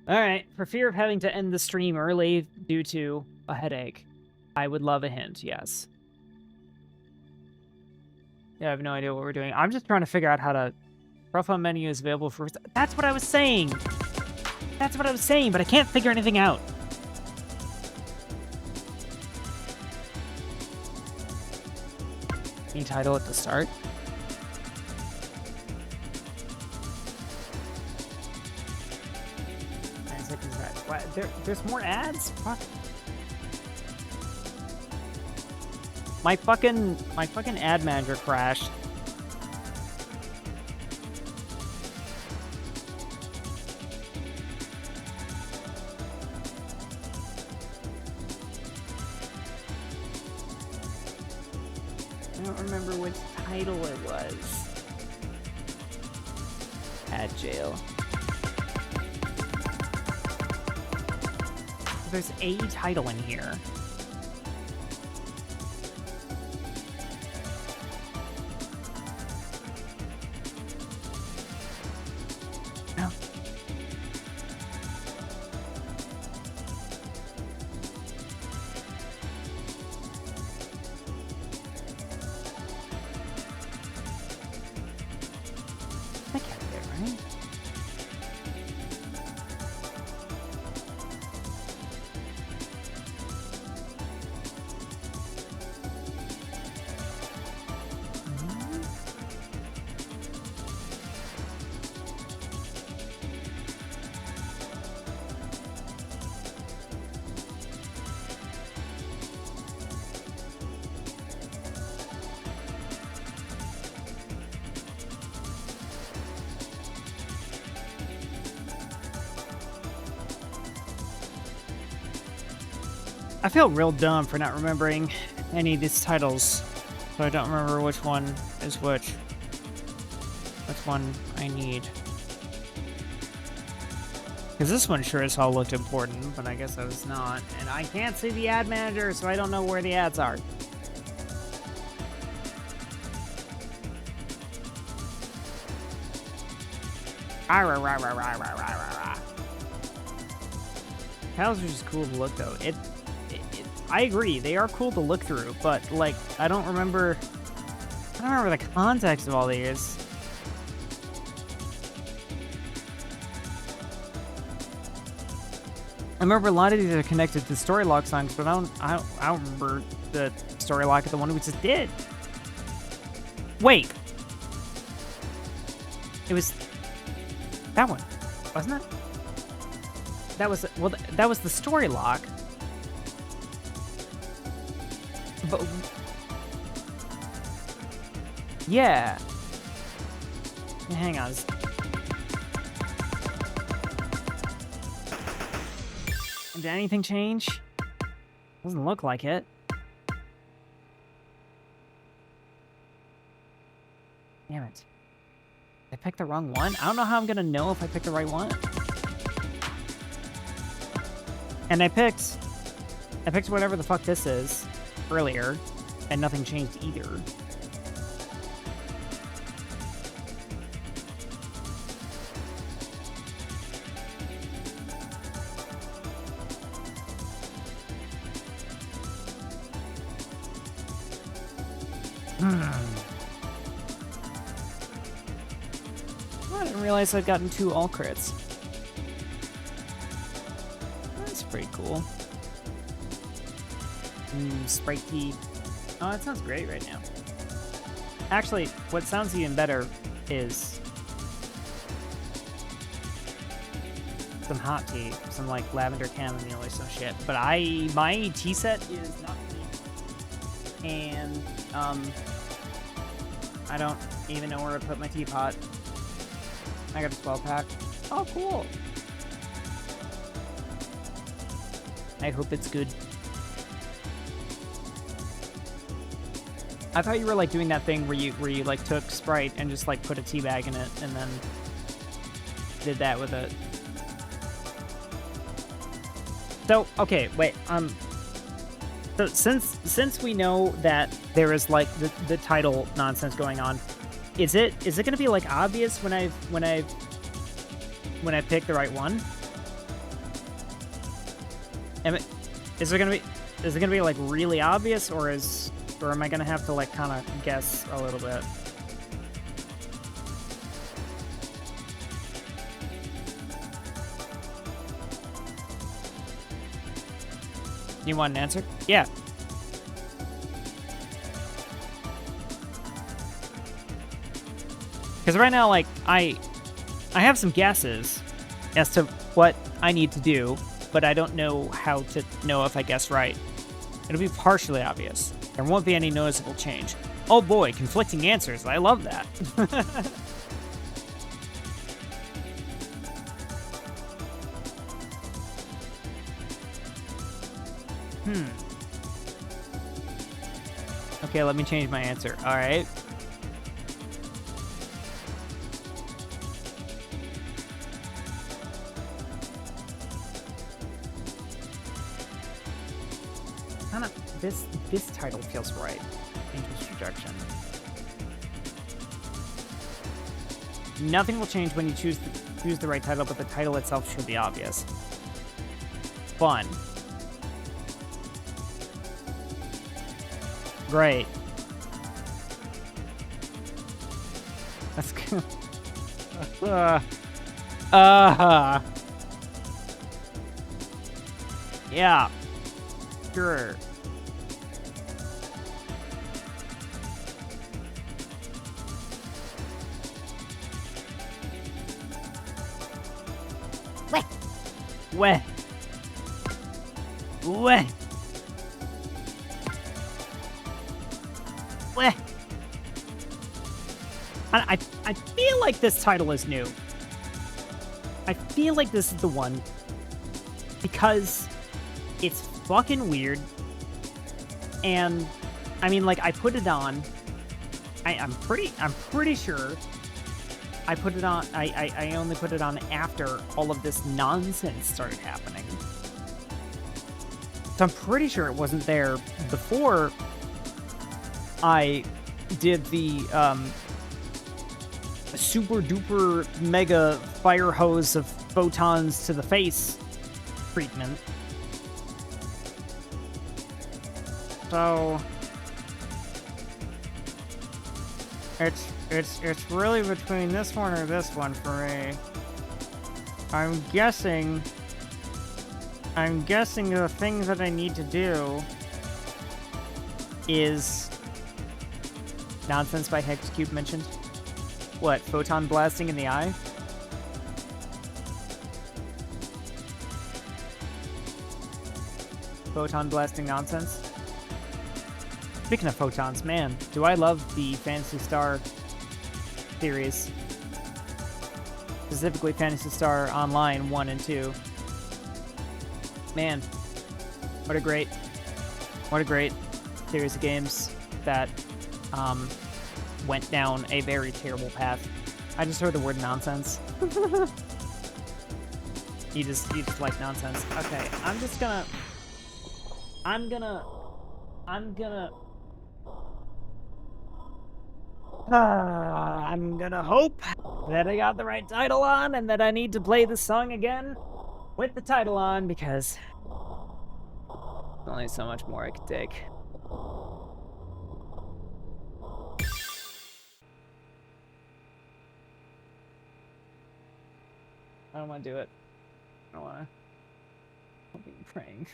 Alright, for fear of having to end the stream early due to a headache, I would love a hint, yes. Yeah, I have no idea what we're doing. I'm just trying to figure out how to... Profile menu is available for... That's what I was saying! That's what I was saying, but I can't figure anything out. Any title at the start? What? There's more ads? Fuck. My fucking ad manager crashed. I don't remember which title it was. Ad jail. There's a title in here. No. That can't be it, right? I feel real dumb for not remembering any of these titles, so I don't remember which one is which one I need. Because this one sure as hell looked important, but I guess I was not. And I can't see the ad manager, so I don't know where the ads are. Tiles are just cool to look though. I agree, they are cool to look through, but like I don't remember the context of all these. I remember a lot of these are connected to story lock songs, but I don't remember the story lock of the one we just did. Wait. It was that one, wasn't it? That was, well, that was the story lock. But yeah. Hang on. Did anything change? Doesn't look like it. Damn it. Did I pick the wrong one? I don't know how I'm gonna know if I picked the right one. And I picked whatever the fuck this is earlier, and nothing changed either. I didn't realize I'd gotten 2 all crits. That's pretty cool. Sprite tea. Oh, that sounds great right now. Actually, what sounds even better is some hot tea, some like lavender chamomile or some shit. But my tea set is not clean, and I don't even know where to put my teapot. I got a 12-pack. Oh, cool. I hope it's good. I thought you were like doing that thing where you like took Sprite and just like put a tea bag in it and then did that with it. So okay, wait. So since we know that there is like the title nonsense going on, is it gonna be like obvious when I pick the right one? Is it gonna be like really obvious, or am I gonna have to like kind of guess a little bit? You want an answer? Yeah. Because right now, like, I have some guesses as to what I need to do, but I don't know how to know if I guess right. It'll be partially obvious. There won't be any noticeable change. Oh boy, conflicting answers. I love that. Okay, let me change my answer. All right. Kind of this title feels right. Interest rejection. Nothing will change when you choose the right title, but the title itself should be obvious. Fun. Great. That's good. Yeah. Sure. Weh. Weh. Weh. I feel like this title is new. I feel like this is the one because it's fucking weird. And I mean, like, I put it on. I'm pretty sure I put it on. I only put it on after all of this nonsense started happening. So I'm pretty sure it wasn't there before I did the super duper mega fire hose of photons to the face treatment. So it's really between this one or this one for me. I'm guessing the thing that I need to do is Nonsense by Hexcube mentioned. What, photon blasting in the eye? Photon blasting nonsense? Speaking of photons, man, do I love the Phantasy Star series. Specifically Phantasy Star Online 1 and 2. Man, what a great series of games that went down a very terrible path. I just heard the word nonsense. You just like nonsense. Okay, I'm gonna hope that I got the right title on and that I need to play this song again with the title on, because there's only so much more I could take. I don't want to do it. I don't want to. I'll be praying.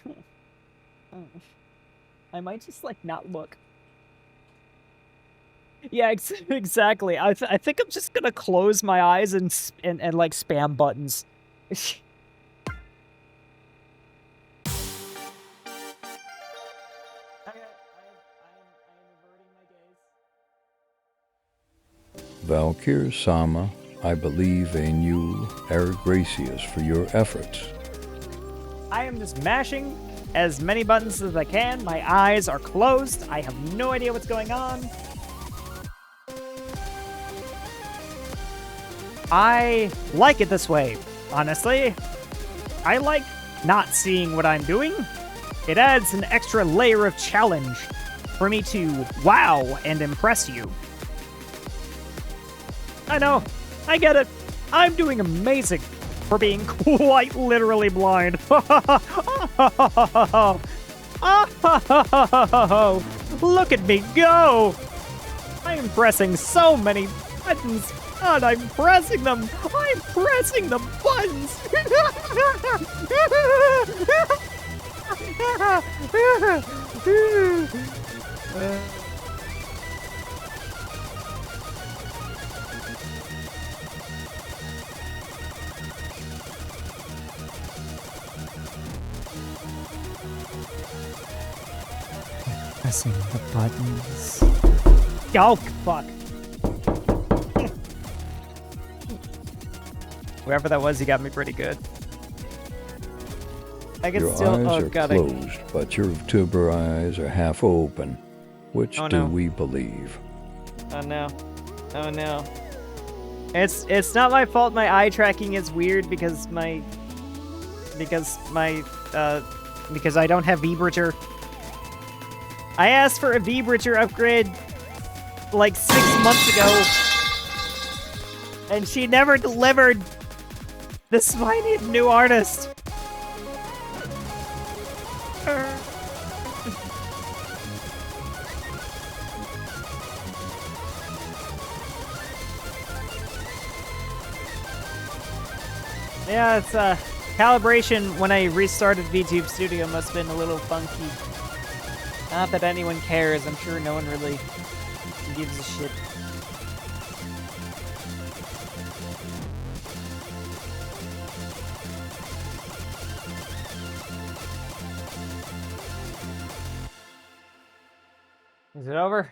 I might just, like, not look. Yeah, exactly. I think I'm just gonna close my eyes and like, spam buttons. Valkyr Sama, I believe in you, Gracious, for your efforts. I am just mashing as many buttons as I can. My eyes are closed. I have no idea what's going on. I like it this way, honestly. I like not seeing what I'm doing. It adds an extra layer of challenge for me to wow and impress you. I know. I get it. I'm doing amazing for being quite literally blind. Look at me go. I'm pressing so many buttons, and I'm pressing them. I'm pressing the buttons. Pressing the buttons. Oh, fuck. Whoever that was, he got me pretty good. I can Your still. eyes Oh, are God. closed, but your tuber eyes are half open. Which Oh, do no. we believe? Oh no. Oh no. It's not my fault my eye tracking is weird because I don't have V-Bridger. I asked for a V-Bridger upgrade like 6 months ago, and she never delivered. This is why I need a new artist. Yeah, it's calibration when I restarted VTube Studio must have been a little funky. Not that anyone cares. I'm sure no one really gives a shit. Is it over?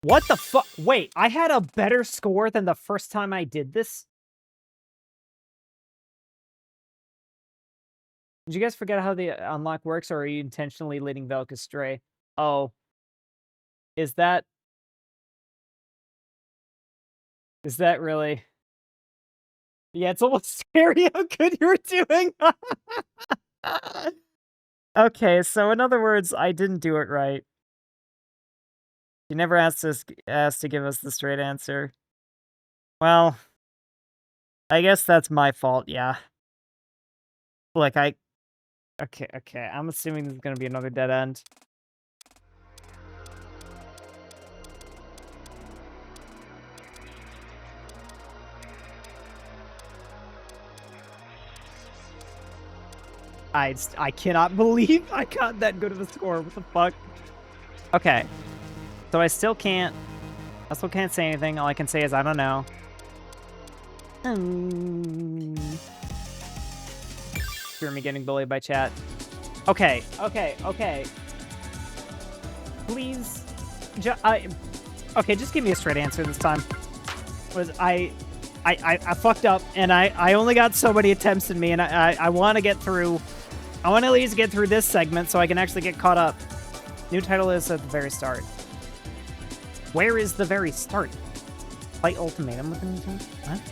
What the fuck? Wait, I had a better score than the first time I did this? Did you guys forget how the unlock works, or are you intentionally leading Velk astray? Oh. Is that really? Yeah, it's almost scary how good you're doing. Okay, so in other words, I didn't do it right. You never asked to give us the straight answer. Well, I guess that's my fault, yeah. Like, okay, I'm assuming there's gonna be another dead end. I cannot believe I got that good of a score. What the fuck? Okay. So I still can't say anything. All I can say is I don't know. Hear me getting bullied by chat. Okay. Please. Okay, just give me a straight answer this time. I fucked up, and I only got so many attempts in me, and I want to get through. I want to at least get through this segment so I can actually get caught up. New title is at the very start. Where is the very start? Play Ultimatum with the new title?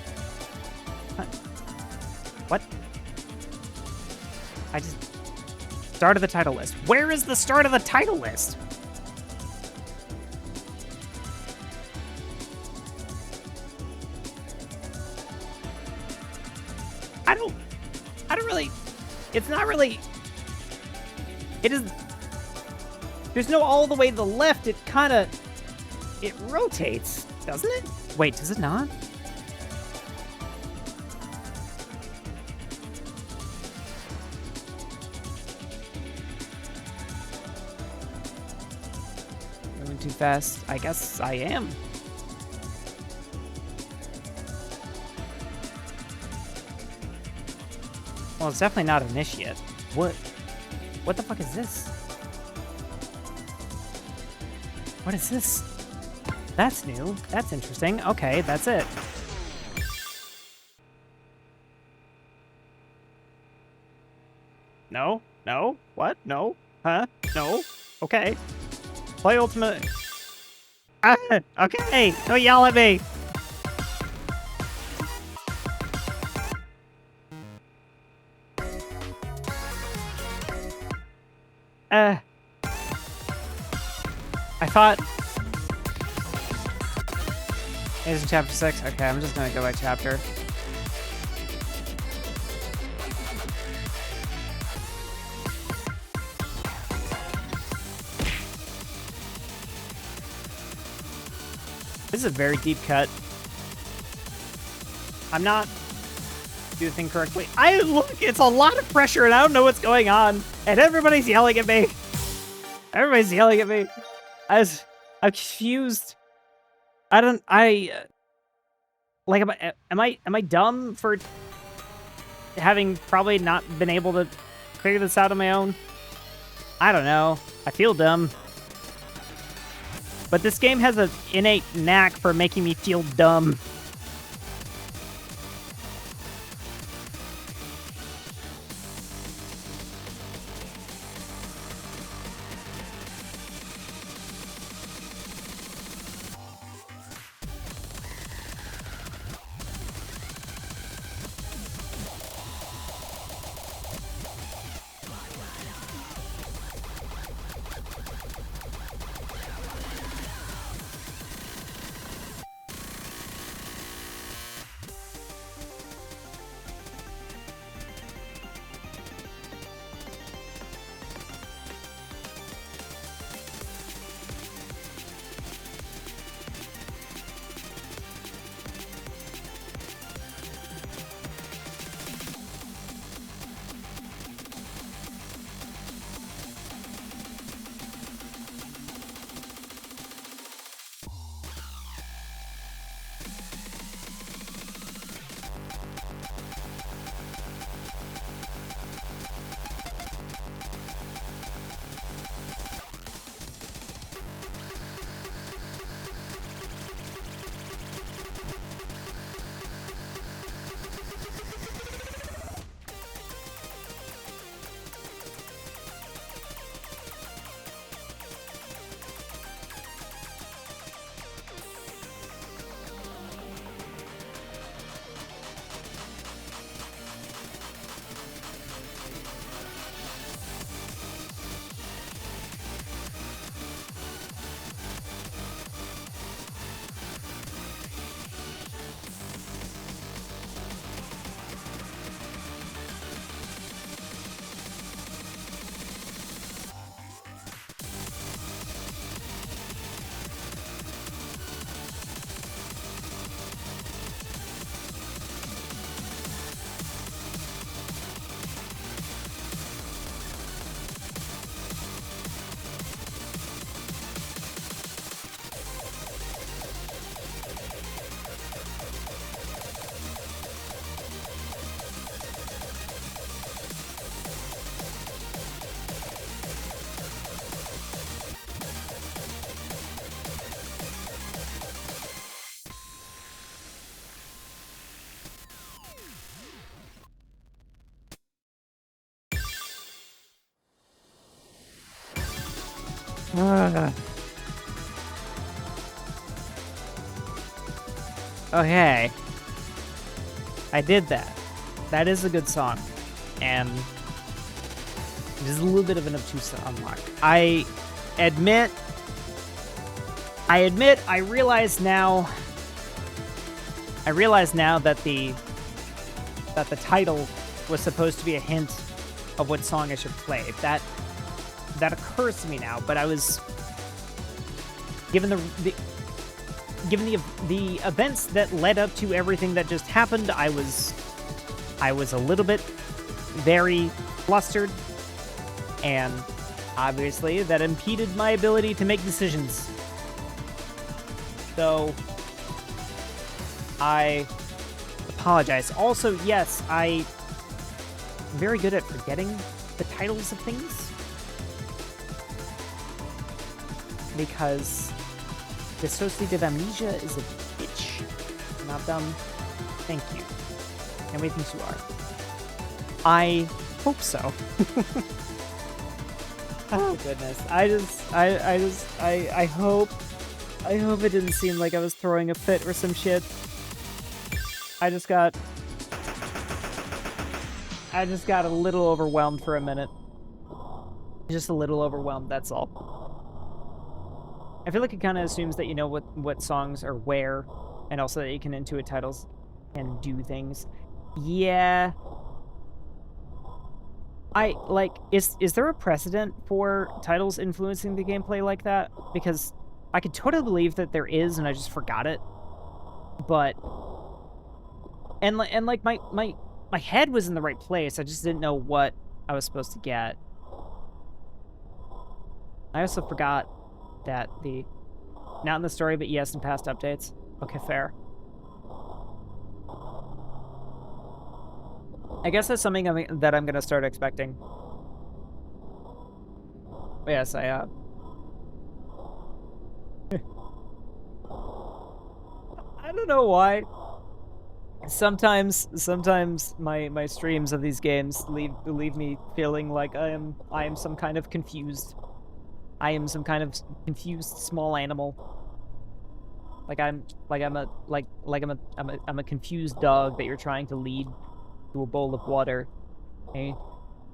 What? I just... Start of the title list. Where is the start of the title list? I don't really... It's not really... It is... There's no all the way to the left. It kind of... It rotates, doesn't it? Wait, does it not? Moving too fast. I guess I am. Well, it's definitely not initiate. What the fuck is this? What is this? That's new. That's interesting. Okay, that's it. No? No? What? No? Huh? No? Okay. Play Ultimate... Ah! Okay! Don't yell at me! I thought... It is in chapter 6? Okay, I'm just gonna go by chapter. This is a very deep cut. I'm not doing the thing correctly. Look, it's a lot of pressure and I don't know what's going on. And everybody's yelling at me. Everybody's yelling at me. I'm confused. Like, am I dumb for having probably not been able to figure this out on my own? I don't know. I feel dumb. But this game has an innate knack for making me feel dumb. Okay. I did that. That is a good song. And it is a little bit of an obtuse unlock. I admit, I realize now that the title was supposed to be a hint of what song I should play. That occurs to me now, but I was given the events that led up to everything that just happened, I was a little bit very flustered, and obviously that impeded my ability to make decisions. So I apologize. Also, yes, I'm very good at forgetting the titles of things because dissociative amnesia is a bitch. Not dumb. Thank you. And we think you are. I hope so. Oh goodness. I hope it didn't seem like I was throwing a fit or some shit. I just got a little overwhelmed for a minute. Just a little overwhelmed, that's all. I feel like it kind of assumes that you know what songs are where, and also that you can intuit titles and do things. Yeah. Is there a precedent for titles influencing the gameplay like that? Because I could totally believe that there is, and I just forgot it. But like my head was in the right place. I just didn't know what I was supposed to get. I also forgot that not in the story, but yes, in past updates. Okay, fair. I guess that's something that I'm gonna start expecting. But yes, I don't know why. Sometimes my streams of these games leave me feeling like I am some kind of confused. I am some kind of confused small animal. I'm a confused dog that you're trying to lead to a bowl of water, and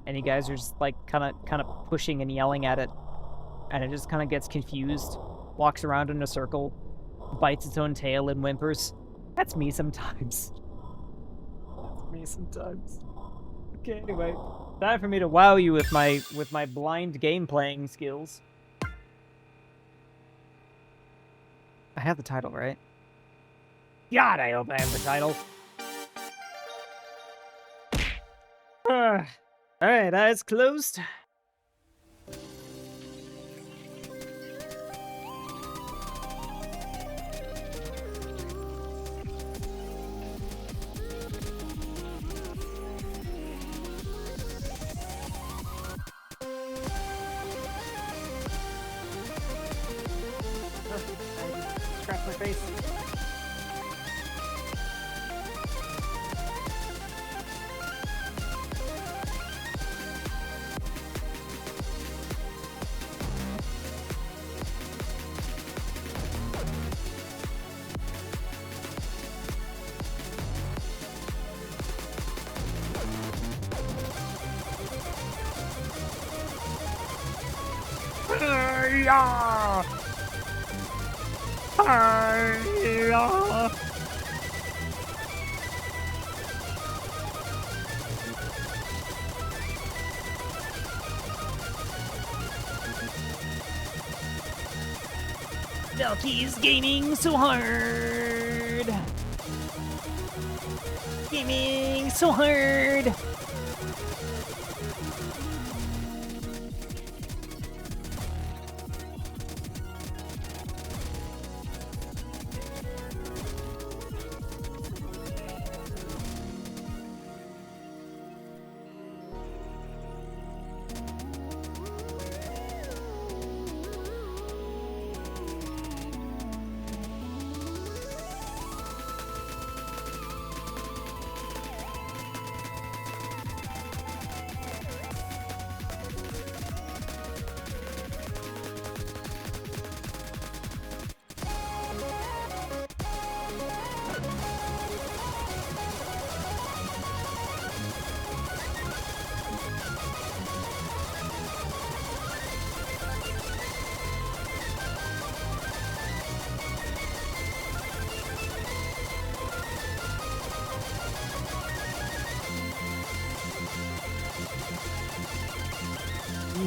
you guys are just like kind of pushing and yelling at it, and it just kind of gets confused, walks around in a circle, bites its own tail and whimpers. That's me sometimes. That's me sometimes. Okay, anyway, time for me to wow you with my blind game playing skills. I have the title, right? God, I hope I have the title. Alright, eyes closed. Scratch my face. Valky's gaming so hard. Gaming so hard.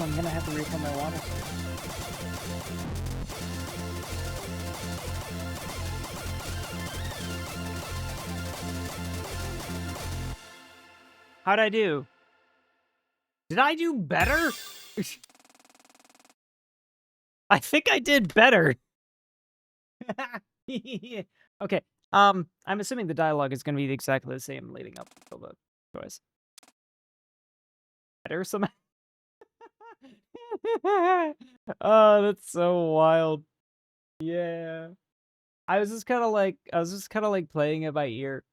I'm gonna have to refill my water. How'd I do? Did I do better? I think I did better. Okay. I'm assuming the dialogue is gonna be exactly the same leading up to the choice. Better somehow. Oh, that's so wild. Yeah. I was just kind of like playing it by ear,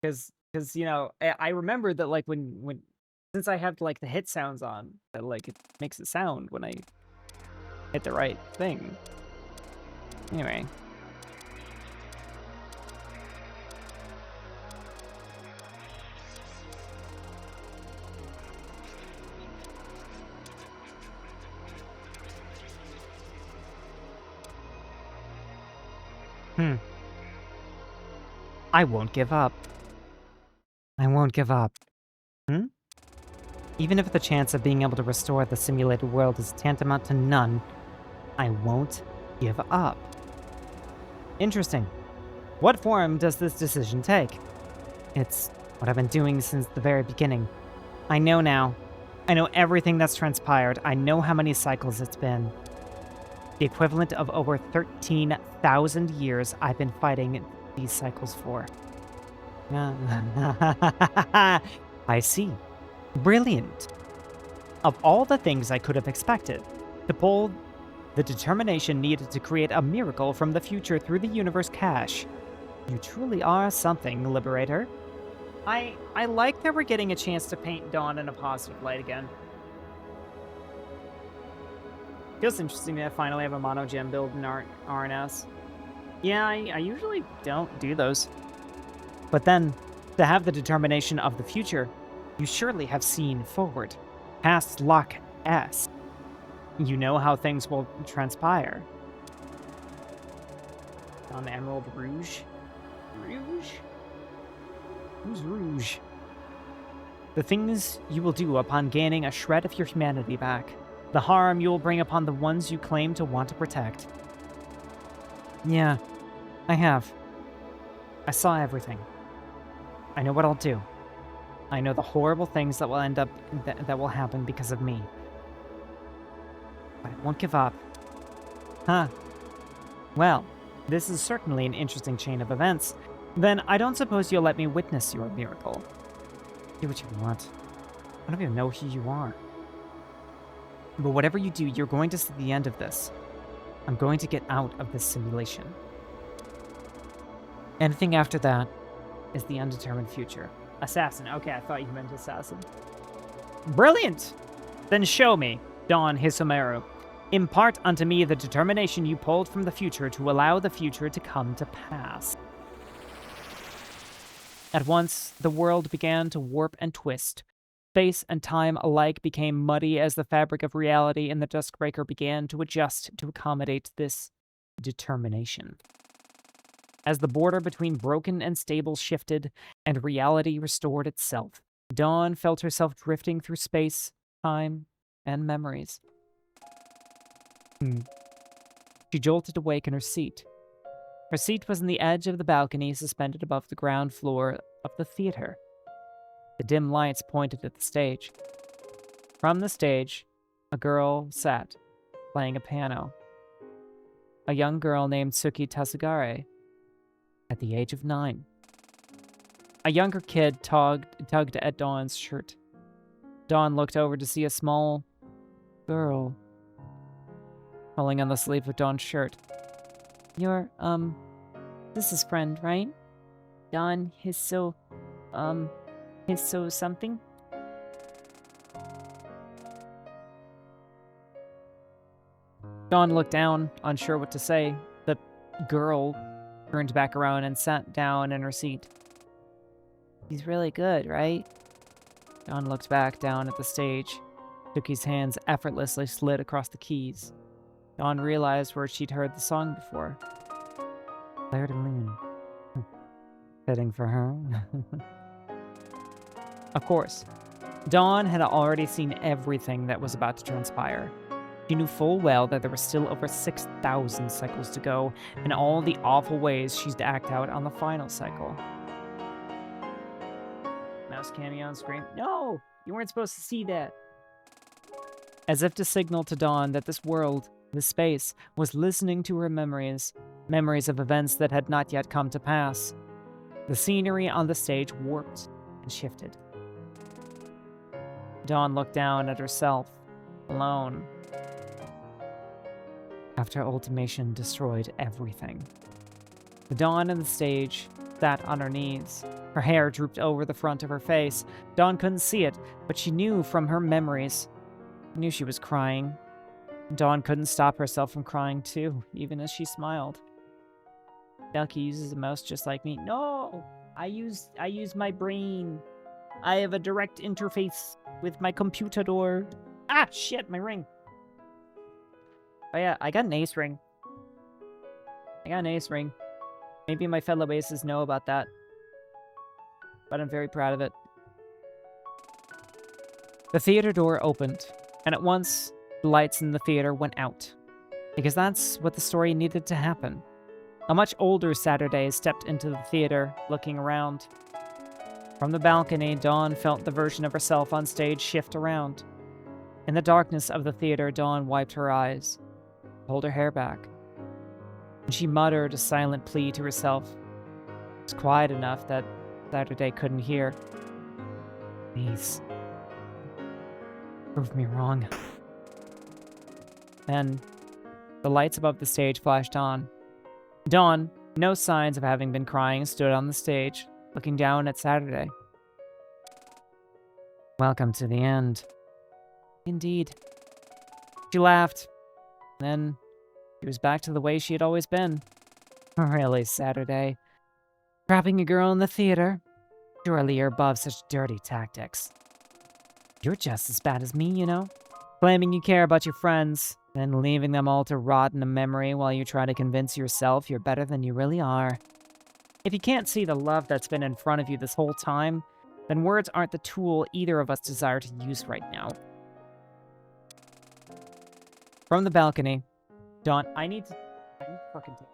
because you know, I remembered that like when since I have like the hit sounds on, that like it makes it sound when I hit the right thing. Anyway. I won't give up. I won't give up. Even if the chance of being able to restore the simulated world is tantamount to none, I won't give up. Interesting. What form does this decision take? It's what I've been doing since the very beginning. I know now. I know everything that's transpired. I know how many cycles it's been. The equivalent of over 13,000 years I've been fighting these cycles for. I see. Brilliant. Of all the things I could have expected, to pull the determination needed to create a miracle from the future through the universe cache. You truly are something, Liberator. I like that we're getting a chance to paint Dawn in a positive light again. Feels interesting that I finally have a mono gem build in RNS. Yeah, I usually don't do those. But then, to have the determination of the future, you surely have seen forward, past Loch S. You know how things will transpire. On Emerald Rouge? Rouge? Who's Rouge? The things you will do upon gaining a shred of your humanity back. The harm you will bring upon the ones you claim to want to protect. Yeah, I have. I saw everything. I know what I'll do. I know the horrible things that will end up, that will happen because of me. But I won't give up. Huh. Well, this is certainly an interesting chain of events. Then I don't suppose you'll let me witness your miracle. Do what you want. I don't even know who you are. But whatever you do, you're going to see the end of this. I'm going to get out of this simulation. Anything after that is the undetermined future. Assassin. Okay, I thought you meant assassin. Brilliant! Then show me, Dawn Hisomeru. Impart unto me the determination you pulled from the future to allow the future to come to pass. At once, the world began to warp and twist. Space and time alike became muddy as the fabric of reality in the Duskbreaker began to adjust to accommodate this determination. As the border between broken and stable shifted, and reality restored itself, Dawn felt herself drifting through space, time, and memories. She jolted awake in her seat. Her seat was on the edge of the balcony suspended above the ground floor of the theater. The dim lights pointed at the stage. From the stage, a girl sat, playing a piano. A young girl named Suki Tasugare, at the age of 9. A younger kid tugged at Dawn's shirt. Dawn looked over to see a small girl pulling on the sleeve of Dawn's shirt. You're, this is friend, right? Dawn, he's so something? Dawn looked down, unsure what to say. The girl turned back around and sat down in her seat. He's really good, right? Dawn looked back down at the stage. Suki's hands effortlessly slid across the keys. Dawn realized where she'd heard the song before. Claire de Lune. Fitting for her. Of course. Dawn had already seen everything that was about to transpire. She knew full well that there were still over 6,000 cycles to go, and all the awful ways she'd act out on the final cycle. Mouse cameo on screen. No! You weren't supposed to see that. As if to signal to Dawn that this world, this space, was listening to her memories of events that had not yet come to pass. The scenery on the stage warped and shifted. Dawn looked down at herself, alone, after ultimation destroyed everything. The Dawn on the stage sat on her knees. Her hair drooped over the front of her face. Dawn couldn't see it, but she knew from her memories. She knew she was crying. Dawn couldn't stop herself from crying too, even as she smiled. Ducky uses a mouse just like me. No! I use my brain. I have a direct interface with my computer door. Ah, shit, my ring. Oh yeah, I got an ace ring. Maybe my fellow aces know about that. But I'm very proud of it. The theater door opened, and at once, the lights in the theater went out. Because that's what the story needed to happen. A much older Saturday stepped into the theater, looking around. From the balcony, Dawn felt the version of herself on stage shift around. In the darkness of the theater, Dawn wiped her eyes, pulled her hair back, and she muttered a silent plea to herself. It was quiet enough that Saturday couldn't hear. Please, prove me wrong. Then, the lights above the stage flashed on. Dawn, no signs of having been crying, stood on the stage, looking down at Saturday. Welcome to the end. Indeed. She laughed. Then, she was back to the way she had always been. Really, Saturday? Trapping a girl in the theater? Surely you're above such dirty tactics. You're just as bad as me, you know? Claiming you care about your friends, then leaving them all to rot in a memory while you try to convince yourself you're better than you really are. If you can't see the love that's been in front of you this whole time, then words aren't the tool either of us desire to use right now. From the balcony, Dawn, I need to fucking take.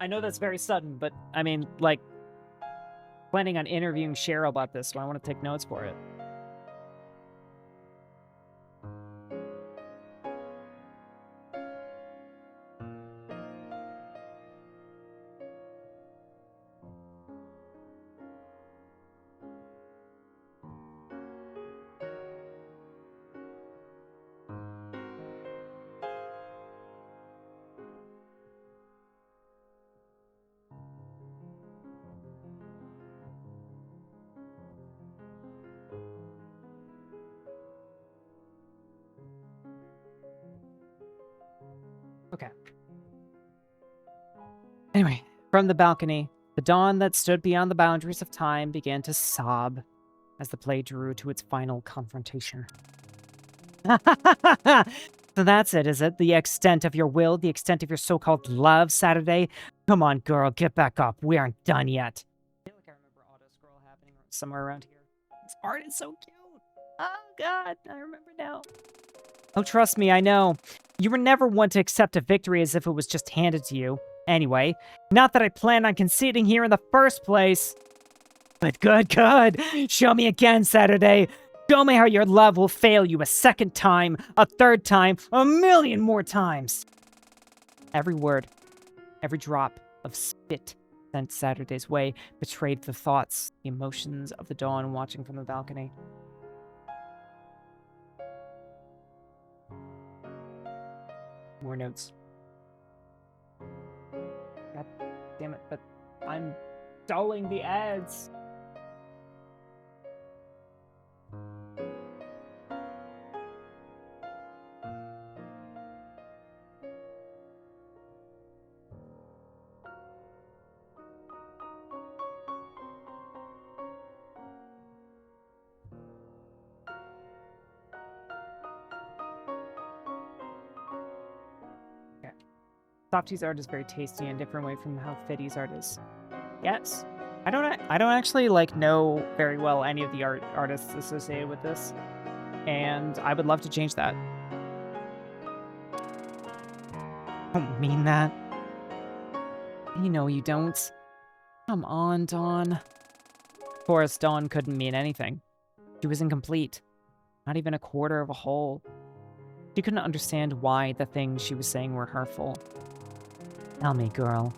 I know that's very sudden, but I mean, like, planning on interviewing Cheryl about this, so I want to take notes for it. Okay. Anyway, from the balcony, the dawn that stood beyond the boundaries of time began to sob as the play drew to its final confrontation. So that's it, is it? The extent of your will, the extent of your so-called love, Saturday? Come on, girl, get back up. We aren't done yet. I feel like I remember auto-scroll happening somewhere around here. This art is so cute. Oh, God, I remember now. Oh, trust me, I know. You were never one to accept a victory as if it was just handed to you. Anyway, not that I planned on conceding here in the first place. But good. Show me again, Saturday. Show me how your love will fail you a second time, a third time, a million more times. Every word, every drop of spit sent Saturday's way betrayed the thoughts, the emotions of the dawn watching from the balcony. More notes. God damn it, but I'm stalling the ads. Softy's art is very tasty and different way from how Fiddy's art is. Yes. I don't actually like know very well any of the artists associated with this, and I would love to change that. I don't mean that. You know you don't. Come on, Dawn. Of course, Dawn couldn't mean anything. She was incomplete. Not even a quarter of a whole. She couldn't understand why the things she was saying were hurtful. Tell me, girl,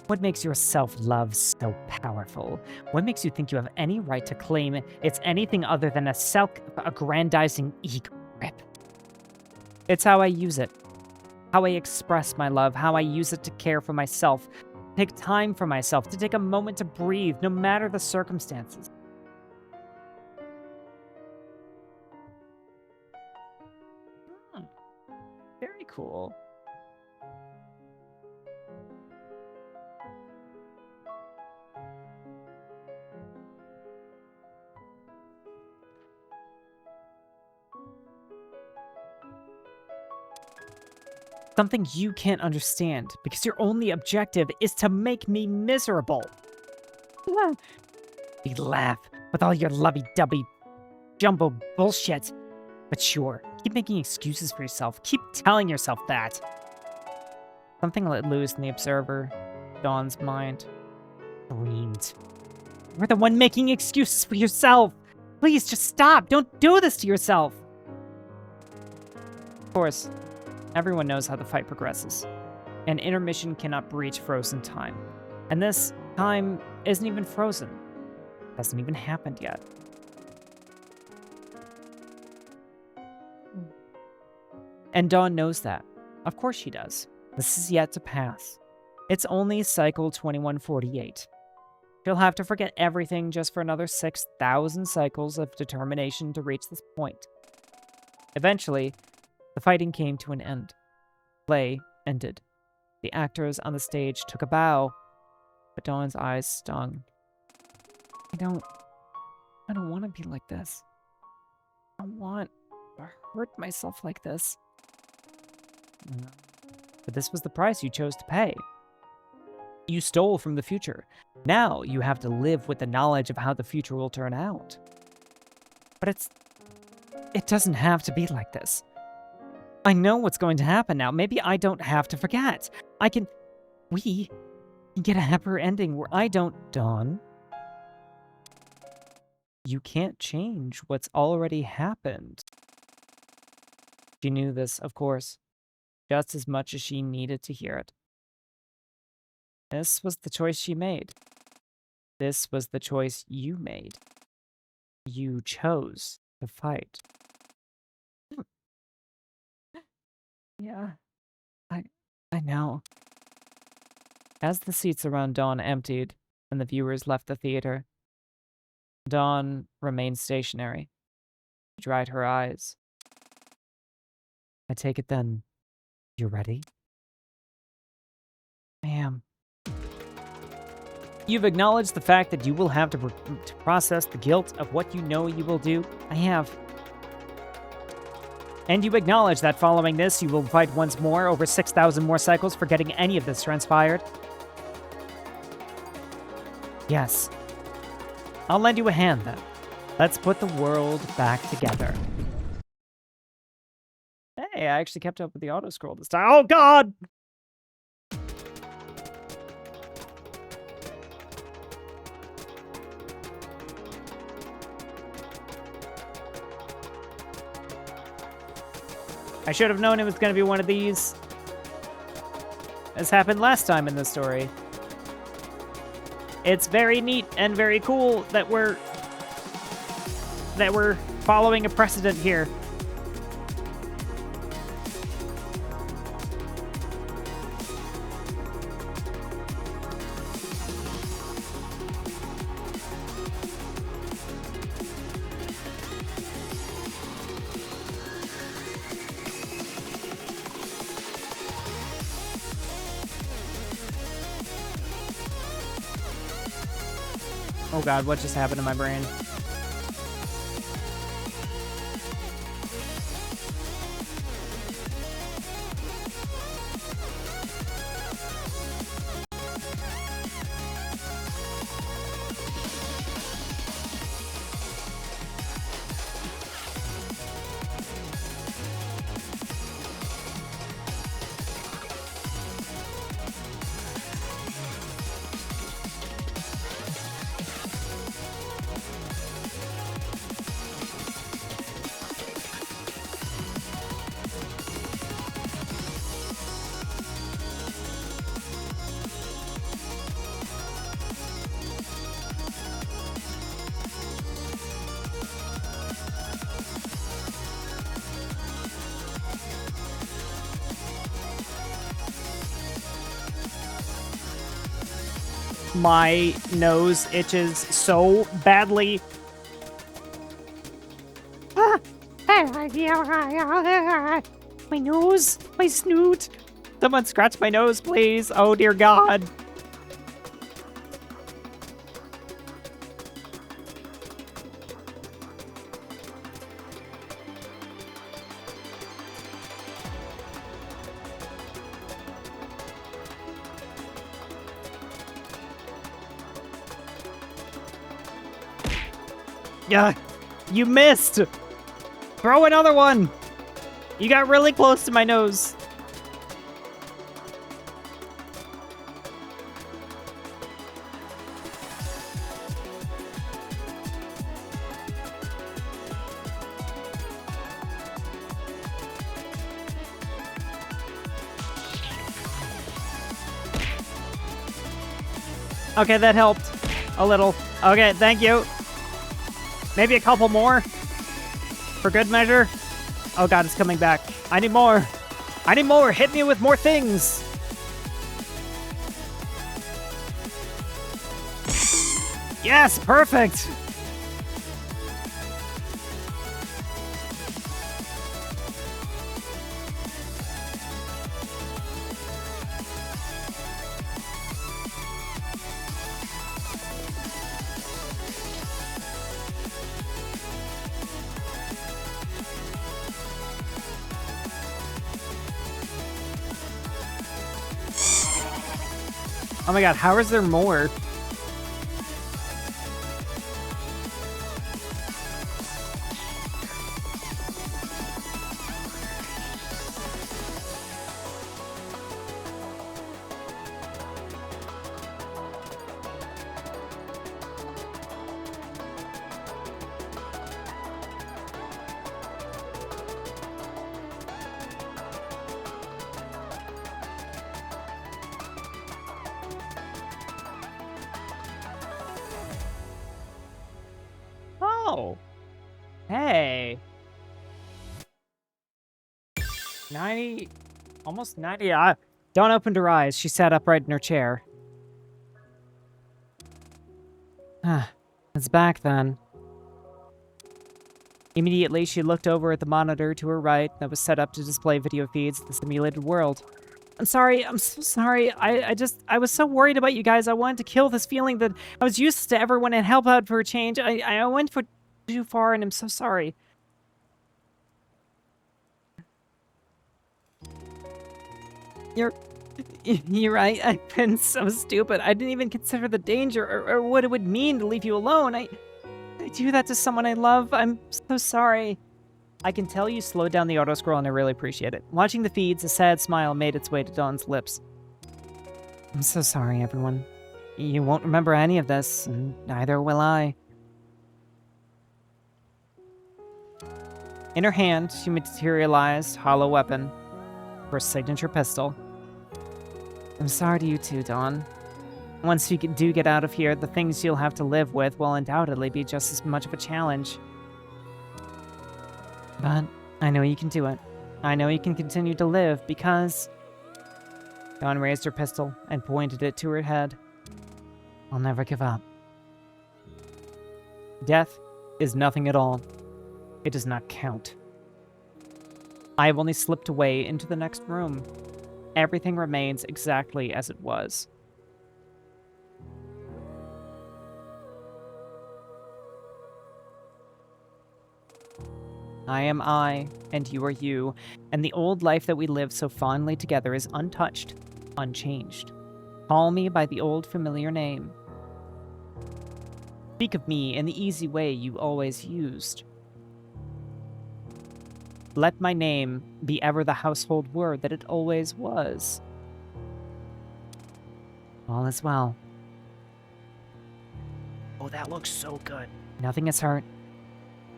what makes your self-love so powerful? What makes you think you have any right to claim it's anything other than a self-aggrandizing ego grip? It's how I use it. How I express my love, how I use it to care for myself, take time for myself, to take a moment to breathe, no matter the circumstances. Very cool. Something you can't understand, because your only objective is to make me miserable. You laugh with all your lovey-dovey jumbo bullshit. But sure, keep making excuses for yourself. Keep telling yourself that. Something let loose in the observer, Dawn's mind, screamed. You're the one making excuses for yourself. Please, just stop. Don't do this to yourself. Of course, everyone knows how the fight progresses. An intermission cannot breach frozen time. And this time isn't even frozen. It hasn't even happened yet. And Dawn knows that. Of course she does. This is yet to pass. It's only cycle 2148. She'll have to forget everything just for another 6,000 cycles of determination to reach this point. Eventually, the fighting came to an end. Play ended. The actors on the stage took a bow, but Dawn's eyes stung. I don't want to be like this. I don't want to hurt myself like this. But this was the price you chose to pay. You stole from the future. Now you have to live with the knowledge of how the future will turn out. But it doesn't have to be like this. I know what's going to happen now. Maybe I don't have to forget. We can get a happier ending where I don't, Dawn. You can't change what's already happened. She knew this, of course, just as much as she needed to hear it. This was the choice she made. This was the choice you made. You chose to fight. Yeah, I know. As the seats around Dawn emptied and the viewers left the theater, Dawn remained stationary. She dried her eyes. I take it then, you're ready? I am. You've acknowledged the fact that you will have to process the guilt of what you know you will do. I have. And you acknowledge that following this, you will fight once more over 6,000 more cycles for getting any of this transpired? Yes. I'll lend you a hand, then. Let's put the world back together. Hey, I actually kept up with the auto-scroll this time. Oh, God! I should have known it was going to be one of these. As happened last time in the story. It's very neat and very cool that we're following a precedent here. Oh God, what just happened to my brain? my nose itches so badly. My nose, my snoot. Someone scratch my nose, please. Oh, dear God. Yeah, you missed. Throw another one. You got really close to my nose. Okay, that helped a little. Okay, thank you. Maybe a couple more for good measure. Oh God, it's coming back. I need more. I need more. Hit me with more things. Yes, perfect. Oh my God, how is there more? Oh. Hey. 90, almost 90. Dawn opened her eyes. She sat upright in her chair. It's back then. Immediately, she looked over at the monitor to her right that was set up to display video feeds of the simulated world. I'm sorry. I'm so sorry. I was so worried about you guys. I wanted to kill this feeling that I was useless to everyone and help out for a change. I went for too far, and I'm so sorry. You're right. I've been so stupid. I didn't even consider the danger or what it would mean to leave you alone. I do that to someone I love. I'm so sorry. I can tell you slowed down the auto-scroll, and I really appreciate it. Watching the feeds, a sad smile made its way to Dawn's lips. I'm so sorry, everyone. You won't remember any of this, and neither will I. In her hand, she materialized hollow weapon, her signature pistol. I'm sorry to you too, Dawn. Once you do get out of here, the things you'll have to live with will undoubtedly be just as much of a challenge. But I know you can do it. I know you can continue to live because... Dawn raised her pistol and pointed it to her head. I'll never give up. Death is nothing at all. It does not count. I have only slipped away into the next room. Everything remains exactly as it was. I am I, and you are you, and the old life that we lived so fondly together is untouched, unchanged. Call me by the old familiar name. Speak of me in the easy way you always used. Let my name be ever the household word that it always was. All is well. Oh, that looks so good. Nothing is hurt,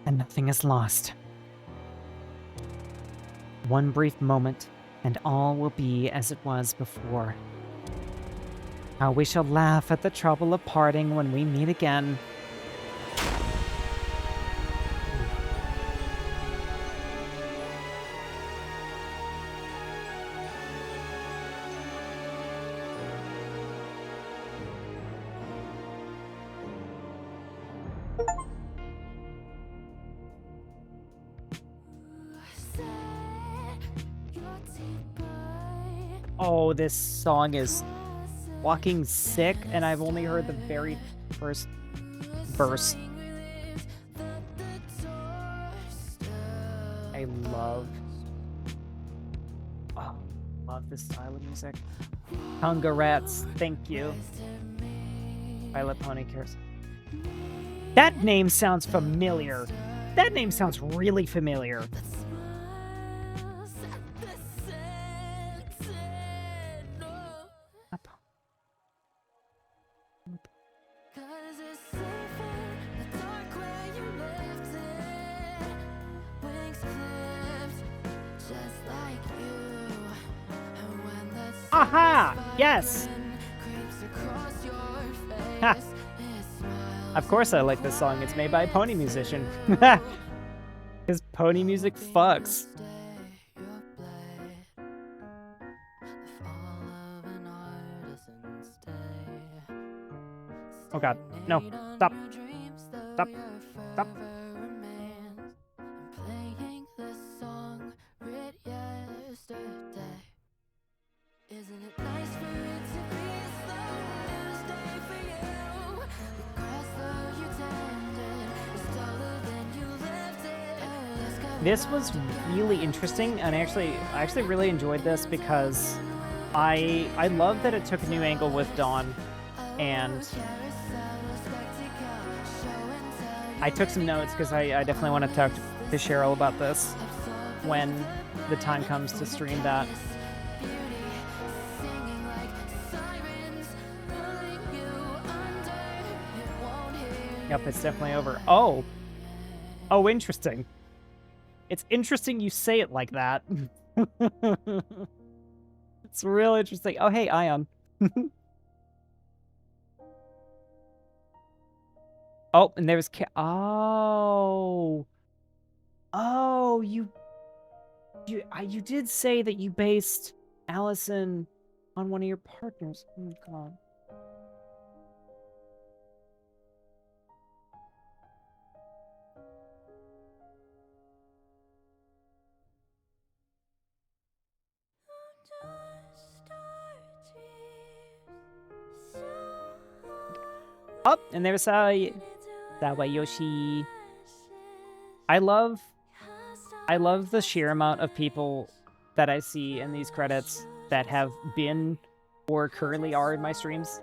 and nothing is lost. One brief moment, and all will be as it was before. How we shall laugh at the trouble of parting when we meet again. Oh, this song is fucking sick, and I've only heard the very first verse. I love this style of music. Hunger Rats, thank you. Violet Pony Cares. That name sounds familiar. That name sounds really familiar. Aha! Yes! Ha! Of course I like this song. It's made by a pony musician. Because pony music fucks. Oh god. No. Stop. Stop. Stop. This was really interesting, and I actually really enjoyed this because I love that it took a new angle with Dawn, and I took some notes because I definitely want to talk to Cheryl about this when the time comes to stream that. Yep, it's definitely over. Oh, interesting. It's interesting you say it like that. It's real interesting. Oh, hey, Ion. Oh, and there's oh, you did say that you based Allison on one of your partners. Oh my god. Oh, and there's Sawayoshi. I love the sheer amount of people that I see in these credits that have been or currently are in my streams.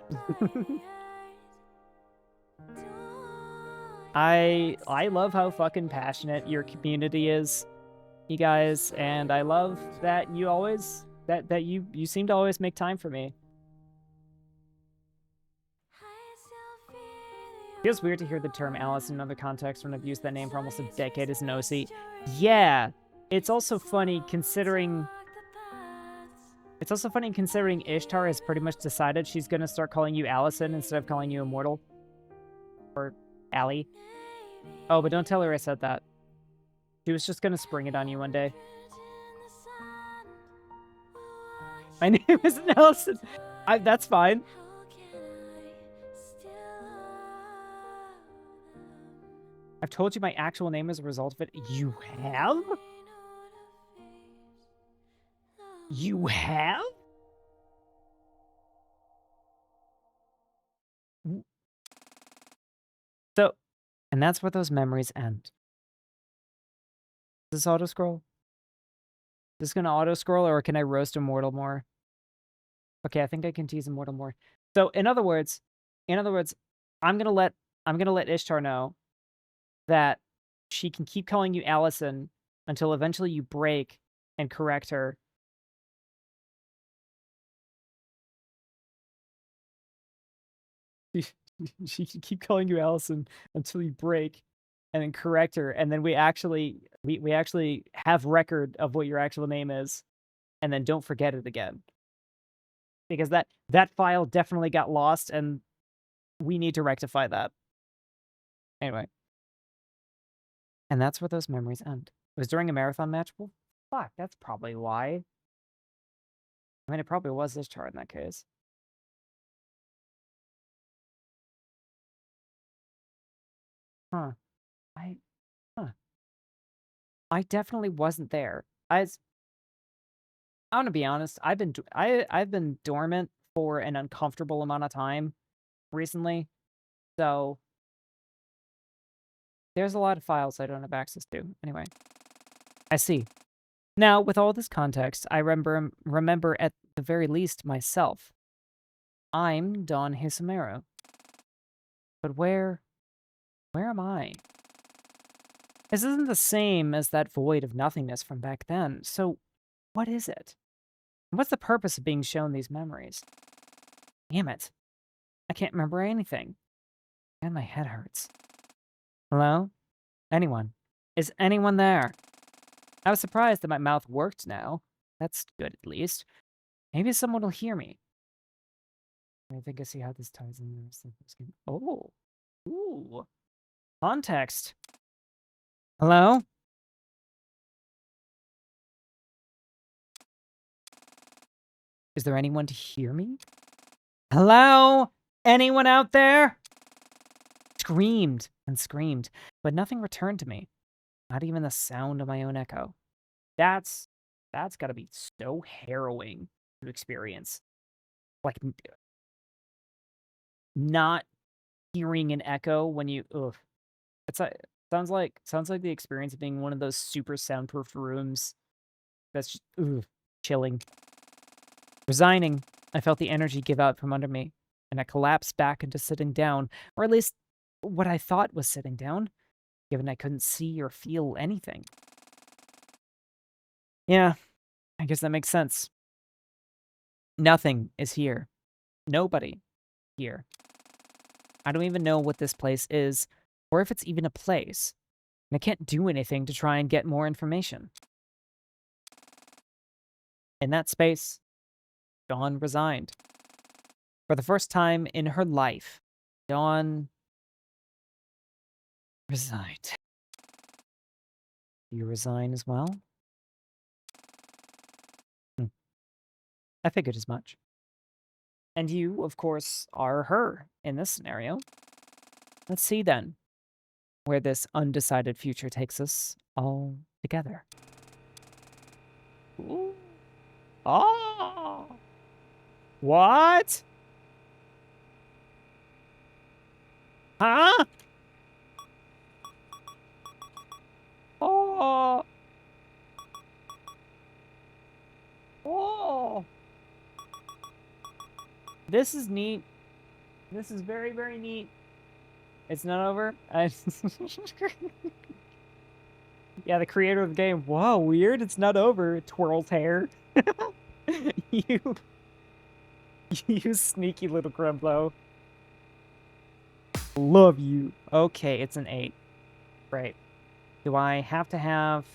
I love how fucking passionate your community is, you guys, and I love that you always that you seem to always make time for me. Feels weird to hear the term Alice in another context when I've used that name for almost a decade as an OC. Yeah, it's also funny considering Ishtar has pretty much decided she's gonna start calling you Allison instead of calling you Immortal. Or Allie. Oh, but don't tell her I said that. She was just gonna spring it on you one day. My name isn't Allison. That's fine. I've told you my actual name as a result of it. You have? You have? So, and that's where those memories end. Is this auto-scroll? Is this gonna auto-scroll, or can I roast Immortal more? Okay, I think I can tease Immortal more. So, in other words, I'm gonna let Ishtar know that she can keep calling you Allison until eventually you break and correct her. She can keep calling you Allison until you break and then correct her, and then we actually have record of what your actual name is, and then don't forget it again. Because that file definitely got lost, and we need to rectify that. Anyway. And that's where those memories end. It was during a marathon match? Well, fuck, that's probably why. I mean, it probably was this chart in that case. Huh. I definitely wasn't there. I want to be honest. I've been dormant for an uncomfortable amount of time recently, so there's a lot of files I don't have access to. Anyway, I see. Now, with all this context, I remember at the very least myself. I'm Don Hisamero. But where am I? This isn't the same as that void of nothingness from back then, so what is it? And what's the purpose of being shown these memories? Damn it. I can't remember anything. And my head hurts. Hello? Anyone? Is anyone there? I was surprised that my mouth worked now. That's good, at least. Maybe someone will hear me. I think I see how this ties in the rest of this game. Oh. Ooh. Context. Hello? Is there anyone to hear me? Hello? Anyone out there? Screamed and screamed, but nothing returned to me. Not even the sound of my own echo. That's gotta be so harrowing to experience. Like, not hearing an echo when you, ugh. It's like, sounds like the experience of being in one of those super soundproof rooms. That's just, ugh, chilling. Resigning, I felt the energy give out from under me, and I collapsed back into sitting down, or at least what I thought was sitting down, given I couldn't see or feel anything. Yeah, I guess that makes sense. Nothing is here. Nobody here. I don't even know what this place is, or if it's even a place, and I can't do anything to try and get more information. In that space, Dawn resigned. For the first time in her life, Dawn resigned. You resign as well? I figured as much. And you, of course, are her in this scenario. Let's see then where this undecided future takes us all together. Ooh. Oh! What? Huh? Oh! Oh! This is neat. This is very, very neat. It's not over. Yeah, the creator of the game. Whoa, weird. It's not over. It twirls hair. you sneaky little Grumblo. Love you. Okay, it's an 8. Right. Do I have to have...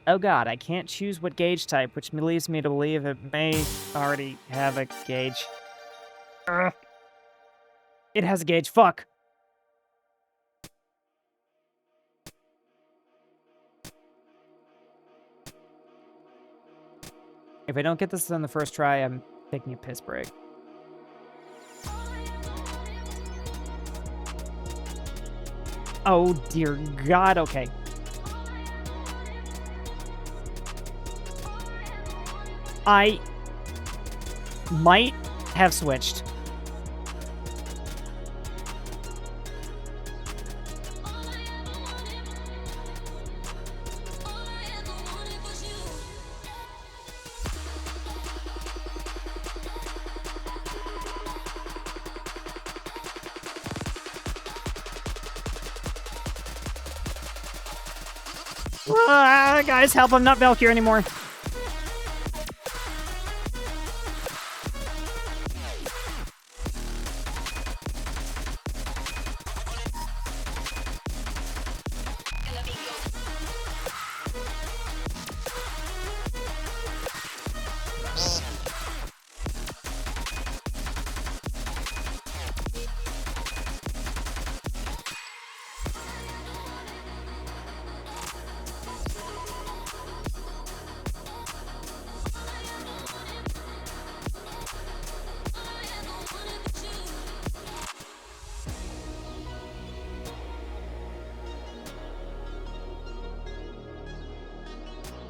Oh god, I can't choose what gauge type, which leads me to believe it may already have a gauge. Ugh. It has a gauge. Fuck. If I don't get this on the first try, I'm taking a piss break. Oh dear god, okay. I might have switched. Guys, help, I'm not Valkyrie anymore.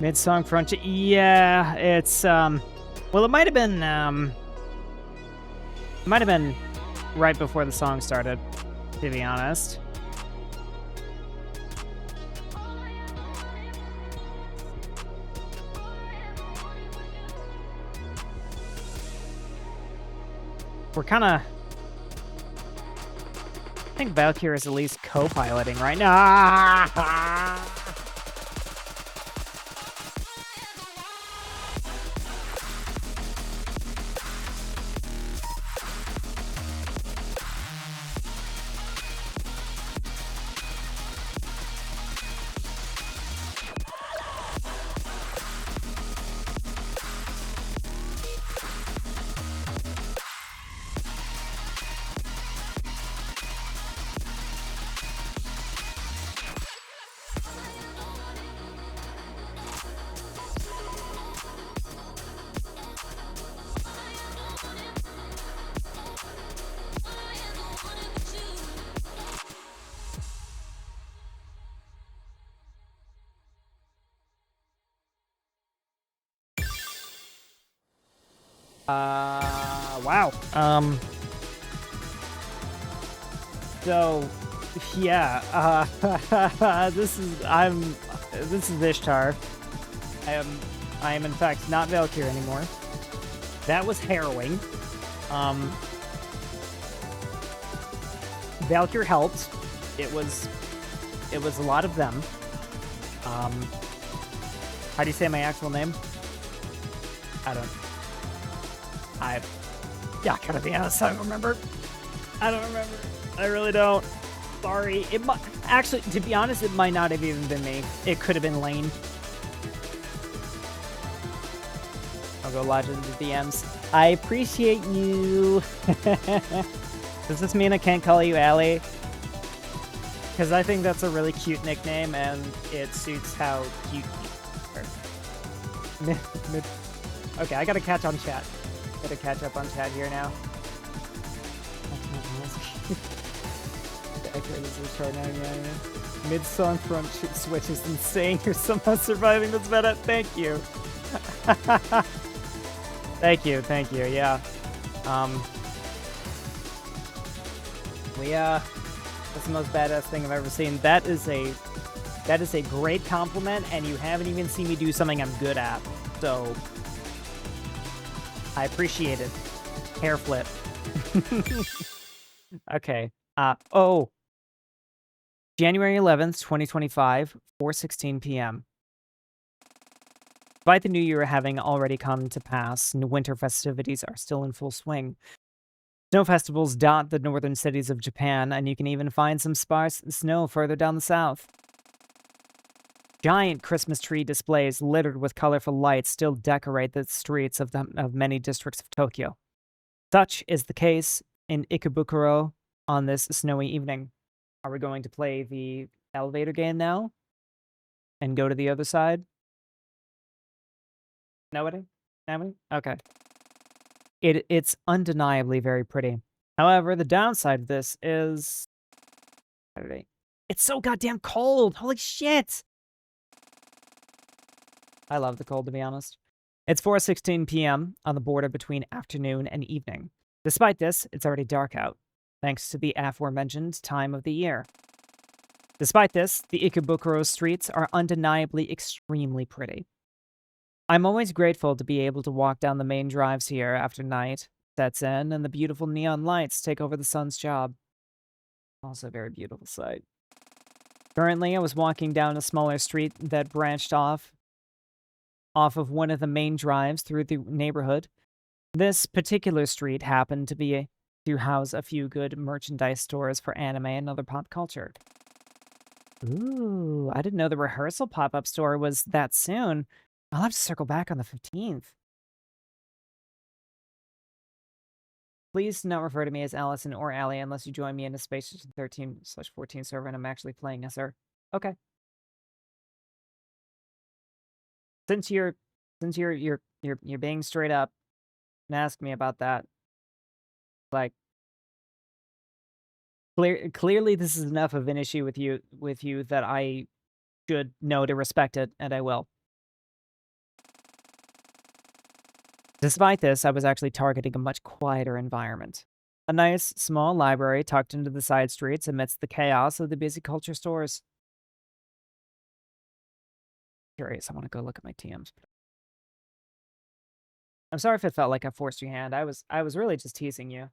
Mid-song frontier. Yeah, it's well, it might have been right before the song started, to be honest. We're kind of... I think Valkyrie is at least co-piloting right now. Wow. So, yeah, this is Ishtar. I am in fact not Valkyrie anymore. That was harrowing. Valkyrie helped. It was a lot of them. How do you say my actual name? Yeah, gotta be honest, I don't remember. I don't remember. I really don't. Sorry. It might, actually, to be honest, it might not have even been me. It could have been Lane. I'll go lodge into DMs. I appreciate you. Does this mean I can't call you Allie? Because I think that's a really cute nickname, and it suits how cute you are. Okay, I gotta catch on chat. Gotta catch up on chat here now. Mid-song front switch is insane. You're somehow surviving this meta. Thank you. Thank you, yeah. That's the most badass thing I've ever seen. That is a great compliment, and you haven't even seen me do something I'm good at. So I appreciate it. Hair flip. Okay. January 11th, 2025, 4:16 p.m. Despite the new year having already come to pass, winter festivities are still in full swing. Snow festivals dot the northern cities of Japan, and you can even find some sparse snow further down the south. Giant Christmas tree displays littered with colorful lights still decorate the streets of many districts of Tokyo. Such is the case in Ikebukuro on this snowy evening. Are we going to play the elevator game now? And go to the other side? Nobody? Nobody? Okay. It's undeniably very pretty. However, the downside of this is... It's so goddamn cold! Holy shit! I love the cold, to be honest. It's 4:16 p.m. on the border between afternoon and evening. Despite this, it's already dark out, thanks to the aforementioned time of the year. Despite this, the Ikebukuro streets are undeniably extremely pretty. I'm always grateful to be able to walk down the main drives here after night sets in and the beautiful neon lights take over the sun's job. Also a very beautiful sight. Currently, I was walking down a smaller street that branched off of one of the main drives through the neighborhood. This particular street happened to house a few good merchandise stores for anime and other pop culture. Ooh, I didn't know the rehearsal pop-up store was that soon. I'll have to circle back on the 15th. Please do not refer to me as Allison or Allie unless you join me in a Space 13/14 server and I'm actually playing as her. Okay. Since you're being straight up and ask me about that, like, clearly this is enough of an issue with you that I should know to respect it, and I will. Despite this, I was actually targeting a much quieter environment. A nice, small library tucked into the side streets amidst the chaos of the busy culture stores. Curious, I want to go look at my TMs. I'm sorry if it felt like I forced your hand. I was really just teasing you.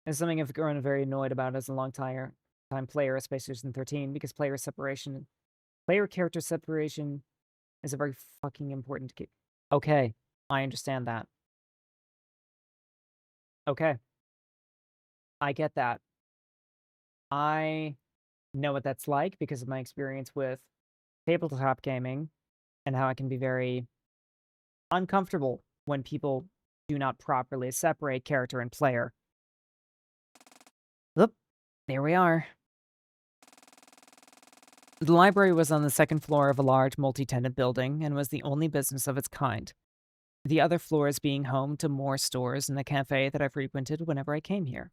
It's something I've grown very annoyed about as a time player, especially in 13, because player character separation is a very fucking important key. Okay, I understand that. Okay. I get that. I know what that's like because of my experience with tabletop gaming and how it can be very uncomfortable when people do not properly separate character and player. Oop, there we are. The library was on the second floor of a large multi-tenant building and was the only business of its kind. The other floors being home to more stores and the cafe that I frequented whenever I came here.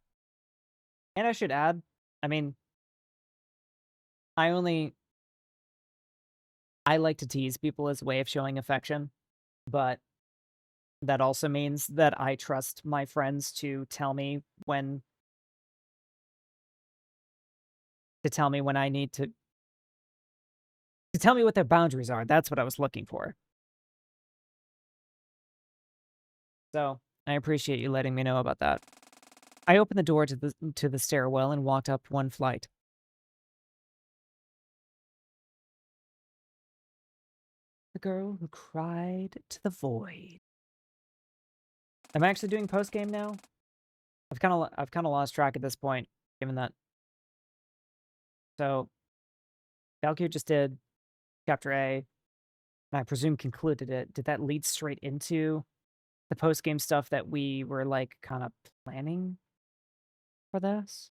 And I should add, I mean, I like to tease people as a way of showing affection, but that also means that I trust my friends to tell me when I need to tell me what their boundaries are. That's what I was looking for. So, I appreciate you letting me know about that. I opened the door to the stairwell and walked up one flight. The girl who cried to the void. I'm actually doing post-game now. I've kind of lost track at this point, given that. So, Valkyrie just did Chapter A, and I presume concluded it. Did that lead straight into the post-game stuff that we were, like, kind of planning for this?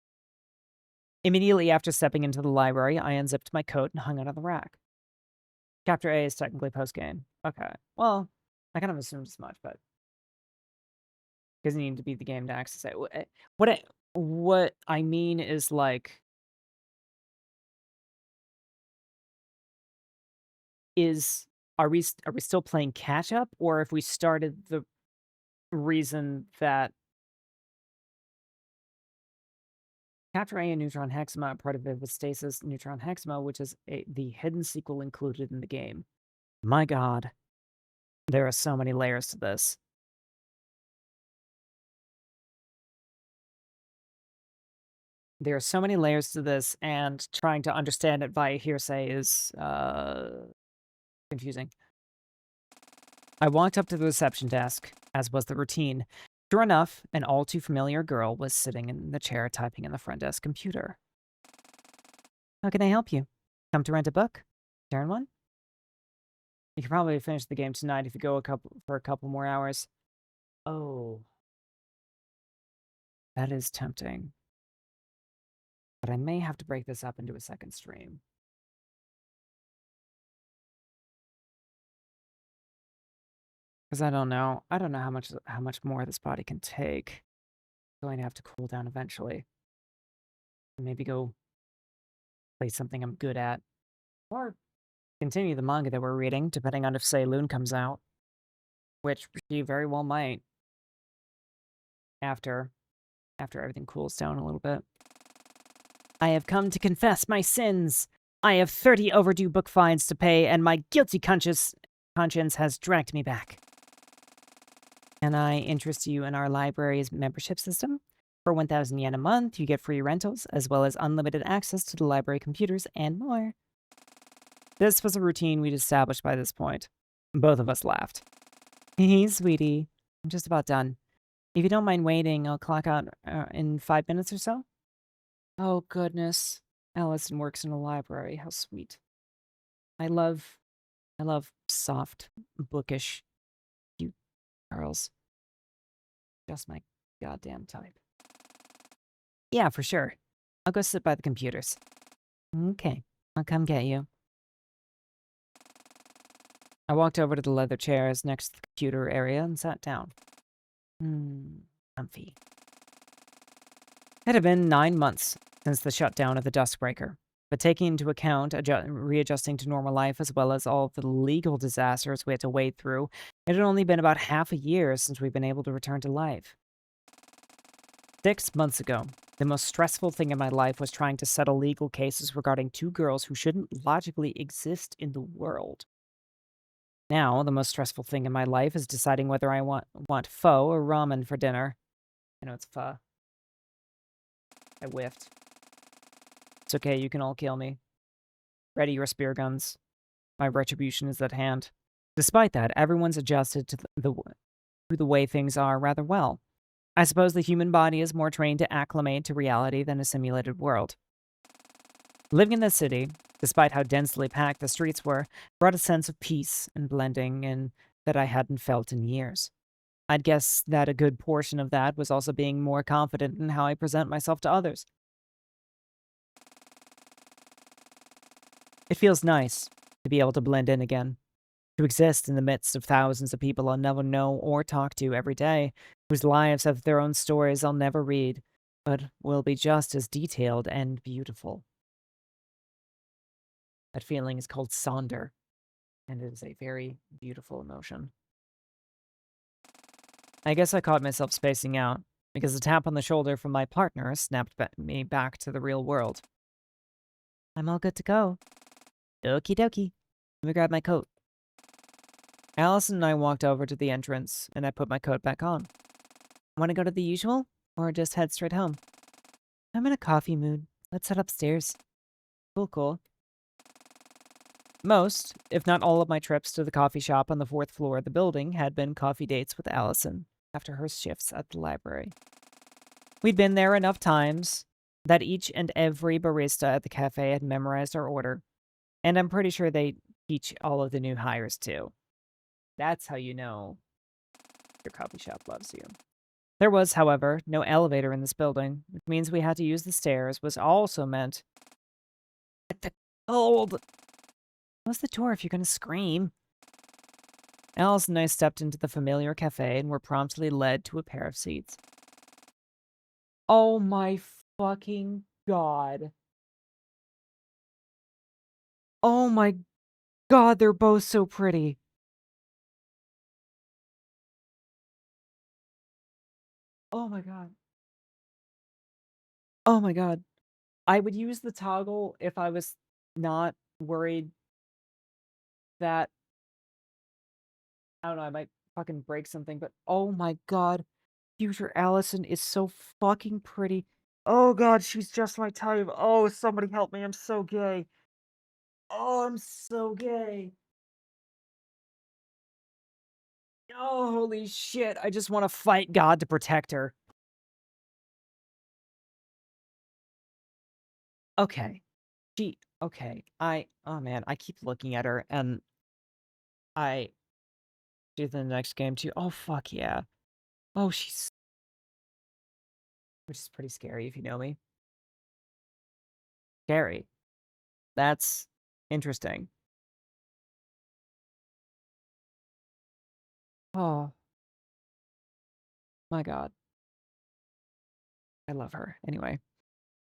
Immediately after stepping into the library, I unzipped my coat and hung it on the rack. Chapter A is technically post-game. Okay. Well, I kind of assumed as much, but doesn't need to be the game to access it. What I mean is, like, are we still playing catch up, or if we started the reason that Chapter A and Neutron Hexima are part of it with Stasis Neutron Hexima, which is the hidden sequel included in the game. My god. There are so many layers to this. There are so many layers to this, and trying to understand it via hearsay is confusing. I walked up to the reception desk, as was the routine. Sure enough, an all too familiar girl was sitting in the chair typing in the front desk computer. How can I help you? Come to rent a book? Turn one? You can probably finish the game tonight if you go for a couple more hours. Oh. That is tempting. But I may have to break this up into a second stream. Because I don't know. I don't know how much more this body can take. I'm going to have to cool down eventually. Maybe go play something I'm good at. Or continue the manga that we're reading, depending on if Seiloon comes out. Which she very well might. After everything cools down a little bit. I have come to confess my sins. I have 30 overdue book fines to pay, and my guilty conscience has dragged me back. Can I interest you in our library's membership system? For 1,000 yen a month, you get free rentals, as well as unlimited access to the library computers and more. This was a routine we'd established by this point. Both of us laughed. Hey, sweetie. I'm just about done. If you don't mind waiting, I'll clock out in 5 minutes or so. Oh, goodness. Allison works in a library. How sweet. I love soft, bookish, cute girls. Just my goddamn type. Yeah, for sure. I'll go sit by the computers. Okay, I'll come get you. I walked over to the leather chairs next to the computer area and sat down. Comfy. It had been 9 months since the shutdown of the Duskbreaker. but taking into account readjusting to normal life as well as all of the legal disasters we had to wade through, it had only been about half a year since we'd been able to return to life. 6 months ago, the most stressful thing in my life was trying to settle legal cases regarding 2 girls who shouldn't logically exist in the world. Now, the most stressful thing in my life is deciding whether I want pho or ramen for dinner. I know it's pho. I whiffed. It's okay, you can all kill me. Ready your spear guns. My retribution is at hand. Despite that, everyone's adjusted to the way things are rather well. I suppose the human body is more trained to acclimate to reality than a simulated world. Living in the city, despite how densely packed the streets were, brought a sense of peace and blending in that I hadn't felt in years. I'd guess that a good portion of that was also being more confident in how I present myself to others. It feels nice to be able to blend in again, to exist in the midst of thousands of people I'll never know or talk to every day, whose lives have their own stories I'll never read, but will be just as detailed and beautiful. That feeling is called sonder, and it is a very beautiful emotion. I guess I caught myself spacing out, because a tap on the shoulder from my partner snapped me back to the real world. I'm all good to go. Okie dokie. Let me grab my coat. Allison and I walked over to the entrance, and I put my coat back on. Want to go to the usual, or just head straight home? I'm in a coffee mood. Let's head upstairs. Cool. Most, if not all of my trips to the coffee shop on the 4th floor of the building had been coffee dates with Allison after her shifts at the library. We'd been there enough times that each and every barista at the cafe had memorized our order, and I'm pretty sure they teach all of the new hires too. That's how you know your coffee shop loves you. There was, however, no elevator in this building, which means we had to use the stairs, which also meant at the cold. Close the door if you're gonna scream. Alice and I stepped into the familiar cafe and were promptly led to a pair of seats. Oh my fucking god. Oh my god, they're both so pretty. Oh my god. Oh my god. I would use the toggle if I was not worried that, I don't know, I might fucking break something, but oh my god. Future Allison is so fucking pretty. Oh god, she's just my type. Oh, somebody help me. I'm so gay. Oh, I'm so gay. Oh, holy shit. I just want to fight God to protect her. Okay. Okay. Oh man, I keep looking at her and I do the next game too. Oh, fuck yeah. Oh, which is pretty scary if you know me. Scary. That's interesting. Oh, my God. I love her. Anyway,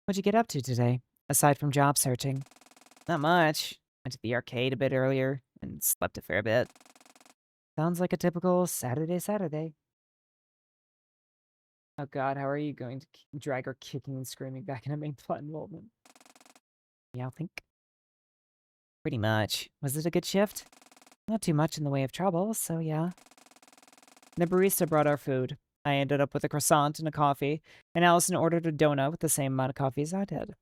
what'd you get up to today, aside from job searching? Not much. Went to the arcade a bit earlier and slept a fair bit. Sounds like a typical Saturday. Oh god, how are you going to drag her kicking and screaming back into main plot involvement? Yeah, I think. Pretty much. Was it a good shift? Not too much in the way of trouble, so yeah. The barista brought our food. I ended up with a croissant and a coffee, and Allison ordered a donut with the same amount of coffee as I did.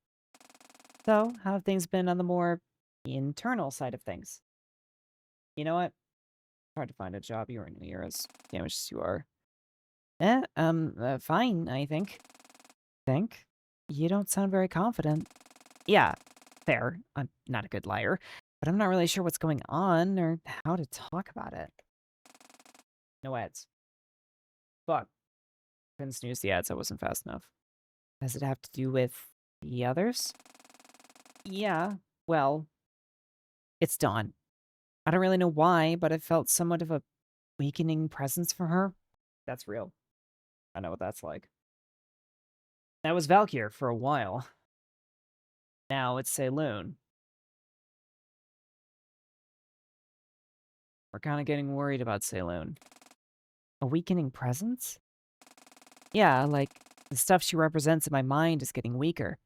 So, how have things been on the more internal side of things? You know what? It's hard to find a job you're as damaged as you are. Fine, I think. Think? You don't sound very confident. Yeah, fair. I'm not a good liar, but I'm not really sure what's going on or how to talk about it. No ads. Fuck. Couldn't snooze the ads, I wasn't fast enough. Does it have to do with the others? Yeah, well, it's Dawn. I don't really know why, but I felt somewhat of a weakening presence from her. That's real. I know what that's like. That was Valkyr for a while. Now it's Saloon. We're kind of getting worried about Saloon. A weakening presence? Yeah, like, the stuff she represents in my mind is getting weaker.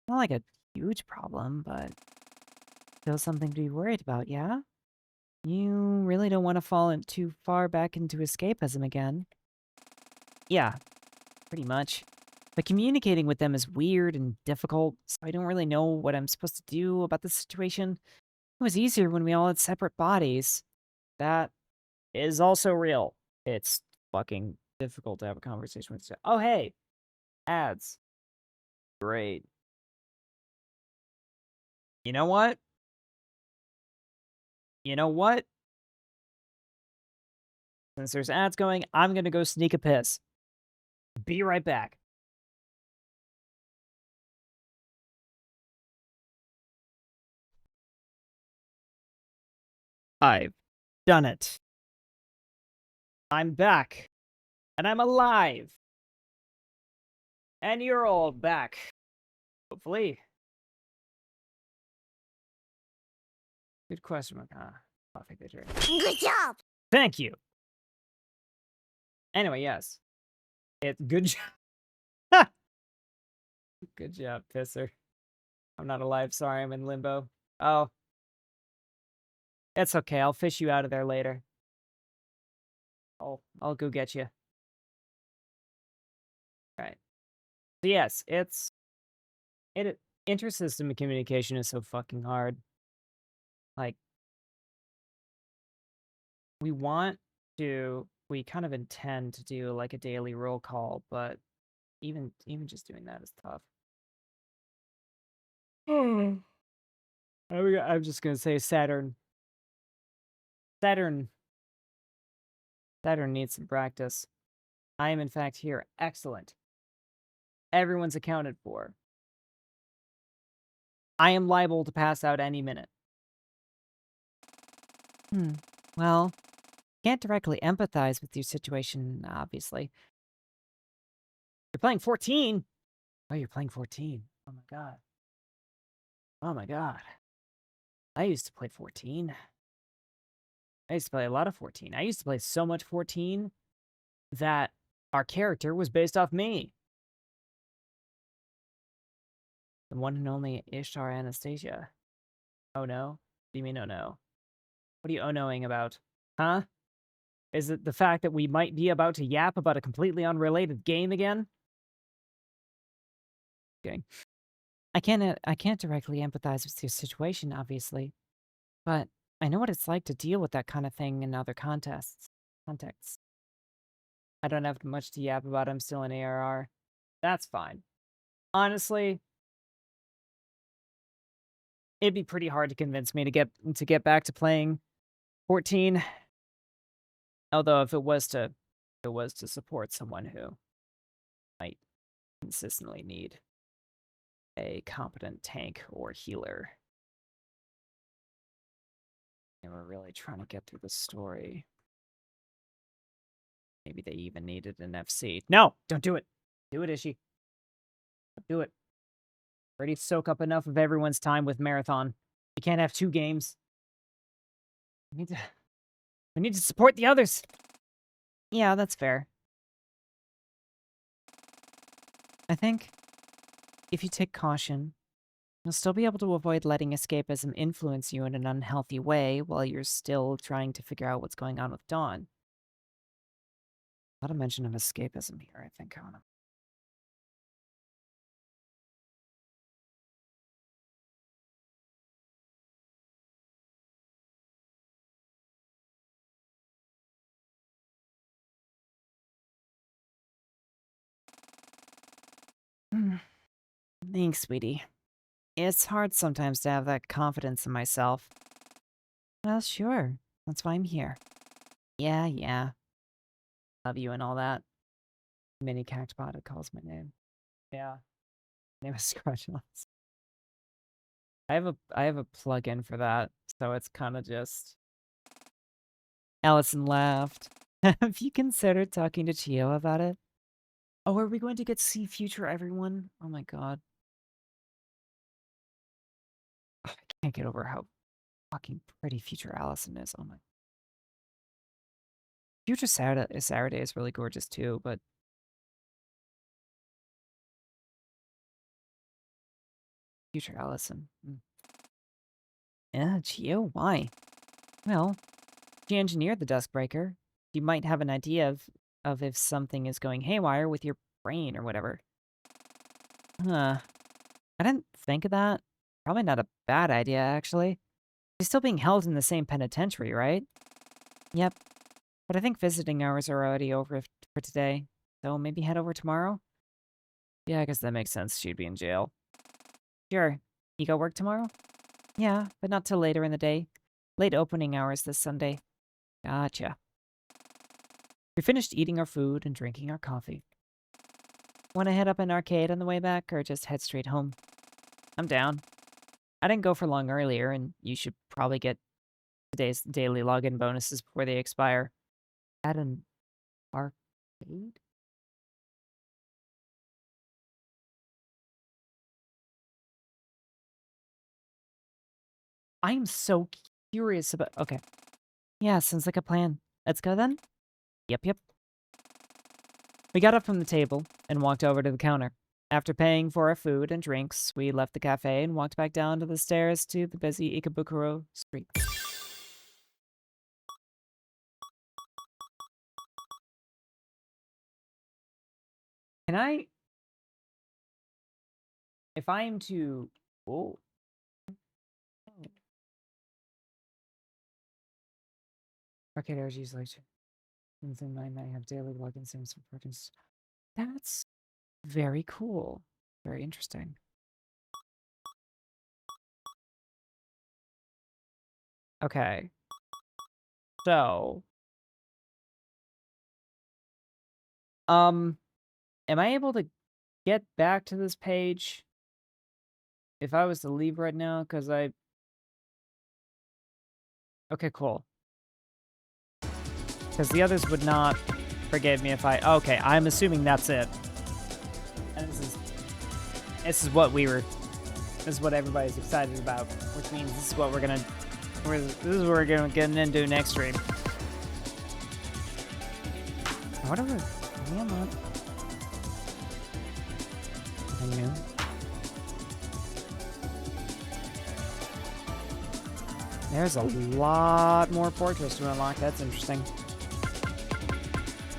Not like a huge problem, but still something to be worried about, yeah? You really don't want to fall too far back into escapism again. Yeah, pretty much. But communicating with them is weird and difficult, so I don't really know what I'm supposed to do about the situation. It was easier when we all had separate bodies. That is also real. It's fucking difficult to have a conversation with. Oh, hey, ads. Great. You know what? You know what? Since there's ads going, I'm gonna go sneak a piss. Be right back. I've done it. I'm back. And I'm alive. And you're all back. Hopefully. Good question. Coffee pitcher. Good job. Thank you. Anyway, yes. It's good job. Good job, pisser. I'm not alive. Sorry, I'm in limbo. Oh. It's okay. I'll fish you out of there later. I'll go get you. Right. So yes, intersystem communication is so fucking hard. Like, we kind of intend to do like a daily roll call, but even just doing that is tough. I'm just gonna say Saturn needs some practice. I am in fact here. Excellent. Everyone's accounted for. I am liable to pass out any minute. Well, can't directly empathize with your situation, obviously. You're playing 14? Oh, you're playing 14. Oh my god. Oh my god. I used to play 14. I used to play a lot of 14. I used to play so much 14 that our character was based off me. The one and only Ishtar Anastasia. Oh no? What do you mean, oh no? What are you oh knowing about? Huh? Is it the fact that we might be about to yap about a completely unrelated game again? Okay. I can't directly empathize with your situation, obviously. But I know what it's like to deal with that kind of thing in other contexts. I don't have much to yap about. I'm still in ARR. That's fine. Honestly, it'd be pretty hard to convince me to get back to playing 14. Although if it was to support someone who might consistently need a competent tank or healer. And we're really trying to get through the story. Maybe they even needed an FC. No, don't do it. Do it, Ishii. Do it. Already soak up enough of everyone's time with Marathon. You can't have 2 games. We need to support the others. Yeah, that's fair. I think if you take caution, you'll still be able to avoid letting escapism influence you in an unhealthy way while you're still trying to figure out what's going on with Dawn. Not a mention of escapism here, I think. Thanks, sweetie. It's hard sometimes to have that confidence in myself. Well, sure. That's why I'm here. Yeah. Love you and all that. Mini Cactbot calls my name. Yeah. My name is Scratchless. I have a plugin for that, so it's kind of just... Allison laughed. Have you considered talking to Chio about it? Oh, are we going to get to see future everyone? Oh my god. can't get over how fucking pretty future Allison is. Oh my. Future Saturday is really gorgeous too, but future Allison. Yeah, Geo, why? Well, she engineered the Dusk Breaker. You might have an idea of if something is going haywire with your brain or whatever. Huh. I didn't think of that. Probably not a bad idea, actually. She's still being held in the same penitentiary, right? Yep. But I think visiting hours are already over for today. So maybe head over tomorrow? Yeah, I guess that makes sense. She'd be in jail. Sure. You go work tomorrow? Yeah, but not till later in the day. Late opening hours this Sunday. Gotcha. We finished eating our food and drinking our coffee. Want to head up an arcade on the way back, or just head straight home? I'm down. I didn't go for long earlier, and you should probably get today's daily login bonuses before they expire. At an arcade? I'm so curious about... Okay. Yeah, sounds like a plan. Let's go then? Yep. We got up from the table and walked over to the counter. After paying for our food and drinks, we left the cafe and walked back down to the stairs to the busy Ikebukuro street. Can I... If I am to... Whoa. Arcade hours usually... Within 9 I have daily login sims for purchase. That's very cool. Very interesting. Okay. So... am I able to get back to this page if I was to leave right now? Because I... Okay, cool. Because the others would not forgive me if I... Okay, I'm assuming that's it. And this is what we were... This is what everybody's excited about, which means this is what we're gonna... This is what we're gonna get into next stream. Whatever. Yeah, man. Nothing new. There's a lot more fortress to unlock. That's interesting.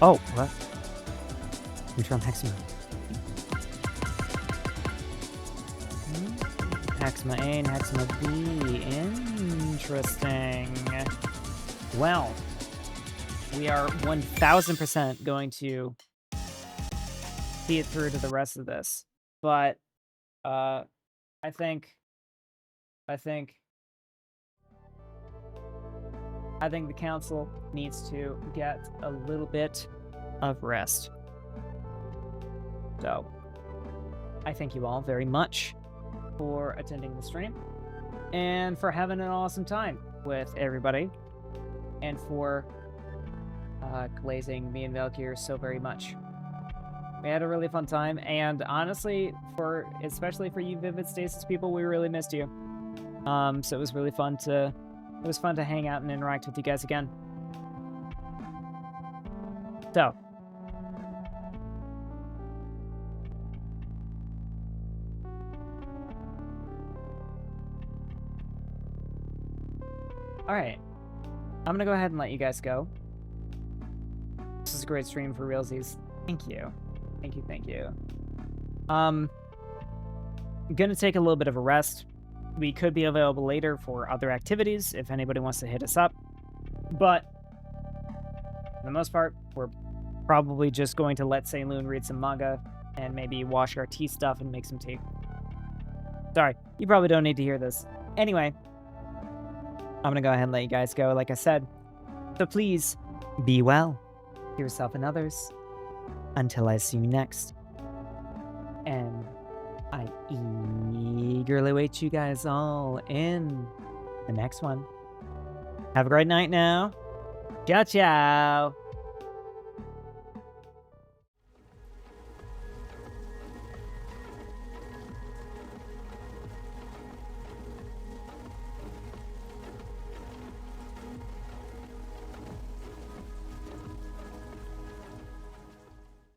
Oh, what? Neutron Hexima. Hexima A and Hexima B. Interesting. Well, we are 1000% going to see it through to the rest of this. But, I think the council needs to get a little bit of rest. So, I thank you all very much for attending the stream and for having an awesome time with everybody and for glazing me and Valkyrie so very much. We had a really fun time, and honestly, especially for you Vivid Stasis people, we really missed you. So it was really fun to... It was fun to hang out and interact with you guys again. So. Alright. I'm gonna go ahead and let you guys go. This is a great stream for realsies. Thank you. Thank you. I'm gonna take a little bit of a rest. We could be available later for other activities if anybody wants to hit us up. But for the most part, we're probably just going to let Saint Loon read some manga and maybe wash our tea stuff and make some tea. Sorry, you probably don't need to hear this. Anyway, I'm going to go ahead and let you guys go, like I said. So please, be well to yourself and others. Until I see you next. And I eagerly await you guys all in the next one. Have a great night now. Ciao, ciao.